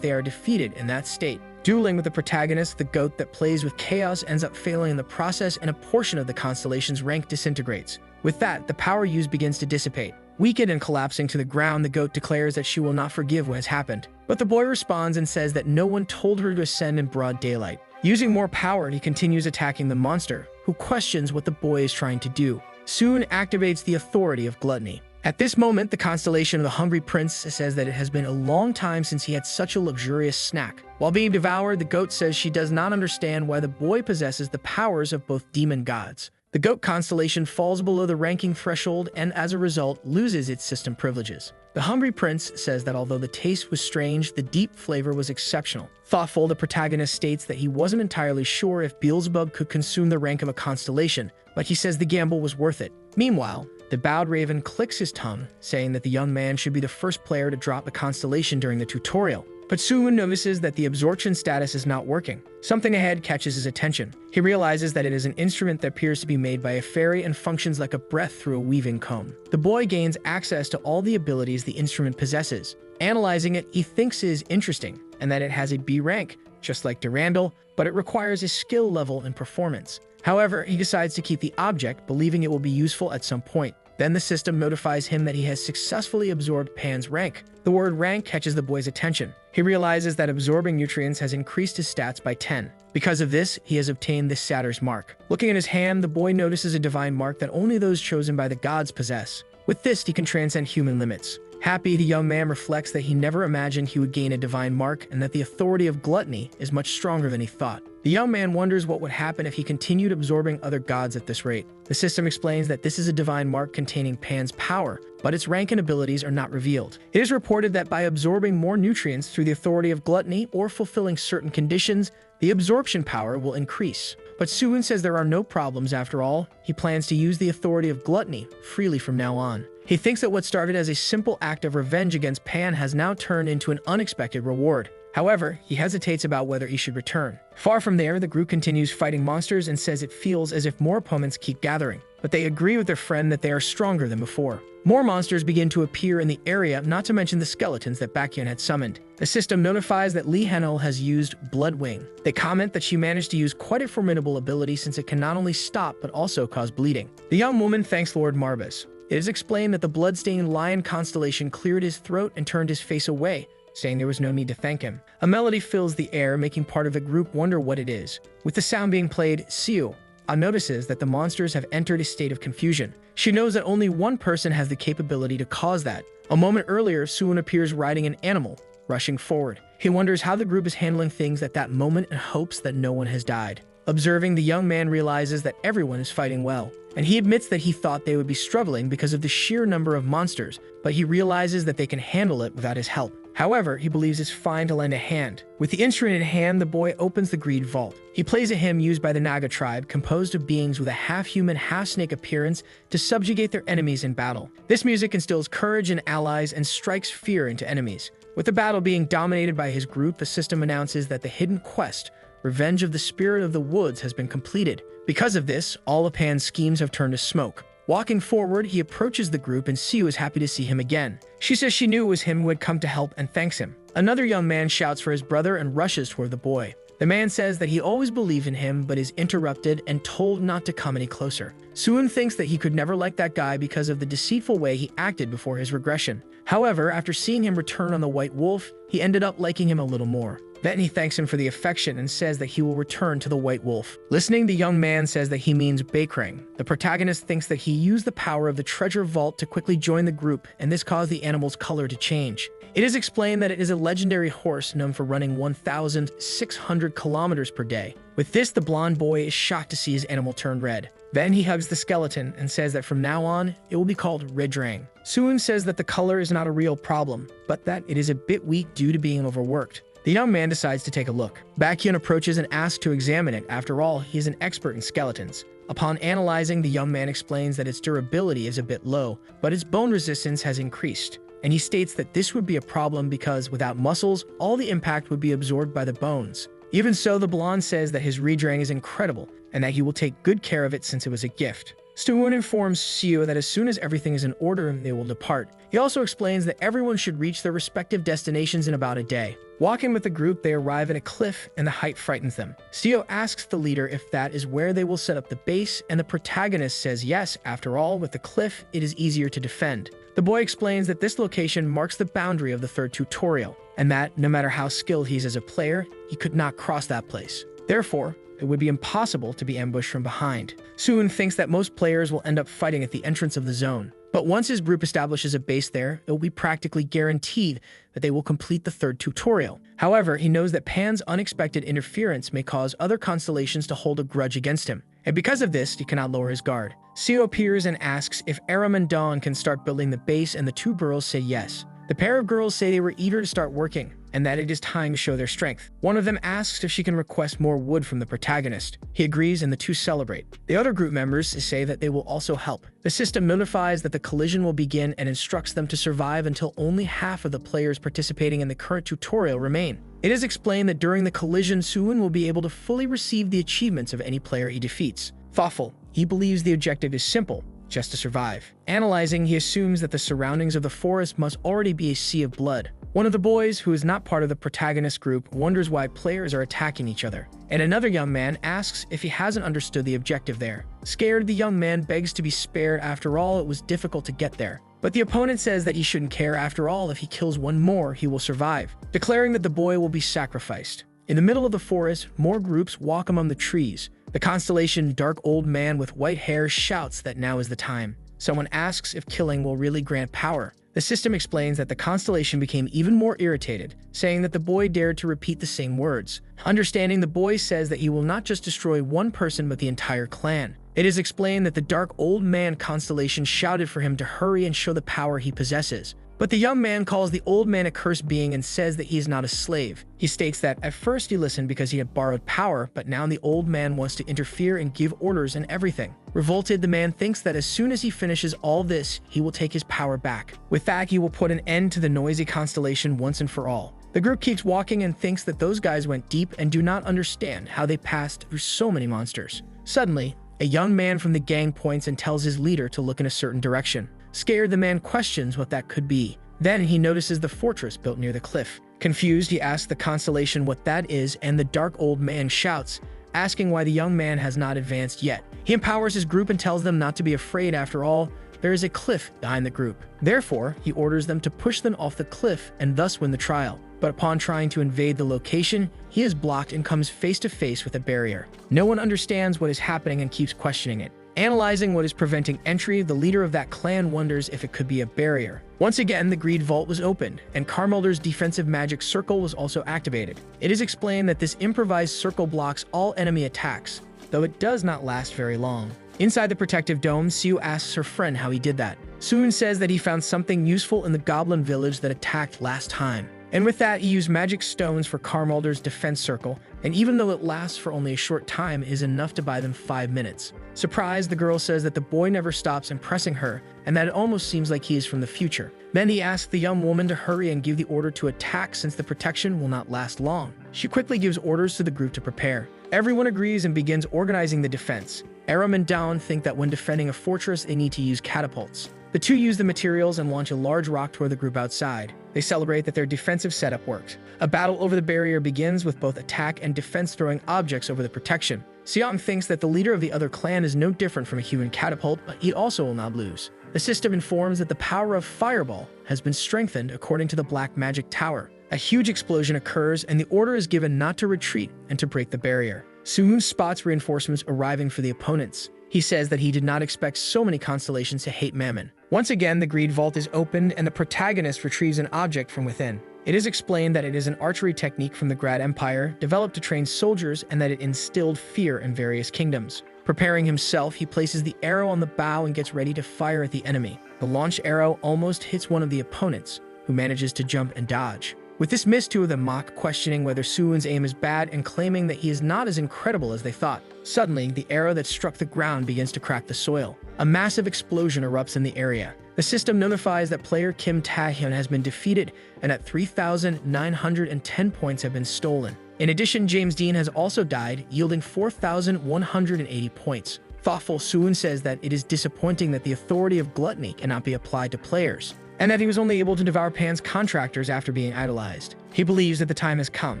they are defeated in that state. Dueling with the protagonist, the goat that plays with chaos ends up failing in the process, and a portion of the constellation's rank disintegrates. With that, the power used begins to dissipate. Weakened and collapsing to the ground, the goat declares that she will not forgive what has happened. But the boy responds and says that no one told her to ascend in broad daylight. Using more power, he continues attacking the monster, who questions what the boy is trying to do. Soon activates the authority of gluttony. At this moment, the constellation of the Hungry Prince says that it has been a long time since he had such a luxurious snack. While being devoured, the goat says she does not understand why the boy possesses the powers of both demon gods. The goat constellation falls below the ranking threshold and, as a result, loses its system privileges. The Hungry Prince says that although the taste was strange, the deep flavor was exceptional. Thoughtful, the protagonist states that he wasn't entirely sure if Beelzebub could consume the rank of a constellation, but he says the gamble was worth it. Meanwhile, the bowed raven clicks his tongue, saying that the young man should be the first player to drop a constellation during the tutorial. But soon notices that the absorption status is not working. Something ahead catches his attention. He realizes that it is an instrument that appears to be made by a fairy and functions like a breath through a weaving comb. The boy gains access to all the abilities the instrument possesses. Analyzing it, he thinks it is interesting, and that it has a B rank, just like Durandal, but it requires a skill level and performance. However, he decides to keep the object, believing it will be useful at some point. Then the system notifies him that he has successfully absorbed Pan's rank. The word rank catches the boy's attention. He realizes that absorbing nutrients has increased his stats by 10. Because of this, he has obtained the Satyr's mark. Looking at his hand, the boy notices a divine mark that only those chosen by the gods possess. With this, he can transcend human limits. Happy, the young man reflects that he never imagined he would gain a divine mark and that the authority of gluttony is much stronger than he thought. The young man wonders what would happen if he continued absorbing other gods at this rate. The system explains that this is a divine mark containing Pan's power, but its rank and abilities are not revealed. It is reported that by absorbing more nutrients through the authority of gluttony or fulfilling certain conditions, the absorption power will increase. But Suwon says there are no problems after all. He plans to use the authority of gluttony freely from now on. He thinks that what started as a simple act of revenge against Pan has now turned into an unexpected reward. However, he hesitates about whether he should return. Far from there, the group continues fighting monsters and says it feels as if more opponents keep gathering, but they agree with their friend that they are stronger than before. More monsters begin to appear in the area, not to mention the skeletons that Baekhyun had summoned. The system notifies that Lee Hanel has used Bloodwing. They comment that she managed to use quite a formidable ability since it can not only stop but also cause bleeding. The young woman thanks Lord Marbas. It is explained that the blood-stained lion constellation cleared his throat and turned his face away, saying there was no need to thank him. A melody fills the air, making part of the group wonder what it is. With the sound being played, Siu notices that the monsters have entered a state of confusion. She knows that only one person has the capability to cause that. A moment earlier, Suwon appears riding an animal, rushing forward. He wonders how the group is handling things at that moment and hopes that no one has died. Observing, the young man realizes that everyone is fighting well, and he admits that he thought they would be struggling because of the sheer number of monsters, but he realizes that they can handle it without his help. However, he believes it's fine to lend a hand. With the instrument in hand, the boy opens the Greed Vault. He plays a hymn used by the Naga tribe, composed of beings with a half-human, half-snake appearance to subjugate their enemies in battle. This music instills courage in allies and strikes fear into enemies. With the battle being dominated by his group, the system announces that the hidden quest, Revenge of the Spirit of the Woods, has been completed. Because of this, all of Pan's schemes have turned to smoke. Walking forward, he approaches the group and Siu is happy to see him again. She says she knew it was him who had come to help and thanks him. Another young man shouts for his brother and rushes toward the boy. The man says that he always believed in him but is interrupted and told not to come any closer. Suwon thinks that he could never like that guy because of the deceitful way he acted before his regression. However, after seeing him return on the White Wolf, he ended up liking him a little more. Then he thanks him for the affection and says that he will return to the White Wolf. Listening, the young man says that he means Bakrang. The protagonist thinks that he used the power of the treasure vault to quickly join the group, and this caused the animal's color to change. It is explained that it is a legendary horse known for running 1,600 kilometers per day. With this, the blonde boy is shocked to see his animal turn red. Then he hugs the skeleton and says that from now on, it will be called Redrang. Suwon says that the color is not a real problem, but that it is a bit weak due to being overworked. The young man decides to take a look. Baekhyun approaches and asks to examine it. After all, he is an expert in skeletons. Upon analyzing, the young man explains that its durability is a bit low, but its bone resistance has increased. And he states that this would be a problem because without muscles, all the impact would be absorbed by the bones. Even so, the blonde says that his redrang is incredible and that he will take good care of it since it was a gift. Suwon informs Seo that as soon as everything is in order, they will depart. He also explains that everyone should reach their respective destinations in about a day. Walking with the group, they arrive at a cliff and the height frightens them. Seo asks the leader if that is where they will set up the base, and the protagonist says yes, after all, with the cliff, it is easier to defend. The boy explains that this location marks the boundary of the third tutorial, and that, no matter how skilled he is as a player, he could not cross that place. Therefore, it would be impossible to be ambushed from behind. Suwon thinks that most players will end up fighting at the entrance of the zone, but once his group establishes a base there, it will be practically guaranteed that they will complete the third tutorial. However, he knows that Pan's unexpected interference may cause other constellations to hold a grudge against him, and because of this, he cannot lower his guard. Seo appears and asks if Aram and Dawn can start building the base, and the two girls say yes. The pair of girls say they were eager to start working, and that it is time to show their strength. One of them asks if she can request more wood from the protagonist. He agrees and the two celebrate. The other group members say that they will also help. The system notifies that the collision will begin and instructs them to survive until only half of the players participating in the current tutorial remain. It is explained that during the collision, Suwon will be able to fully receive the achievements of any player he defeats. Thoughtful, he believes the objective is simple: just to survive. Analyzing, he assumes that the surroundings of the forest must already be a sea of blood. One of the boys, who is not part of the protagonist group, wonders why players are attacking each other, and another young man asks if he hasn't understood the objective there. Scared, the young man begs to be spared. After all, it was difficult to get there. But the opponent says that he shouldn't care. After all, if he kills one more, he will survive, declaring that the boy will be sacrificed. In the middle of the forest, more groups walk among the trees. The constellation Dark Old Man with white hair shouts that now is the time. Someone asks if killing will really grant power. The system explains that the constellation became even more irritated, saying that the boy dared to repeat the same words. Understanding, the boy says that he will not just destroy one person but the entire clan. It is explained that the Dark Old Man constellation shouted for him to hurry and show the power he possesses. But the young man calls the old man a cursed being and says that he is not a slave. He states that at first he listened because he had borrowed power, but now the old man wants to interfere and give orders and everything. Revolted, the man thinks that as soon as he finishes all this, he will take his power back. With that, he will put an end to the noisy constellation once and for all. The group keeps walking and thinks that those guys went deep and do not understand how they passed through so many monsters. Suddenly, a young man from the gang points and tells his leader to look in a certain direction. Scared, the man questions what that could be. Then he notices the fortress built near the cliff. Confused, he asks the constellation what that is, and the Dark Old Man shouts, asking why the young man has not advanced yet. He empowers his group and tells them not to be afraid. After all, there is a cliff behind the group. Therefore, he orders them to push them off the cliff and thus win the trial. But upon trying to invade the location, he is blocked and comes face to face with a barrier. No one understands what is happening and keeps questioning it. Analyzing what is preventing entry, the leader of that clan wonders if it could be a barrier. Once again, the Greed Vault was opened, and Carmelder's defensive magic circle was also activated. It is explained that this improvised circle blocks all enemy attacks, though it does not last very long. Inside the protective dome, Seo asks her friend how he did that. Suwon says that he found something useful in the goblin village that attacked last time. And with that, he used magic stones for Carmelder's defense circle, and even though it lasts for only a short time, it is enough to buy them 5 minutes. Surprised, the girl says that the boy never stops impressing her, and that it almost seems like he is from the future. Then he asks the young woman to hurry and give the order to attack since the protection will not last long. She quickly gives orders to the group to prepare. Everyone agrees and begins organizing the defense. Aram and Dawn think that when defending a fortress, they need to use catapults. The two use the materials and launch a large rock toward the group outside. They celebrate that their defensive setup worked. A battle over the barrier begins with both attack and defense throwing objects over the protection. Seong thinks that the leader of the other clan is no different from a human catapult, but he also will not lose. The system informs that the power of Fireball has been strengthened according to the Black Magic Tower. A huge explosion occurs and the order is given not to retreat and to break the barrier. Suwon spots reinforcements arriving for the opponents. He says that he did not expect so many constellations to hate Mammon. Once again, the Greed Vault is opened and the protagonist retrieves an object from within. It is explained that it is an archery technique from the Grad Empire, developed to train soldiers, and that it instilled fear in various kingdoms. Preparing himself, he places the arrow on the bow and gets ready to fire at the enemy. The launched arrow almost hits one of the opponents, who manages to jump and dodge. With this miss, two of them mock, questioning whether Suwon's aim is bad and claiming that he is not as incredible as they thought. Suddenly, the arrow that struck the ground begins to crack the soil. A massive explosion erupts in the area. The system notifies that player Kim Taehyun has been defeated and that 3,910 points have been stolen. In addition, James Dean has also died, yielding 4,180 points. Thoughtful Suwon says that it is disappointing that the authority of gluttony cannot be applied to players, and that he was only able to devour Pan's contractors after being idolized. He believes that the time has come.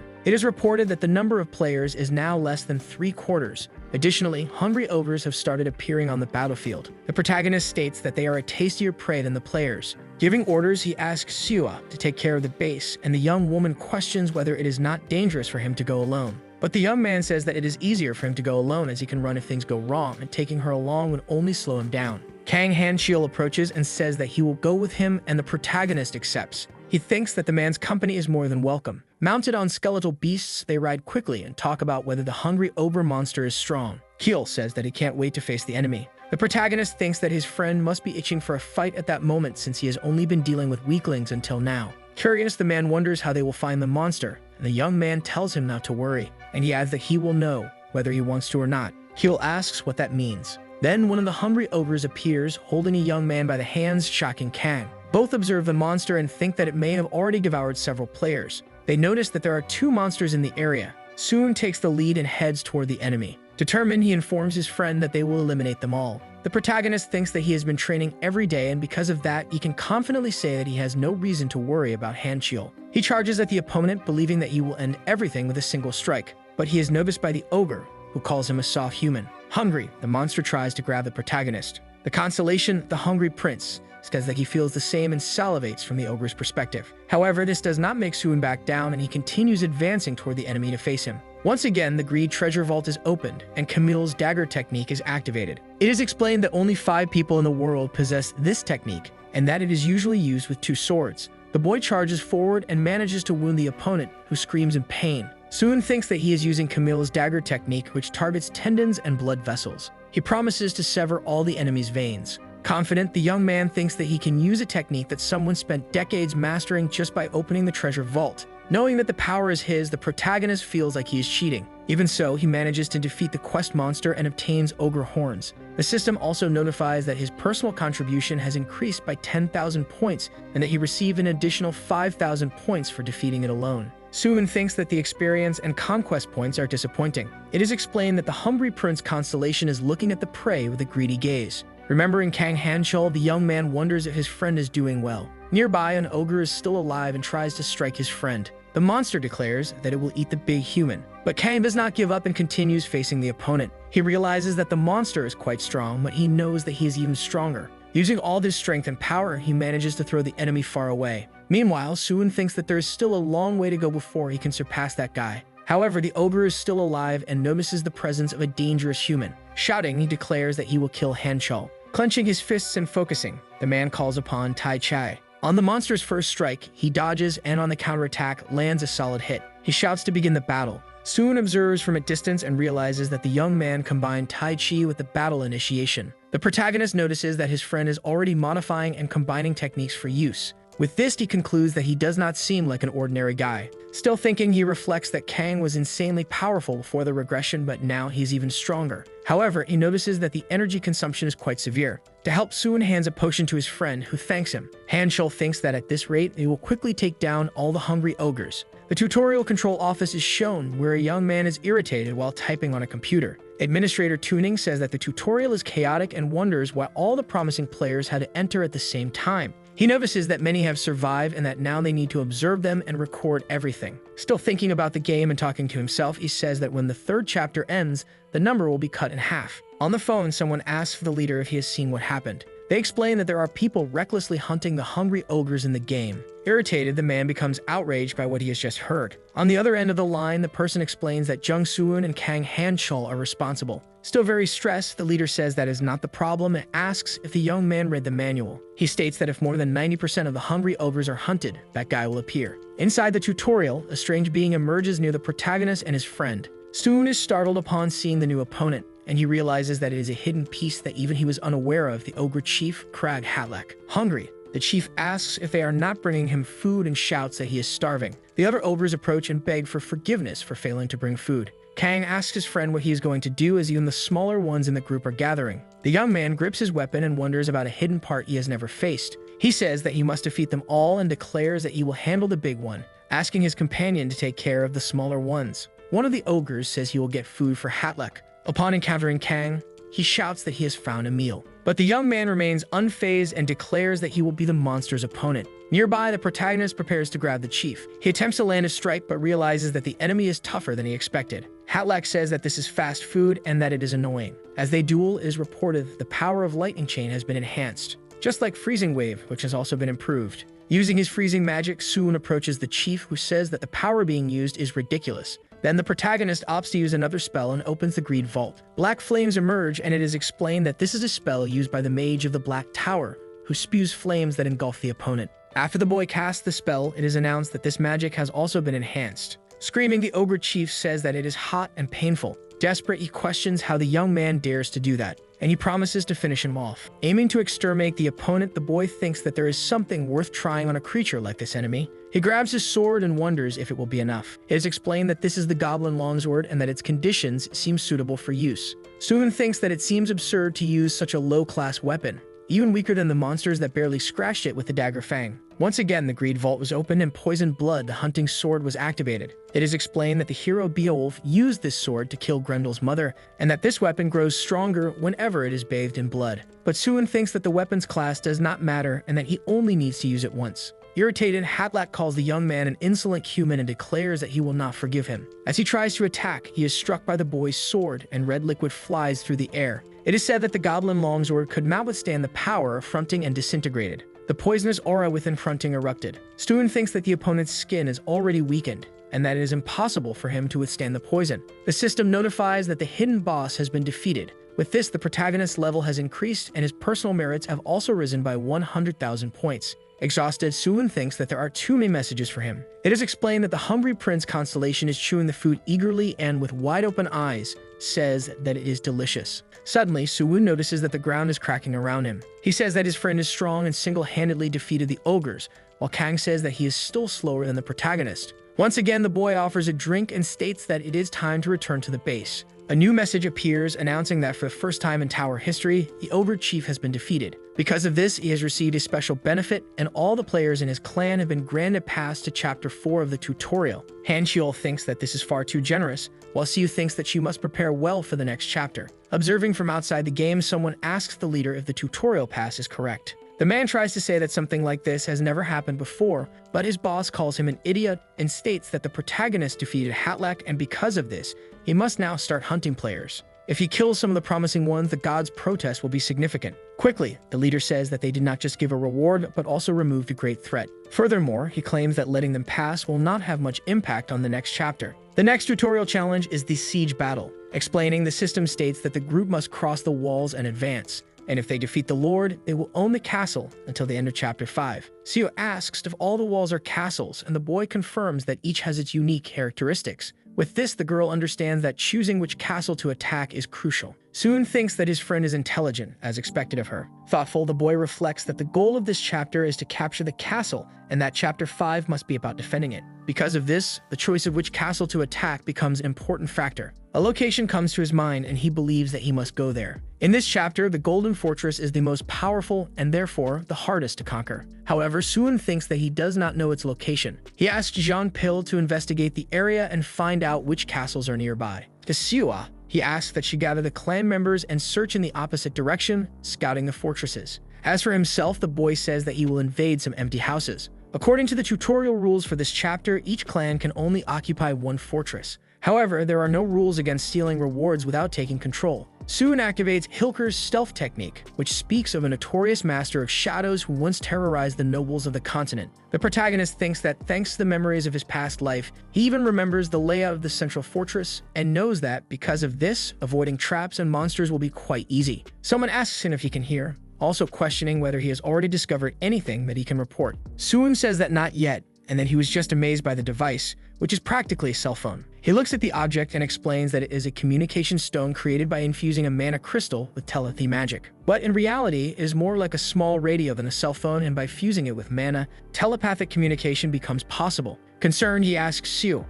It is reported that the number of players is now less than 3/4. Additionally, hungry ogres have started appearing on the battlefield. The protagonist states that they are a tastier prey than the players. Giving orders, he asks Sua to take care of the base, and the young woman questions whether it is not dangerous for him to go alone. But the young man says that it is easier for him to go alone as he can run if things go wrong, and taking her along would only slow him down. Kang Han-cheol approaches and says that he will go with him, and the protagonist accepts. He thinks that the man's company is more than welcome. Mounted on skeletal beasts, they ride quickly and talk about whether the hungry ogre monster is strong. Keel says that he can't wait to face the enemy. The protagonist thinks that his friend must be itching for a fight at that moment since he has only been dealing with weaklings until now. Curious, the man wonders how they will find the monster, and the young man tells him not to worry, and he adds that he will know whether he wants to or not. Keel asks what that means. Then one of the hungry ogres appears, holding a young man by the hands, shocking Kang. Both observe the monster and think that it may have already devoured several players. They notice that there are 2 monsters in the area. Suwon takes the lead and heads toward the enemy. Determined, he informs his friend that they will eliminate them all. The protagonist thinks that he has been training every day, and because of that, he can confidently say that he has no reason to worry about Han-cheol. He charges at the opponent, believing that he will end everything with a single strike. But he is noticed by the ogre, who calls him a soft human. Hungry, the monster tries to grab the protagonist. The constellation, the Hungry Prince, says that he feels the same and salivates from the ogre's perspective. However, this does not make Suwon back down, and he continues advancing toward the enemy to face him. Once again, the Greed Treasure Vault is opened, and Camille's dagger technique is activated. It is explained that only 5 people in the world possess this technique, and that it is usually used with 2 swords. The boy charges forward and manages to wound the opponent, who screams in pain. Suwon thinks that he is using Camille's dagger technique, which targets tendons and blood vessels. He promises to sever all the enemy's veins. Confident, the young man thinks that he can use a technique that someone spent decades mastering just by opening the treasure vault. Knowing that the power is his, the protagonist feels like he is cheating. Even so, he manages to defeat the quest monster and obtains ogre horns. The system also notifies that his personal contribution has increased by 10,000 points and that he received an additional 5,000 points for defeating it alone. Suwon thinks that the experience and conquest points are disappointing. It is explained that the Hungry Prince constellation is looking at the prey with a greedy gaze. Remembering Kang Han-cheol, the young man wonders if his friend is doing well. Nearby, an ogre is still alive and tries to strike his friend. The monster declares that it will eat the big human. But Kang does not give up and continues facing the opponent. He realizes that the monster is quite strong, but he knows that he is even stronger. Using all his strength and power, he manages to throw the enemy far away. Meanwhile, Suwon thinks that there is still a long way to go before he can surpass that guy. However, the ogre is still alive and notices the presence of a dangerous human. Shouting, he declares that he will kill Han-cheol. Clenching his fists and focusing, the man calls upon Tai Chai. On the monster's first strike, he dodges and on the counterattack lands a solid hit. He shouts to begin the battle. Suwon observes from a distance and realizes that the young man combined Tai Chi with the battle initiation. The protagonist notices that his friend is already modifying and combining techniques for use. With this, he concludes that he does not seem like an ordinary guy. Still thinking, he reflects that Kang was insanely powerful before the regression, but now he's even stronger. However, he notices that the energy consumption is quite severe. To help, Suwon hands a potion to his friend, who thanks him. Han-cheol thinks that at this rate, they will quickly take down all the hungry ogres. The tutorial control office is shown, where a young man is irritated while typing on a computer. Administrator Tuning says that the tutorial is chaotic and wonders why all the promising players had to enter at the same time. He notices that many have survived and that now they need to observe them and record everything. Still thinking about the game and talking to himself, he says that when the 3rd chapter ends, the number will be cut in half. On the phone, someone asks the leader if he has seen what happened. They explain that there are people recklessly hunting the hungry ogres in the game. Irritated, the man becomes outraged by what he has just heard. On the other end of the line, the person explains that Jung Suwon and Kang Han-cheol are responsible. Still very stressed, the leader says that is not the problem and asks if the young man read the manual. He states that if more than 90% of the hungry ogres are hunted, that guy will appear. Inside the tutorial, a strange being emerges near the protagonist and his friend. Suwon is startled upon seeing the new opponent, and he realizes that it is a hidden piece that even he was unaware of, the ogre chief, Krag Hatlek. Hungry, the chief asks if they are not bringing him food and shouts that he is starving. The other ogres approach and beg for forgiveness for failing to bring food. Kang asks his friend what he is going to do as even the smaller ones in the group are gathering. The young man grips his weapon and wonders about a hidden part he has never faced. He says that he must defeat them all and declares that he will handle the big one. asking his companion to take care of the smaller ones. One of the ogres says he will get food for Hatlek. Upon encountering Kang, he shouts that he has found a meal. But the young man remains unfazed and declares that he will be the monster's opponent. Nearby, the protagonist prepares to grab the chief. He attempts to land a strike but realizes that the enemy is tougher than he expected. Hatlek says that this is fast food and that it is annoying. As they duel, it is reported that the power of Lightning Chain has been enhanced, just like Freezing Wave, which has also been improved. Using his freezing magic, Soon approaches the chief, who says that the power being used is ridiculous. Then the protagonist opts to use another spell and opens the Greed Vault. Black flames emerge, and it is explained that this is a spell used by the mage of the Black Tower, who spews flames that engulf the opponent. After the boy casts the spell, it is announced that this magic has also been enhanced. Screaming, the ogre chief says that it is hot and painful. Desperate, he questions how the young man dares to do that, and he promises to finish him off. Aiming to exterminate the opponent, the boy thinks that there is something worth trying on a creature like this enemy. He grabs his sword and wonders if it will be enough. It is explained that this is the goblin longsword and that its conditions seem suitable for use. Soon thinks that it seems absurd to use such a low-class weapon, even weaker than the monsters that barely scratched it with the dagger fang. Once again, the Greed Vault was opened and poisoned blood, the hunting sword, was activated. It is explained that the hero Beowulf used this sword to kill Grendel's mother, and that this weapon grows stronger whenever it is bathed in blood. But Suin thinks that the weapon's class does not matter and that he only needs to use it once. Irritated, Hatlek calls the young man an insolent human and declares that he will not forgive him. As he tries to attack, he is struck by the boy's sword, and red liquid flies through the air. It is said that the goblin longsword could not withstand the power of fronting and disintegrated. The poisonous aura within fronting erupted. Stuin thinks that the opponent's skin is already weakened, and that it is impossible for him to withstand the poison. The system notifies that the hidden boss has been defeated. With this, the protagonist's level has increased, and his personal merits have also risen by 100,000 points. Exhausted, Suin thinks that there are too many messages for him. It is explained that the hungry prince constellation is chewing the food eagerly and with wide open eyes says that it is delicious. Suddenly, Suwon notices that the ground is cracking around him. He says that his friend is strong and single-handedly defeated the ogres, while Kang says that he is still slower than the protagonist. Once again, the boy offers a drink and states that it is time to return to the base. A new message appears announcing that for the first time in Tower history, the ogre chief has been defeated. Because of this, he has received a special benefit, and all the players in his clan have been granted pass to Chapter 4 of the tutorial. Han Chiol thinks that this is far too generous, while Siu thinks that she must prepare well for the next chapter. Observing from outside the game, someone asks the leader if the tutorial pass is correct. The man tries to say that something like this has never happened before, but his boss calls him an idiot and states that the protagonist defeated Hatlek, and because of this, he must now start hunting players. If he kills some of the promising ones, the gods' protest will be significant. Quickly, the leader says that they did not just give a reward, but also removed a great threat. Furthermore, he claims that letting them pass will not have much impact on the next chapter. The next tutorial challenge is the Siege Battle. Explaining, the system states that the group must cross the walls and advance, and if they defeat the Lord, they will own the castle until the end of Chapter 5. Seo asks if all the walls are castles, and the boy confirms that each has its unique characteristics. With this, the girl understands that choosing which castle to attack is crucial. Soon thinks that his friend is intelligent, as expected of her. Thoughtful, the boy reflects that the goal of this chapter is to capture the castle, and that Chapter 5 must be about defending it. Because of this, the choice of which castle to attack becomes an important factor. A location comes to his mind, and he believes that he must go there. In this chapter, the Golden Fortress is the most powerful and therefore the hardest to conquer. However, Suin thinks that he does not know its location. He asks Jean Pil to investigate the area and find out which castles are nearby. To Siua, he asks that she gather the clan members and search in the opposite direction, scouting the fortresses. As for himself, the boy says that he will invade some empty houses. According to the tutorial rules for this chapter, each clan can only occupy one fortress. However, there are no rules against stealing rewards without taking control. Suin activates Hilker's stealth technique, which speaks of a notorious master of shadows who once terrorized the nobles of the continent. The protagonist thinks that thanks to the memories of his past life, he even remembers the layout of the central fortress and knows that, because of this, avoiding traps and monsters will be quite easy. Someone asks him if he can hear, also questioning whether he has already discovered anything that he can report. Suin says that not yet, and that he was just amazed by the device, which is practically a cell phone. He looks at the object and explains that it is a communication stone created by infusing a mana crystal with telepathy magic. But in reality, it is more like a small radio than a cell phone, and by fusing it with mana, telepathic communication becomes possible. Concerned, he asks Siu,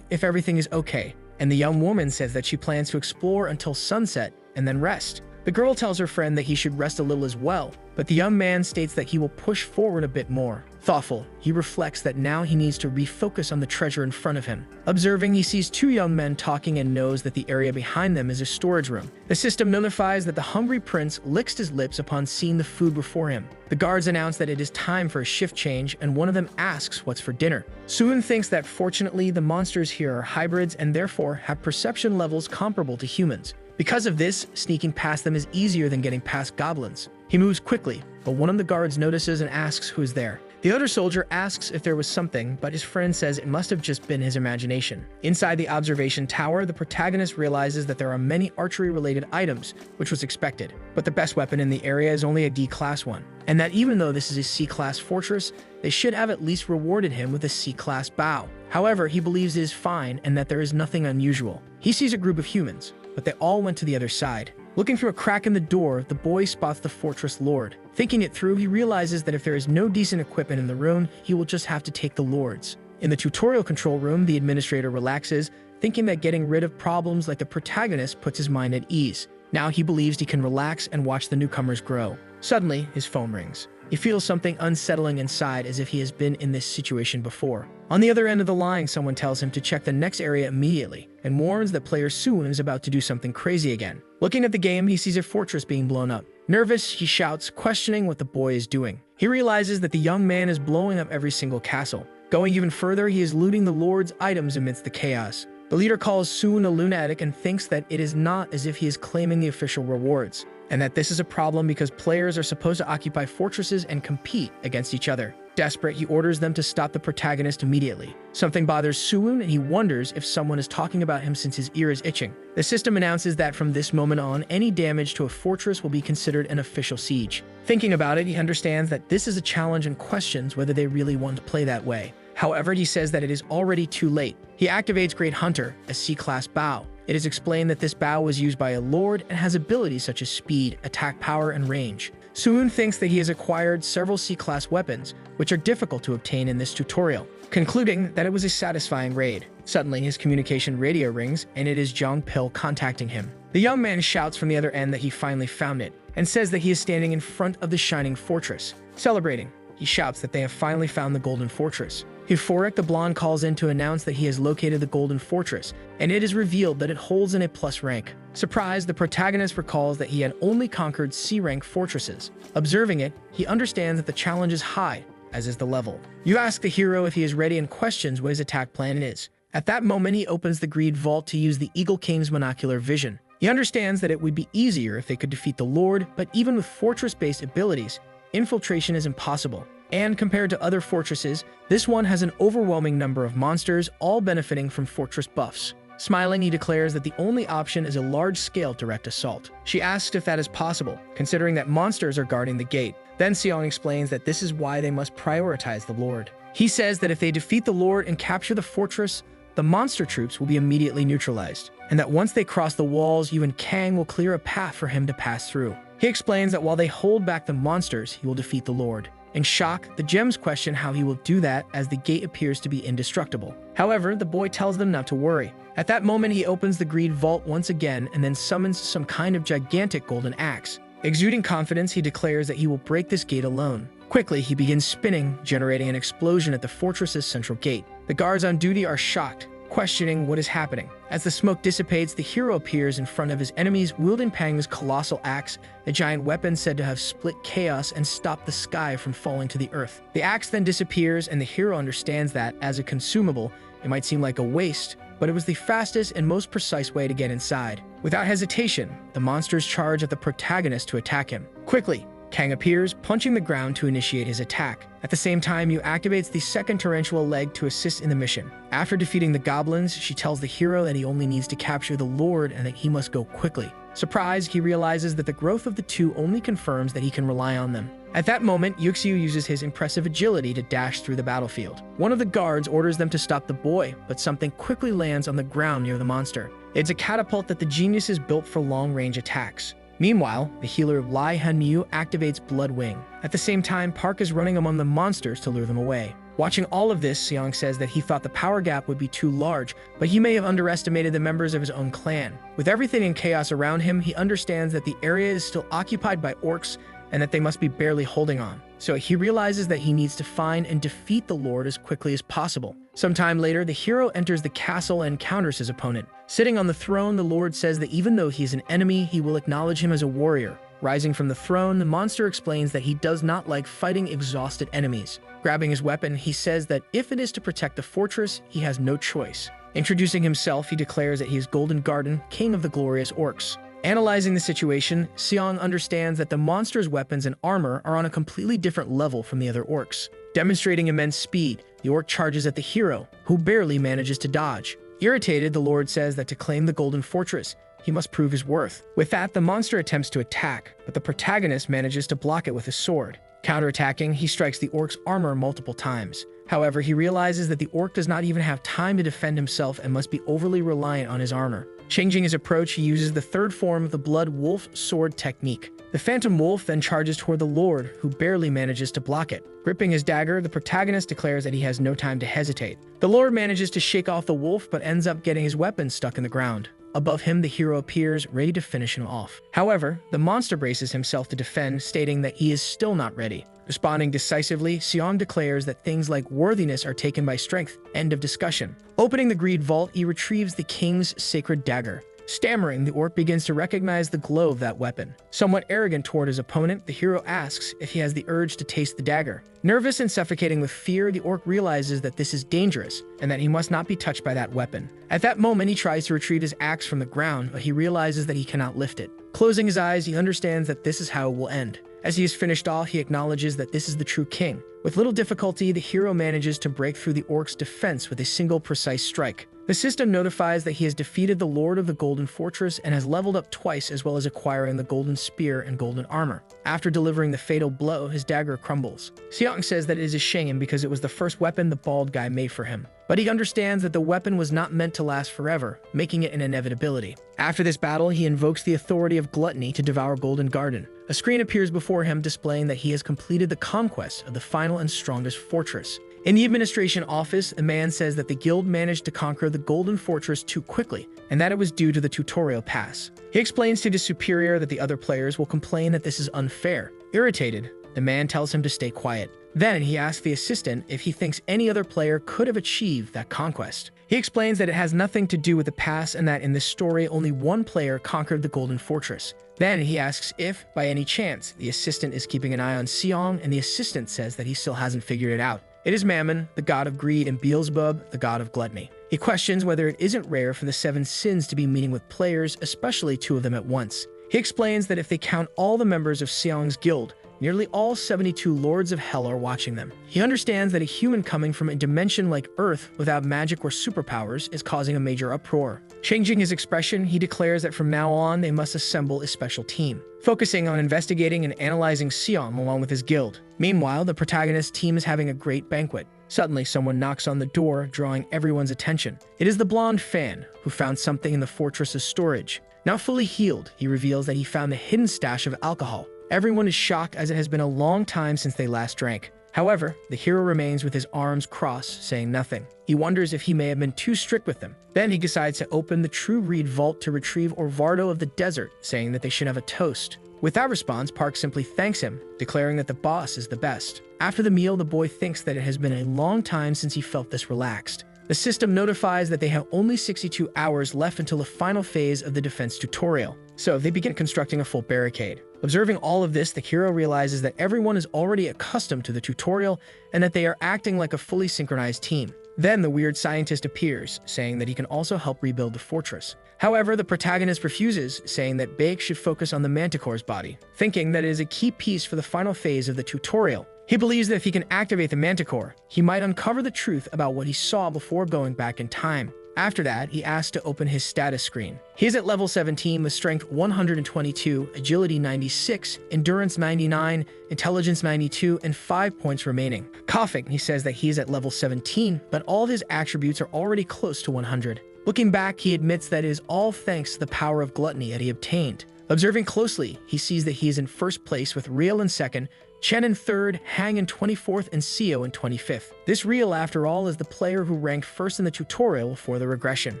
if everything is okay, and the young woman says that she plans to explore until sunset and then rest. The girl tells her friend that he should rest a little as well, but the young man states that he will push forward a bit more. Thoughtful, he reflects that now he needs to refocus on the treasure in front of him. Observing, he sees two young men talking and knows that the area behind them is a storage room. The system notifies that the hungry prince licks his lips upon seeing the food before him. The guards announce that it is time for a shift change, and one of them asks what's for dinner. Suwon thinks that fortunately the monsters here are hybrids and therefore have perception levels comparable to humans. Because of this, sneaking past them is easier than getting past goblins. He moves quickly, but one of the guards notices and asks who is there. The other soldier asks if there was something, but his friend says it must have just been his imagination. Inside the observation tower, the protagonist realizes that there are many archery-related items, which was expected. But the best weapon in the area is only a D-class one, and that even though this is a C-class fortress, they should have at least rewarded him with a C-class bow. However, he believes it is fine and that there is nothing unusual. He sees a group of humans, but they all went to the other side. Looking through a crack in the door, the boy spots the fortress lord. Thinking it through, he realizes that if there is no decent equipment in the room, he will just have to take the lords. In the tutorial control room, the administrator relaxes, thinking that getting rid of problems like the protagonist puts his mind at ease. Now he believes he can relax and watch the newcomers grow. Suddenly, his phone rings. He feels something unsettling inside, as if he has been in this situation before. On the other end of the line, someone tells him to check the next area immediately and warns that player Suwon is about to do something crazy again. Looking at the game, he sees a fortress being blown up. Nervous, he shouts, questioning what the boy is doing. He realizes that the young man is blowing up every single castle. Going even further, he is looting the lord's items amidst the chaos. The leader calls Suwon a lunatic and thinks that it is not as if he is claiming the official rewards, and that this is a problem because players are supposed to occupy fortresses and compete against each other. Desperate, he orders them to stop the protagonist immediately. Something bothers Suwon, and he wonders if someone is talking about him since his ear is itching. The system announces that from this moment on, any damage to a fortress will be considered an official siege. Thinking about it, he understands that this is a challenge and questions whether they really want to play that way. However, he says that it is already too late. He activates Great Hunter, a C-class bow. It is explained that this bow was used by a lord and has abilities such as speed, attack power, and range. Suwon thinks that he has acquired several C-class weapons, which are difficult to obtain in this tutorial, concluding that it was a satisfying raid. Suddenly, his communication radio rings, and it is Jong Pil contacting him. The young man shouts from the other end that he finally found it, and says that he is standing in front of the shining fortress. Celebrating, he shouts that they have finally found the Golden Fortress. Euphoric, the blonde calls in to announce that he has located the Golden Fortress, and it is revealed that it holds an A+ rank. Surprised, the protagonist recalls that he had only conquered C-rank fortresses. Observing it, he understands that the challenge is high, as is the level. You ask the hero if he is ready and questions what his attack plan is. At that moment, he opens the Greed Vault to use the Eagle King's monocular vision. He understands that it would be easier if they could defeat the Lord, but even with fortress-based abilities, infiltration is impossible. And compared to other fortresses, this one has an overwhelming number of monsters, all benefiting from fortress buffs. Smiling, he declares that the only option is a large-scale direct assault. She asks if that is possible, considering that monsters are guarding the gate. Then Seong explains that this is why they must prioritize the Lord. He says that if they defeat the Lord and capture the fortress, the monster troops will be immediately neutralized, and that once they cross the walls, Yu and Kang will clear a path for him to pass through. He explains that while they hold back the monsters, he will defeat the Lord. In shock, the gems question how he will do that as the gate appears to be indestructible. However, the boy tells them not to worry. At that moment, he opens the Greed Vault once again and then summons some kind of gigantic golden axe. Exuding confidence, he declares that he will break this gate alone. Quickly, he begins spinning, generating an explosion at the fortress's central gate. The guards on duty are shocked, questioning what is happening. As the smoke dissipates, the hero appears in front of his enemies, wielding Pang's colossal axe, a giant weapon said to have split chaos and stopped the sky from falling to the earth. The axe then disappears, and the hero understands that, as a consumable, it might seem like a waste, but it was the fastest and most precise way to get inside. Without hesitation, the monsters charge at the protagonist to attack him. Quickly, Kang appears, punching the ground to initiate his attack. At the same time, Yu activates the second torrential leg to assist in the mission. After defeating the goblins, she tells the hero that he only needs to capture the Lord and that he must go quickly. Surprised, he realizes that the growth of the two only confirms that he can rely on them. At that moment, Yuxiu uses his impressive agility to dash through the battlefield. One of the guards orders them to stop the boy, but something quickly lands on the ground near the monster. It's a catapult that the genius is built for long-range attacks. Meanwhile, the healer Lai Hanmu activates Blood Wing. At the same time, Park is running among the monsters to lure them away. Watching all of this, Seong says that he thought the power gap would be too large, but he may have underestimated the members of his own clan. With everything in chaos around him, he understands that the area is still occupied by orcs and that they must be barely holding on. So he realizes that he needs to find and defeat the Lord as quickly as possible. Sometime later, the hero enters the castle and encounters his opponent. Sitting on the throne, the Lord says that even though he is an enemy, he will acknowledge him as a warrior. Rising from the throne, the monster explains that he does not like fighting exhausted enemies. Grabbing his weapon, he says that if it is to protect the fortress, he has no choice. Introducing himself, he declares that he is Golden Garden, king of the glorious orcs. Analyzing the situation, Seong understands that the monster's weapons and armor are on a completely different level from the other orcs. Demonstrating immense speed, the orc charges at the hero, who barely manages to dodge. Irritated, the Lord says that to claim the Golden Fortress, he must prove his worth. With that, the monster attempts to attack, but the protagonist manages to block it with his sword. Counterattacking, he strikes the orc's armor multiple times. However, he realizes that the orc does not even have time to defend himself and must be overly reliant on his armor. Changing his approach, he uses the third form of the Blood Wolf sword technique. The Phantom Wolf then charges toward the Lord, who barely manages to block it. Gripping his dagger, the protagonist declares that he has no time to hesitate. The Lord manages to shake off the wolf, but ends up getting his weapon stuck in the ground. Above him, the hero appears, ready to finish him off. However, the monster braces himself to defend, stating that he is still not ready. Responding decisively, Seong declares that things like worthiness are taken by strength. End of discussion. Opening the greed vault, he retrieves the king's sacred dagger. Stammering, the orc begins to recognize the glow of that weapon. Somewhat arrogant toward his opponent, the hero asks if he has the urge to taste the dagger. Nervous and suffocating with fear, the orc realizes that this is dangerous and that he must not be touched by that weapon. At that moment, he tries to retrieve his axe from the ground, but he realizes that he cannot lift it. Closing his eyes, he understands that this is how it will end. As he is finished off, he acknowledges that this is the true king. With little difficulty, the hero manages to break through the orc's defense with a single precise strike. The system notifies that he has defeated the Lord of the Golden Fortress and has leveled up twice, as well as acquiring the Golden Spear and Golden Armor. After delivering the fatal blow, his dagger crumbles. Seong says that it is a shame because it was the first weapon the bald guy made for him. But he understands that the weapon was not meant to last forever, making it an inevitability. After this battle, he invokes the authority of gluttony to devour Golden Garden. A screen appears before him displaying that he has completed the conquest of the final and strongest fortress. In the administration office, a man says that the guild managed to conquer the Golden Fortress too quickly, and that it was due to the tutorial pass. He explains to his superior that the other players will complain that this is unfair. Irritated, the man tells him to stay quiet. Then he asks the assistant if he thinks any other player could have achieved that conquest. He explains that it has nothing to do with the pass and that in this story only one player conquered the Golden Fortress. Then he asks if, by any chance, the assistant is keeping an eye on Seong, and the assistant says that he still hasn't figured it out. It is Mammon, the god of greed, and Beelzebub, the god of gluttony. He questions whether it isn't rare for the 7 sins to be meeting with players, especially 2 of them at once. He explains that if they count all the members of Seong's guild, nearly all 72 lords of hell are watching them. He understands that a human coming from a dimension like Earth without magic or superpowers is causing a major uproar. Changing his expression, he declares that from now on they must assemble a special team, focusing on investigating and analyzing Seong along with his guild. Meanwhile, the protagonist team is having a great banquet. Suddenly, someone knocks on the door, drawing everyone's attention. It is the blonde Fan, who found something in the fortress's storage. Now fully healed, he reveals that he found a hidden stash of alcohol. Everyone is shocked as it has been a long time since they last drank. However, the hero remains with his arms crossed, saying nothing. He wonders if he may have been too strict with them. Then he decides to open the True Reed vault to retrieve Orvardo of the Desert, saying that they should have a toast. With that response, Park simply thanks him, declaring that the boss is the best. After the meal, the boy thinks that it has been a long time since he felt this relaxed. The system notifies that they have only 62 hours left until the final phase of the defense tutorial, so they begin constructing a full barricade. Observing all of this, the hero realizes that everyone is already accustomed to the tutorial and that they are acting like a fully synchronized team. Then the weird scientist appears, saying that he can also help rebuild the fortress. However, the protagonist refuses, saying that Bake should focus on the Manticore's body, thinking that it is a key piece for the final phase of the tutorial. He believes that if he can activate the Manticore, he might uncover the truth about what he saw before going back in time. After that, he asks to open his status screen. He is at level 17 with strength 122, agility 96, endurance 99, intelligence 92, and 5 points remaining. Coughing, he says that he is at level 17, but all of his attributes are already close to 100. Looking back, he admits that it is all thanks to the power of gluttony that he obtained. Observing closely, he sees that he is in first place with Real in second, Chen in 3rd, Hang in 24th, and Seo in 25th. This Real, after all, is the player who ranked first in the tutorial for the regression.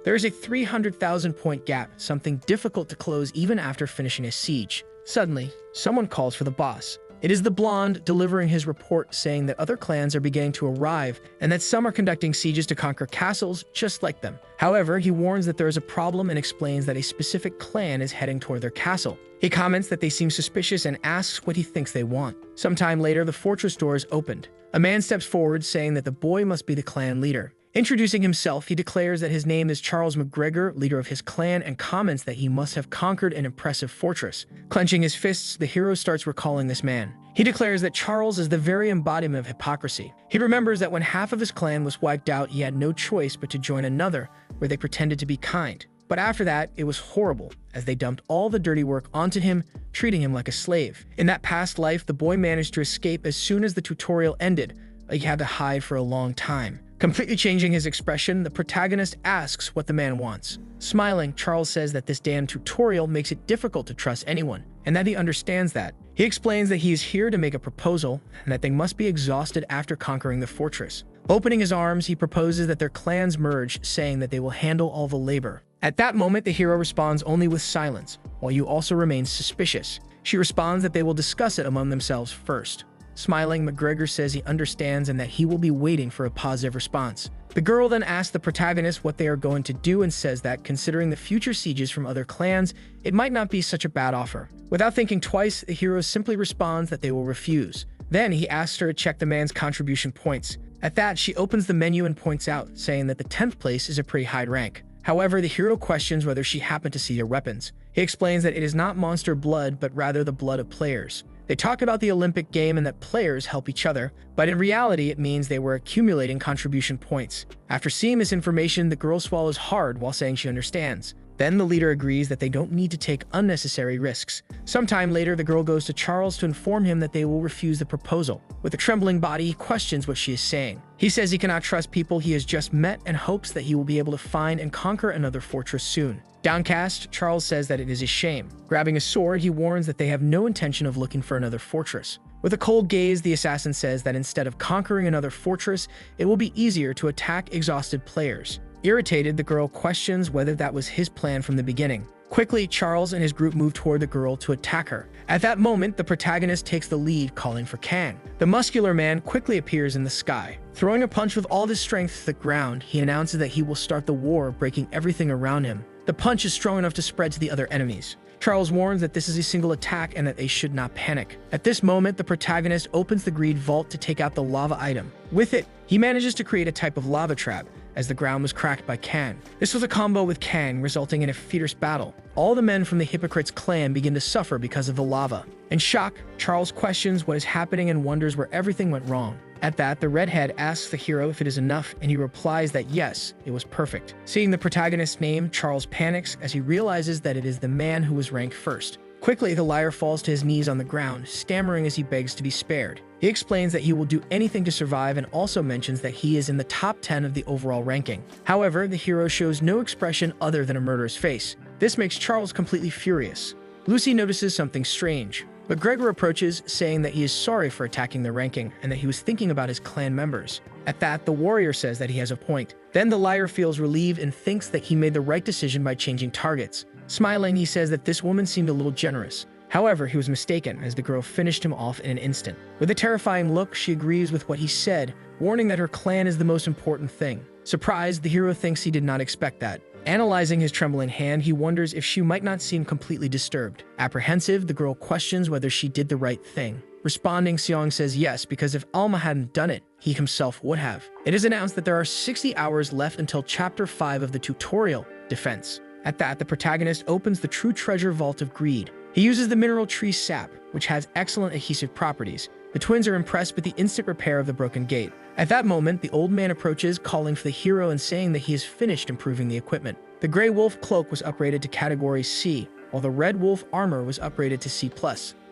There is a 300,000 point gap, something difficult to close even after finishing a siege. Suddenly, someone calls for the boss. It is the blonde delivering his report saying that other clans are beginning to arrive and that some are conducting sieges to conquer castles just like them. However, he warns that there is a problem and explains that a specific clan is heading toward their castle. He comments that they seem suspicious and asks what he thinks they want. Sometime later, the fortress doors opened. A man steps forward saying that the boy must be the clan leader. Introducing himself, he declares that his name is Charles McGregor, leader of his clan, and comments that he must have conquered an impressive fortress. Clenching his fists, the hero starts recalling this man. He declares that Charles is the very embodiment of hypocrisy. He remembers that when half of his clan was wiped out, he had no choice but to join another, where they pretended to be kind. But after that, it was horrible, as they dumped all the dirty work onto him, treating him like a slave. In that past life, the boy managed to escape as soon as the tutorial ended, but he had to hide for a long time. Completely changing his expression, the protagonist asks what the man wants. Smiling, Charles says that this damn tutorial makes it difficult to trust anyone, and that he understands that. He explains that he is here to make a proposal, and that they must be exhausted after conquering the fortress. Opening his arms, he proposes that their clans merge, saying that they will handle all the labor. At that moment, the hero responds only with silence, while you also remain suspicious. She responds that they will discuss it among themselves first. Smiling, McGregor says he understands and that he will be waiting for a positive response. The girl then asks the protagonist what they are going to do and says that, considering the future sieges from other clans, it might not be such a bad offer. Without thinking twice, the hero simply responds that they will refuse. Then he asks her to check the man's contribution points. At that, she opens the menu and points out, saying that the 10th place is a pretty high rank. However, the hero questions whether she happened to see their weapons. He explains that it is not monster blood, but rather the blood of players. They talk about the Olympic game and that players help each other, but in reality it means they were accumulating contribution points. After seeing this information, the girl swallows hard while saying she understands. Then the leader agrees that they don't need to take unnecessary risks. Sometime later, the girl goes to Charles to inform him that they will refuse the proposal. With a trembling body, he questions what she is saying. He says he cannot trust people he has just met and hopes that he will be able to find and conquer another fortress soon. Downcast, Charles says that it is a shame. Grabbing a sword, he warns that they have no intention of looking for another fortress. With a cold gaze, the assassin says that instead of conquering another fortress, it will be easier to attack exhausted players. Irritated, the girl questions whether that was his plan from the beginning. Quickly, Charles and his group move toward the girl to attack her. At that moment, the protagonist takes the lead, calling for Kang. The muscular man quickly appears in the sky. Throwing a punch with all his strength to the ground, he announces that he will start the war, breaking everything around him. The punch is strong enough to spread to the other enemies. Charles warns that this is a single attack and that they should not panic. At this moment, the protagonist opens the greed vault to take out the lava item. With it, he manages to create a type of lava trap, as the ground was cracked by Kang. This was a combo with Kang, resulting in a fierce battle. All the men from the Hypocrites clan begin to suffer because of the lava. In shock, Charles questions what is happening and wonders where everything went wrong. At that, the redhead asks the hero if it is enough, and he replies that yes, it was perfect. Seeing the protagonist's name, Charles panics as he realizes that it is the man who was ranked first. Quickly, the liar falls to his knees on the ground, stammering as he begs to be spared. He explains that he will do anything to survive and also mentions that he is in the top 10 of the overall ranking. However, the hero shows no expression other than a murderous face. This makes Charles completely furious. Lucy notices something strange. But Gregor approaches, saying that he is sorry for attacking the ranking and that he was thinking about his clan members. At that, the warrior says that he has a point. Then the liar feels relieved and thinks that he made the right decision by changing targets. Smiling, he says that this woman seemed a little generous. However, he was mistaken, as the girl finished him off in an instant. With a terrifying look, she agrees with what he said, warning that her clan is the most important thing. Surprised, the hero thinks he did not expect that. Analyzing his trembling hand, he wonders if she might not seem completely disturbed. Apprehensive, the girl questions whether she did the right thing. Responding, Seong says yes, because if Alma hadn't done it, he himself would have. It is announced that there are 60 hours left until Chapter 5 of the tutorial, Defense. At that, the protagonist opens the true treasure vault of greed. He uses the mineral tree sap, which has excellent adhesive properties. The twins are impressed with the instant repair of the broken gate. At that moment, the old man approaches, calling for the hero and saying that he has finished improving the equipment. The gray wolf cloak was upgraded to category C, while the red wolf armor was upgraded to C+.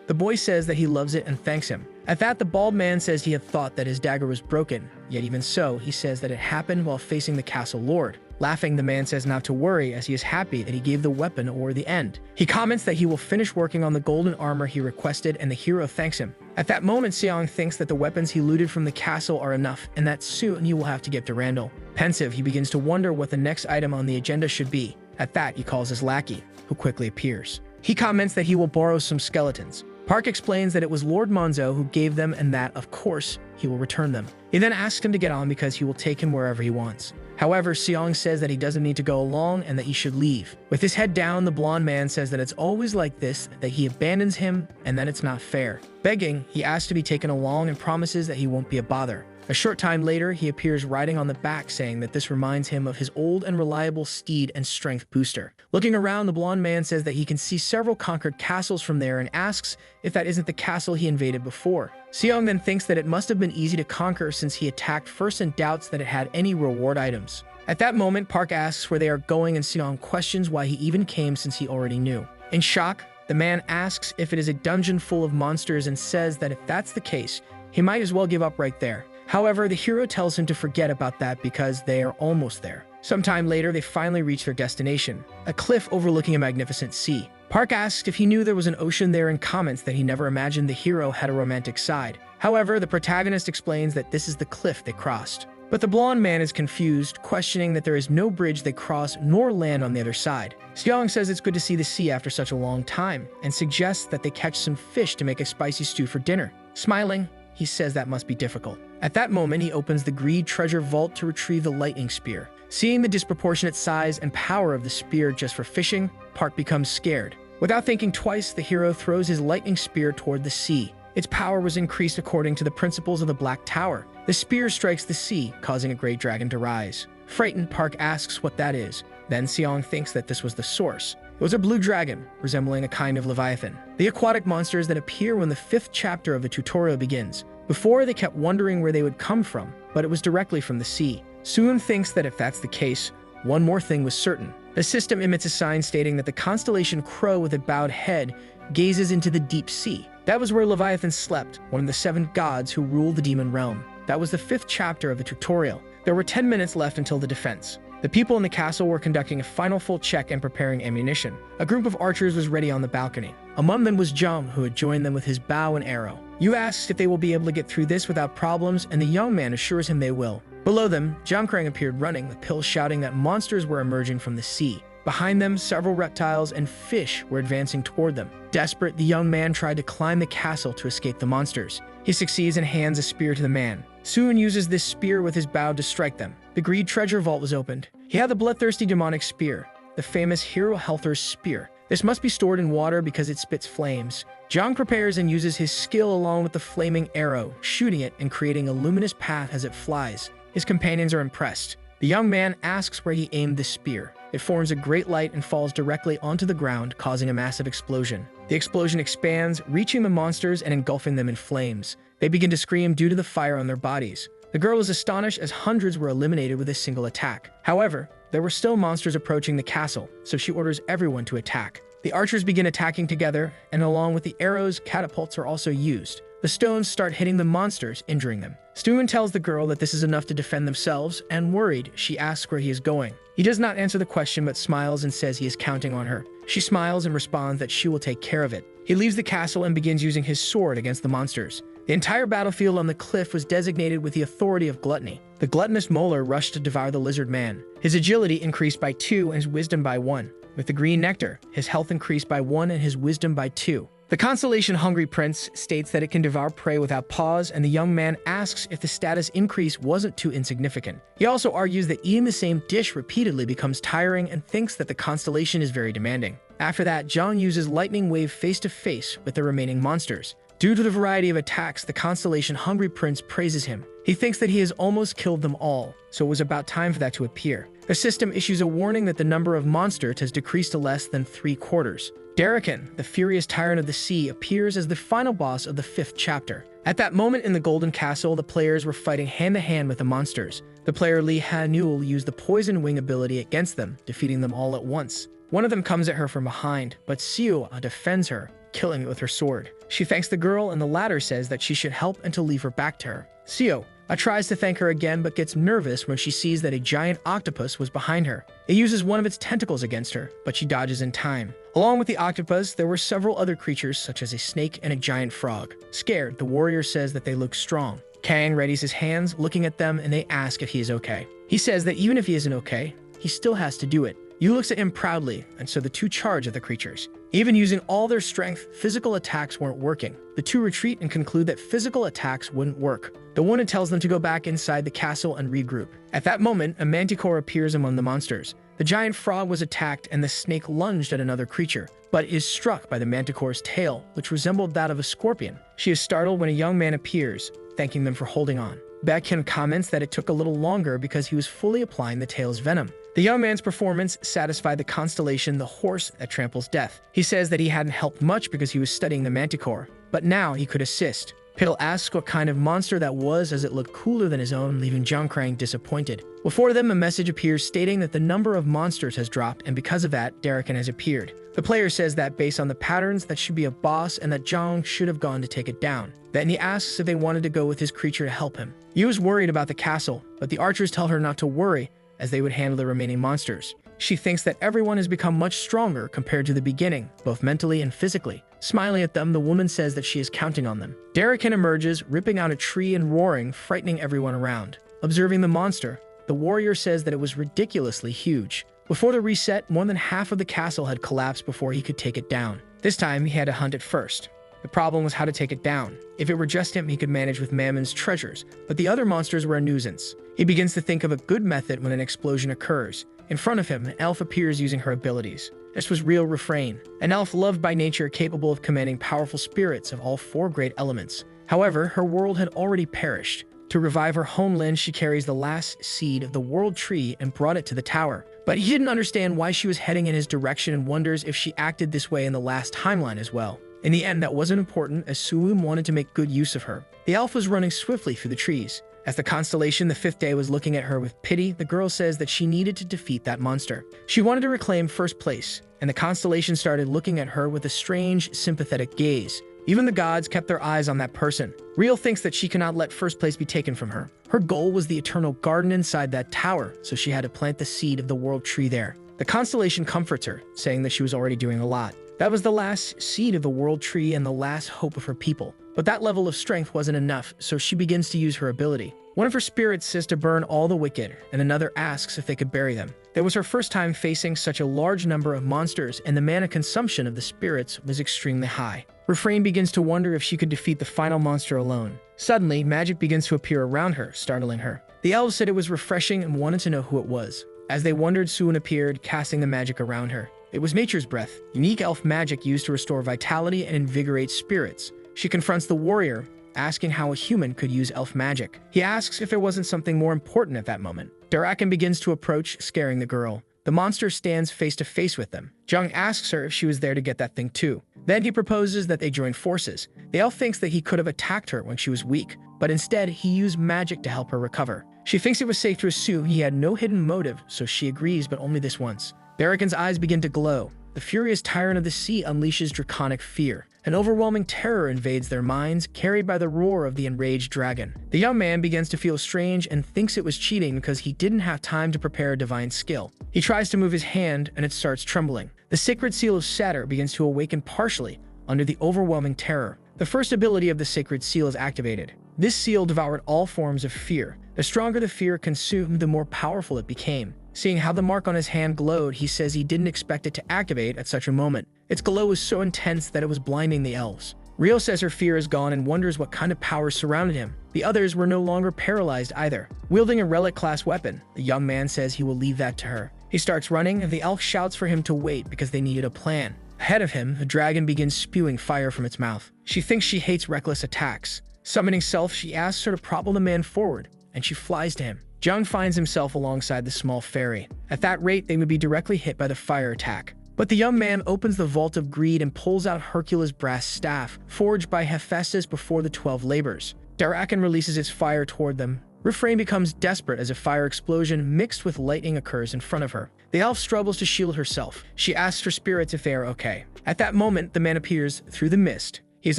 The boy says that he loves it and thanks him. At that, the bald man says he had thought that his dagger was broken, yet even so, he says that it happened while facing the castle lord. Laughing, the man says not to worry, as he is happy that he gave the weapon or the end. He comments that he will finish working on the golden armor he requested, and the hero thanks him. At that moment, Seong thinks that the weapons he looted from the castle are enough, and that soon he will have to get to Randall. Pensive, he begins to wonder what the next item on the agenda should be. At that, he calls his lackey, who quickly appears. He comments that he will borrow some skeletons. Park explains that it was Lord Monzo who gave them and that, of course, he will return them. He then asks him to get on because he will take him wherever he wants. However, Seong says that he doesn't need to go along and that he should leave. With his head down, the blonde man says that it's always like this, that he abandons him and that it's not fair. Begging, he asks to be taken along and promises that he won't be a bother. A short time later, he appears riding on the back, saying that this reminds him of his old and reliable steed and strength booster. Looking around, the blonde man says that he can see several conquered castles from there and asks if that isn't the castle he invaded before. Seong then thinks that it must have been easy to conquer since he attacked first and doubts that it had any reward items. At that moment, Park asks where they are going and Seong questions why he even came since he already knew. In shock, the man asks if it is a dungeon full of monsters and says that if that's the case, he might as well give up right there. However, the hero tells him to forget about that because they are almost there. Sometime later, they finally reach their destination, a cliff overlooking a magnificent sea. Park asks if he knew there was an ocean there and comments that he never imagined the hero had a romantic side. However, the protagonist explains that this is the cliff they crossed. But the blonde man is confused, questioning that there is no bridge they cross nor land on the other side. Seong says it's good to see the sea after such a long time and suggests that they catch some fish to make a spicy stew for dinner. Smiling, he says that must be difficult. At that moment, he opens the Greed treasure vault to retrieve the lightning spear. Seeing the disproportionate size and power of the spear just for fishing, Park becomes scared. Without thinking twice, the hero throws his lightning spear toward the sea. Its power was increased according to the principles of the Black Tower. The spear strikes the sea, causing a great dragon to rise. Frightened, Park asks what that is. Then Seong thinks that this was the source. It was a blue dragon, resembling a kind of leviathan. The aquatic monsters that appear when the 5th chapter of the tutorial begins. Before, they kept wondering where they would come from, but it was directly from the sea. Soon thinks that if that's the case, one more thing was certain. The system emits a sign stating that the constellation Crow with a bowed head gazes into the deep sea. That was where Leviathan slept, one of the 7 gods who rule the demon realm. That was the 5th chapter of the tutorial. There were 10 minutes left until the defense. The people in the castle were conducting a final full check and preparing ammunition. A group of archers was ready on the balcony. Among them was Jung, who had joined them with his bow and arrow. Yu asks if they will be able to get through this without problems, and the young man assures him they will. Below them, Jiang Krang appeared running, with Pill shouting that monsters were emerging from the sea. Behind them, several reptiles and fish were advancing toward them. Desperate, the young man tried to climb the castle to escape the monsters. He succeeds and hands a spear to the man. Soon uses this spear with his bow to strike them. The Greed treasure vault was opened. He had the bloodthirsty demonic spear, the famous Hero Helther's spear. This must be stored in water because it spits flames. Jiang prepares and uses his skill along with the flaming arrow, shooting it and creating a luminous path as it flies. His companions are impressed. The young man asks where he aimed the spear. It forms a great light and falls directly onto the ground, causing a massive explosion. The explosion expands, reaching the monsters and engulfing them in flames. They begin to scream due to the fire on their bodies. The girl is astonished as hundreds were eliminated with a single attack. However, there were still monsters approaching the castle, so she orders everyone to attack. The archers begin attacking together, and along with the arrows, catapults are also used. The stones start hitting the monsters, injuring them. Stuin tells the girl that this is enough to defend themselves, and worried, she asks where he is going. He does not answer the question but smiles and says he is counting on her. She smiles and responds that she will take care of it. He leaves the castle and begins using his sword against the monsters. The entire battlefield on the cliff was designated with the authority of gluttony. The gluttonous Molar rushed to devour the lizard man. His agility increased by 2 and his wisdom by 1. With the green nectar, his health increased by 1 and his wisdom by 2. The constellation Hungry Prince states that it can devour prey without pause, and the young man asks if the status increase wasn't too insignificant. He also argues that eating the same dish repeatedly becomes tiring and thinks that the constellation is very demanding. After that, Zhang uses Lightning Wave face-to-face with the remaining monsters. Due to the variety of attacks, the constellation Hungry Prince praises him. He thinks that he has almost killed them all, so it was about time for that to appear. The system issues a warning that the number of monsters has decreased to less than 3/4. Darakan, the furious tyrant of the sea, appears as the final boss of the 5th chapter. At that moment in the Golden Castle, the players were fighting hand-to-hand with the monsters. The player Li Hanul used the Poison Wing ability against them, defeating them all at once. One of them comes at her from behind, but Xiu defends her, killing it with her sword. She thanks the girl, and the latter says that she should help and to leave her back to her. Xiu, Tries to thank her again but gets nervous when she sees that a giant octopus was behind her. It uses one of its tentacles against her, but she dodges in time. Along with the octopus, there were several other creatures such as a snake and a giant frog. Scared, the warrior says that they look strong. Kang readies his hands, looking at them, and they ask if he is okay. He says that even if he isn't okay, he still has to do it. Yu looks at him proudly, and so the two charge at the creatures. Even using all their strength, physical attacks weren't working. The two retreat and conclude that physical attacks wouldn't work. The woman tells them to go back inside the castle and regroup. At that moment, a manticore appears among the monsters. The giant frog was attacked and the snake lunged at another creature, but is struck by the manticore's tail, which resembled that of a scorpion. She is startled when a young man appears, thanking them for holding on. Baekhyun comments that it took a little longer because he was fully applying the tail's venom. The young man's performance satisfied the constellation the horse that tramples death. He says that he hadn't helped much because he was studying the manticore, but now he could assist. Piddle asks what kind of monster that was as it looked cooler than his own, leaving Jongkrang disappointed. Before them, a message appears stating that the number of monsters has dropped, and because of that, Darrican has appeared. The player says that based on the patterns, that should be a boss and that Jong should have gone to take it down. Then he asks if they wanted to go with his creature to help him. Yu is worried about the castle, but the archers tell her not to worry, as they would handle the remaining monsters. She thinks that everyone has become much stronger compared to the beginning, both mentally and physically. Smiling at them, the woman says that she is counting on them. Darrican emerges, ripping out a tree and roaring, frightening everyone around. Observing the monster, the warrior says that it was ridiculously huge. Before the reset, more than half of the castle had collapsed before he could take it down. This time, he had to hunt it first. The problem was how to take it down. If it were just him, he could manage with Mammon's treasures, but the other monsters were a nuisance. He begins to think of a good method when an explosion occurs. In front of him, an elf appears using her abilities. This was Real Refrain, an elf loved by nature capable of commanding powerful spirits of all four great elements. However, her world had already perished. To revive her homeland, she carries the last seed of the world tree and brought it to the tower. But he didn't understand why she was heading in his direction and wonders if she acted this way in the last timeline as well. In the end, that wasn't important, as Suwum wanted to make good use of her. The elf was running swiftly through the trees. As the constellation the fifth day was looking at her with pity, the girl says that she needed to defeat that monster. She wanted to reclaim first place, and the constellation started looking at her with a strange, sympathetic gaze. Even the gods kept their eyes on that person. Real thinks that she cannot let first place be taken from her. Her goal was the eternal garden inside that tower, so she had to plant the seed of the world tree there. The constellation comforts her, saying that she was already doing a lot. That was the last seed of the world tree and the last hope of her people. But that level of strength wasn't enough, so she begins to use her ability. One of her spirits says to burn all the wicked, and another asks if they could bury them. That was her first time facing such a large number of monsters, and the mana consumption of the spirits was extremely high. Refrain begins to wonder if she could defeat the final monster alone. Suddenly, magic begins to appear around her, startling her. The elves said it was refreshing and wanted to know who it was. As they wondered, Suwon appeared, casting the magic around her. It was nature's breath, unique elf magic used to restore vitality and invigorate spirits. She confronts the warrior, asking how a human could use elf magic. He asks if there wasn't something more important at that moment. Darrican begins to approach, scaring the girl. The monster stands face to face with them. Jung asks her if she was there to get that thing too. Then he proposes that they join forces. The elf thinks that he could have attacked her when she was weak, but instead he used magic to help her recover. She thinks it was safe to assume he had no hidden motive, so she agrees, but only this once. Darrican's eyes begin to glow. The furious tyrant of the sea unleashes draconic fear. An overwhelming terror invades their minds, carried by the roar of the enraged dragon. The young man begins to feel strange and thinks it was cheating because he didn't have time to prepare a divine skill. He tries to move his hand and it starts trembling. The sacred seal of Satyr begins to awaken partially under the overwhelming terror. The first ability of the sacred seal is activated. This seal devoured all forms of fear. The stronger the fear consumed, the more powerful it became. Seeing how the mark on his hand glowed, he says he didn't expect it to activate at such a moment. Its glow was so intense that it was blinding the elves. Rio says her fear is gone and wonders what kind of powers surrounded him. The others were no longer paralyzed either. Wielding a relic-class weapon, the young man says he will leave that to her. He starts running, and the elf shouts for him to wait because they needed a plan. Ahead of him, the dragon begins spewing fire from its mouth. She thinks she hates reckless attacks. Summoning Self, she asks her to propel the man forward, and she flies to him. Jung finds himself alongside the small fairy. At that rate, they would be directly hit by the fire attack. But the young man opens the Vault of Greed and pulls out Hercules' brass staff, forged by Hephaestus before the 12 labors. Darrican releases its fire toward them. Refrain becomes desperate as a fire explosion mixed with lightning occurs in front of her. The elf struggles to shield herself. She asks her spirits if they are okay. At that moment, the man appears through the mist. He is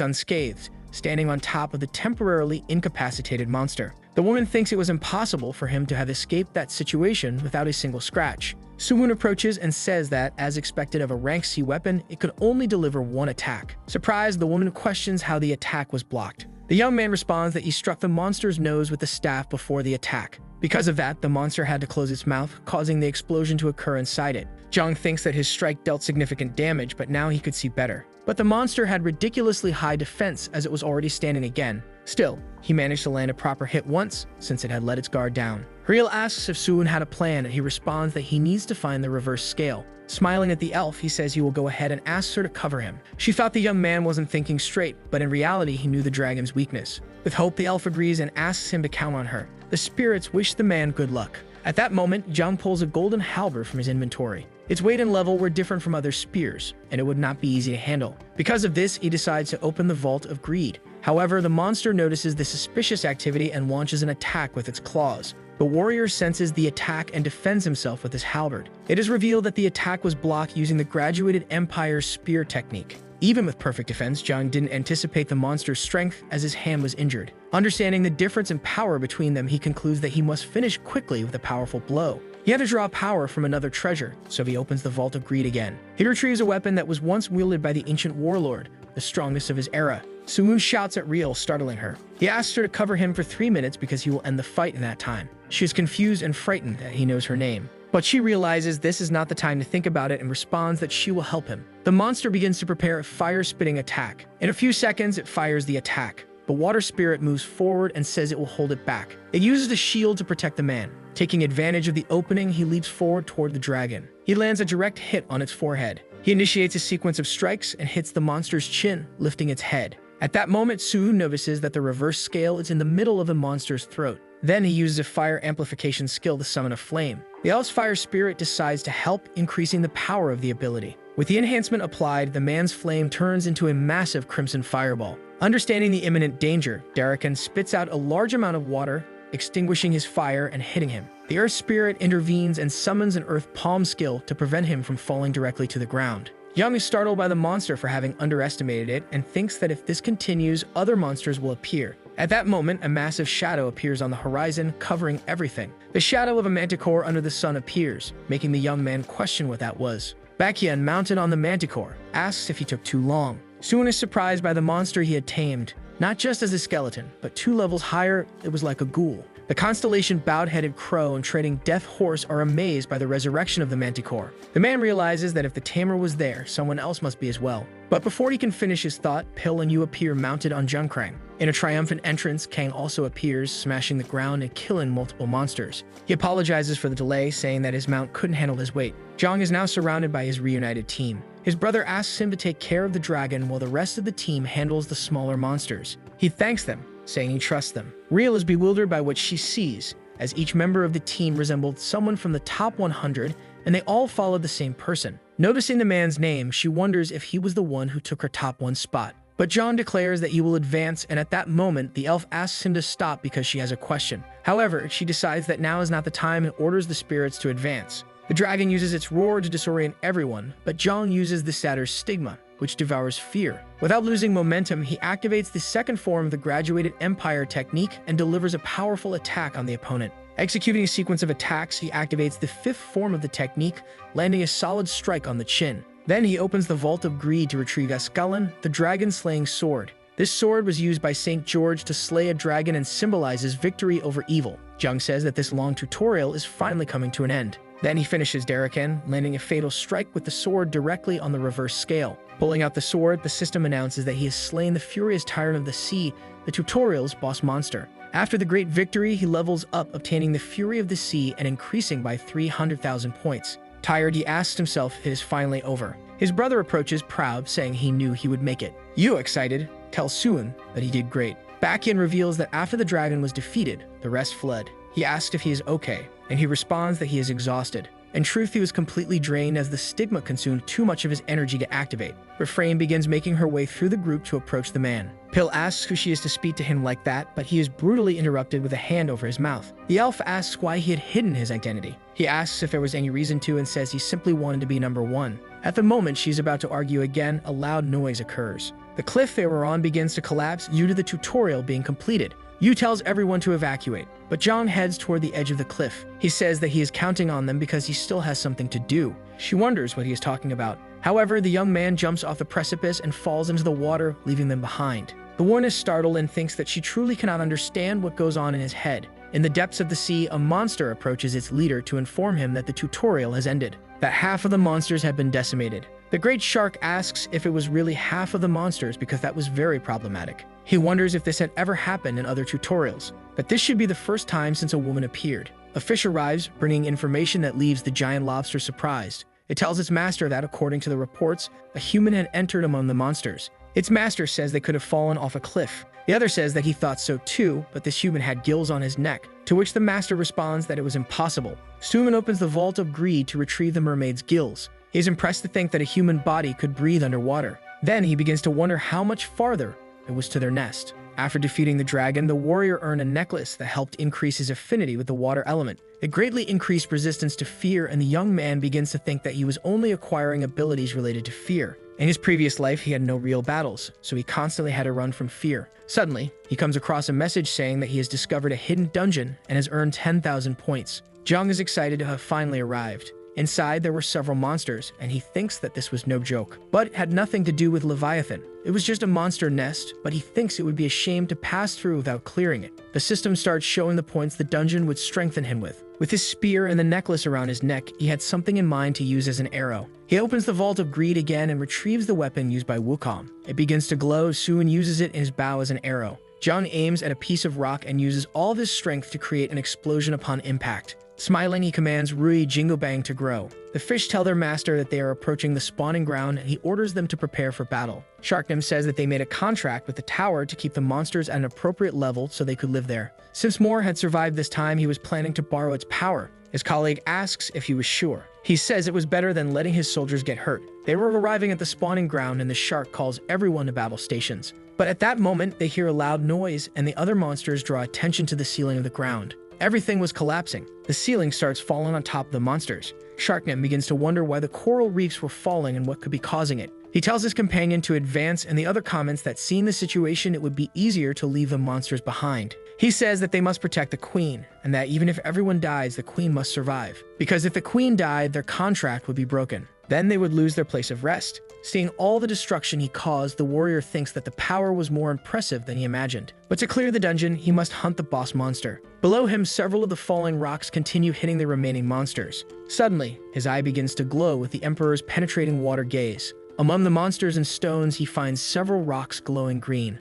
unscathed, standing on top of the temporarily incapacitated monster. The woman thinks it was impossible for him to have escaped that situation without a single scratch. Suwon approaches and says that, as expected of a rank C weapon, it could only deliver one attack. Surprised, the woman questions how the attack was blocked. The young man responds that he struck the monster's nose with the staff before the attack. Because of that, the monster had to close its mouth, causing the explosion to occur inside it. Jung thinks that his strike dealt significant damage, but now he could see better. But the monster had ridiculously high defense as it was already standing again. Still, he managed to land a proper hit once, since it had let its guard down. Real asks if Suwon had a plan, and he responds that he needs to find the reverse scale. Smiling at the elf, he says he will go ahead and asks her to cover him. She thought the young man wasn't thinking straight, but in reality he knew the dragon's weakness. With hope, the elf agrees and asks him to count on her. The spirits wish the man good luck. At that moment, Jung pulls a golden halberd from his inventory. Its weight and level were different from other spears, and it would not be easy to handle. Because of this, he decides to open the Vault of Greed. However, the monster notices the suspicious activity and launches an attack with its claws. The warrior senses the attack and defends himself with his halberd. It is revealed that the attack was blocked using the Graduated Empire Spear technique. Even with perfect defense, Jung didn't anticipate the monster's strength as his hand was injured. Understanding the difference in power between them, he concludes that he must finish quickly with a powerful blow. He had to draw power from another treasure, so he opens the Vault of Greed again. He retrieves a weapon that was once wielded by the ancient warlord, the strongest of his era. Suwon shouts at Real, startling her. He asks her to cover him for 3 minutes because he will end the fight in that time. She is confused and frightened that he knows her name. But she realizes this is not the time to think about it and responds that she will help him. The monster begins to prepare a fire-spitting attack. In a few seconds, it fires the attack. The water spirit moves forward and says it will hold it back. It uses the shield to protect the man. Taking advantage of the opening, he leaps forward toward the dragon. He lands a direct hit on its forehead. He initiates a sequence of strikes and hits the monster's chin, lifting its head. At that moment, Suwon notices that the reverse scale is in the middle of the monster's throat. Then he uses a fire amplification skill to summon a flame. The elf's fire spirit decides to help, increasing the power of the ability. With the enhancement applied, the man's flame turns into a massive crimson fireball. Understanding the imminent danger, Darakan spits out a large amount of water, extinguishing his fire and hitting him. The earth spirit intervenes and summons an earth palm skill to prevent him from falling directly to the ground. Jung is startled by the monster for having underestimated it and thinks that if this continues, other monsters will appear. At that moment, a massive shadow appears on the horizon, covering everything. The shadow of a manticore under the sun appears, making the young man question what that was. Baekhyun, mounted on the manticore, asks if he took too long. Suwon is surprised by the monster he had tamed. Not just as a skeleton, but 2 levels higher, it was like a ghoul. The constellation Bowed-Headed Crow and Trading Death Horse are amazed by the resurrection of the manticore. The man realizes that if the tamer was there, someone else must be as well. But before he can finish his thought, Pil and Yu appear mounted on Jungkrang. In a triumphant entrance, Kang also appears, smashing the ground and killing multiple monsters. He apologizes for the delay, saying that his mount couldn't handle his weight. Jung is now surrounded by his reunited team. His brother asks him to take care of the dragon while the rest of the team handles the smaller monsters. He thanks them, saying he trusts them. Real is bewildered by what she sees, as each member of the team resembled someone from the top 100, and they all followed the same person. Noticing the man's name, she wonders if he was the one who took her top 1 spot. But John declares that he will advance, and at that moment, the elf asks him to stop because she has a question. However, she decides that now is not the time and orders the spirits to advance. The dragon uses its roar to disorient everyone, but Jong uses the satyr's stigma, which devours fear. Without losing momentum, he activates the second form of the Graduated Empire technique and delivers a powerful attack on the opponent. Executing a sequence of attacks, he activates the 5th form of the technique, landing a solid strike on the chin. Then he opens the Vault of Greed to retrieve Escalon, the dragon-slaying sword. This sword was used by St. George to slay a dragon and symbolizes victory over evil. Jung says that this long tutorial is finally coming to an end. Then he finishes Darakan, landing a fatal strike with the sword directly on the reverse scale. Pulling out the sword, the system announces that he has slain the furious tyrant of the sea, the tutorial's boss monster. After the great victory, he levels up, obtaining the Fury of the Sea and increasing by 300,000 points. Tired, he asks himself if it is finally over. His brother approaches, proud, saying he knew he would make it. Yu, excited, tells Suwon that he did great. Baekhyun reveals that after the dragon was defeated, the rest fled. He asks if he is okay, and he responds that he is exhausted. In truth, he was completely drained as the stigma consumed too much of his energy to activate. Refrain begins making her way through the group to approach the man. Pil asks who she is to speak to him like that, but he is brutally interrupted with a hand over his mouth. The elf asks why he had hidden his identity. He asks if there was any reason to and says he simply wanted to be number 1. At the moment she's about to argue again, a loud noise occurs. The cliff they were on begins to collapse due to the tutorial being completed. Yu tells everyone to evacuate, but Zhang heads toward the edge of the cliff. He says that he is counting on them because he still has something to do. She wonders what he is talking about. However, the young man jumps off the precipice and falls into the water, leaving them behind. The Warren is startled and thinks that she truly cannot understand what goes on in his head. In the depths of the sea, a monster approaches its leader to inform him that the tutorial has ended, that half of the monsters have been decimated. The great shark asks if it was really half of the monsters because that was very problematic. He wonders if this had ever happened in other tutorials, but this should be the first time since a woman appeared. A fish arrives, bringing information that leaves the giant lobster surprised. It tells its master that, according to the reports, a human had entered among the monsters. Its master says they could have fallen off a cliff. The other says that he thought so too, but this human had gills on his neck, to which the master responds that it was impossible. Suman opens the vault of greed to retrieve the mermaid's gills. He is impressed to think that a human body could breathe underwater. Then he begins to wonder how much farther it was to their nest. After defeating the dragon, the warrior earned a necklace that helped increase his affinity with the water element. It greatly increased resistance to fear, and the young man begins to think that he was only acquiring abilities related to fear. In his previous life, he had no real battles, so he constantly had to run from fear. Suddenly, he comes across a message saying that he has discovered a hidden dungeon and has earned 10,000 points. Zhang is excited to have finally arrived. Inside, there were several monsters, and he thinks that this was no joke. But it had nothing to do with Leviathan. It was just a monster nest, but he thinks it would be a shame to pass through without clearing it. The system starts showing the points the dungeon would strengthen him with. With his spear and the necklace around his neck, he had something in mind to use as an arrow. He opens the Vault of Greed again and retrieves the weapon used by Wukong. It begins to glow. Suin uses it in his bow as an arrow. Zhang aims at a piece of rock and uses all of his strength to create an explosion upon impact. Smiling, he commands Rui Jingo Bang to grow. The fish tell their master that they are approaching the spawning ground, and he orders them to prepare for battle. Sharknim says that they made a contract with the tower to keep the monsters at an appropriate level so they could live there. Since Moore had survived this time, he was planning to borrow its power. His colleague asks if he was sure. He says it was better than letting his soldiers get hurt. They were arriving at the spawning ground, and the shark calls everyone to battle stations. But at that moment, they hear a loud noise, and the other monsters draw attention to the ceiling of the ground. Everything was collapsing. The ceiling starts falling on top of the monsters. Sharknim begins to wonder why the coral reefs were falling and what could be causing it. He tells his companion to advance, and the other comments that seeing the situation, it would be easier to leave the monsters behind. He says that they must protect the queen, and that even if everyone dies, the queen must survive. Because if the queen died, their contract would be broken. Then they would lose their place of rest. Seeing all the destruction he caused, the warrior thinks that the power was more impressive than he imagined. But to clear the dungeon, he must hunt the boss monster. Below him, several of the falling rocks continue hitting the remaining monsters. Suddenly, his eye begins to glow with the Emperor's penetrating water gaze. Among the monsters and stones, he finds several rocks glowing green.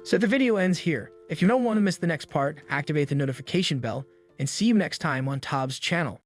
So the video ends here. If you don't want to miss the next part, activate the notification bell, and see you next time on Tob's channel.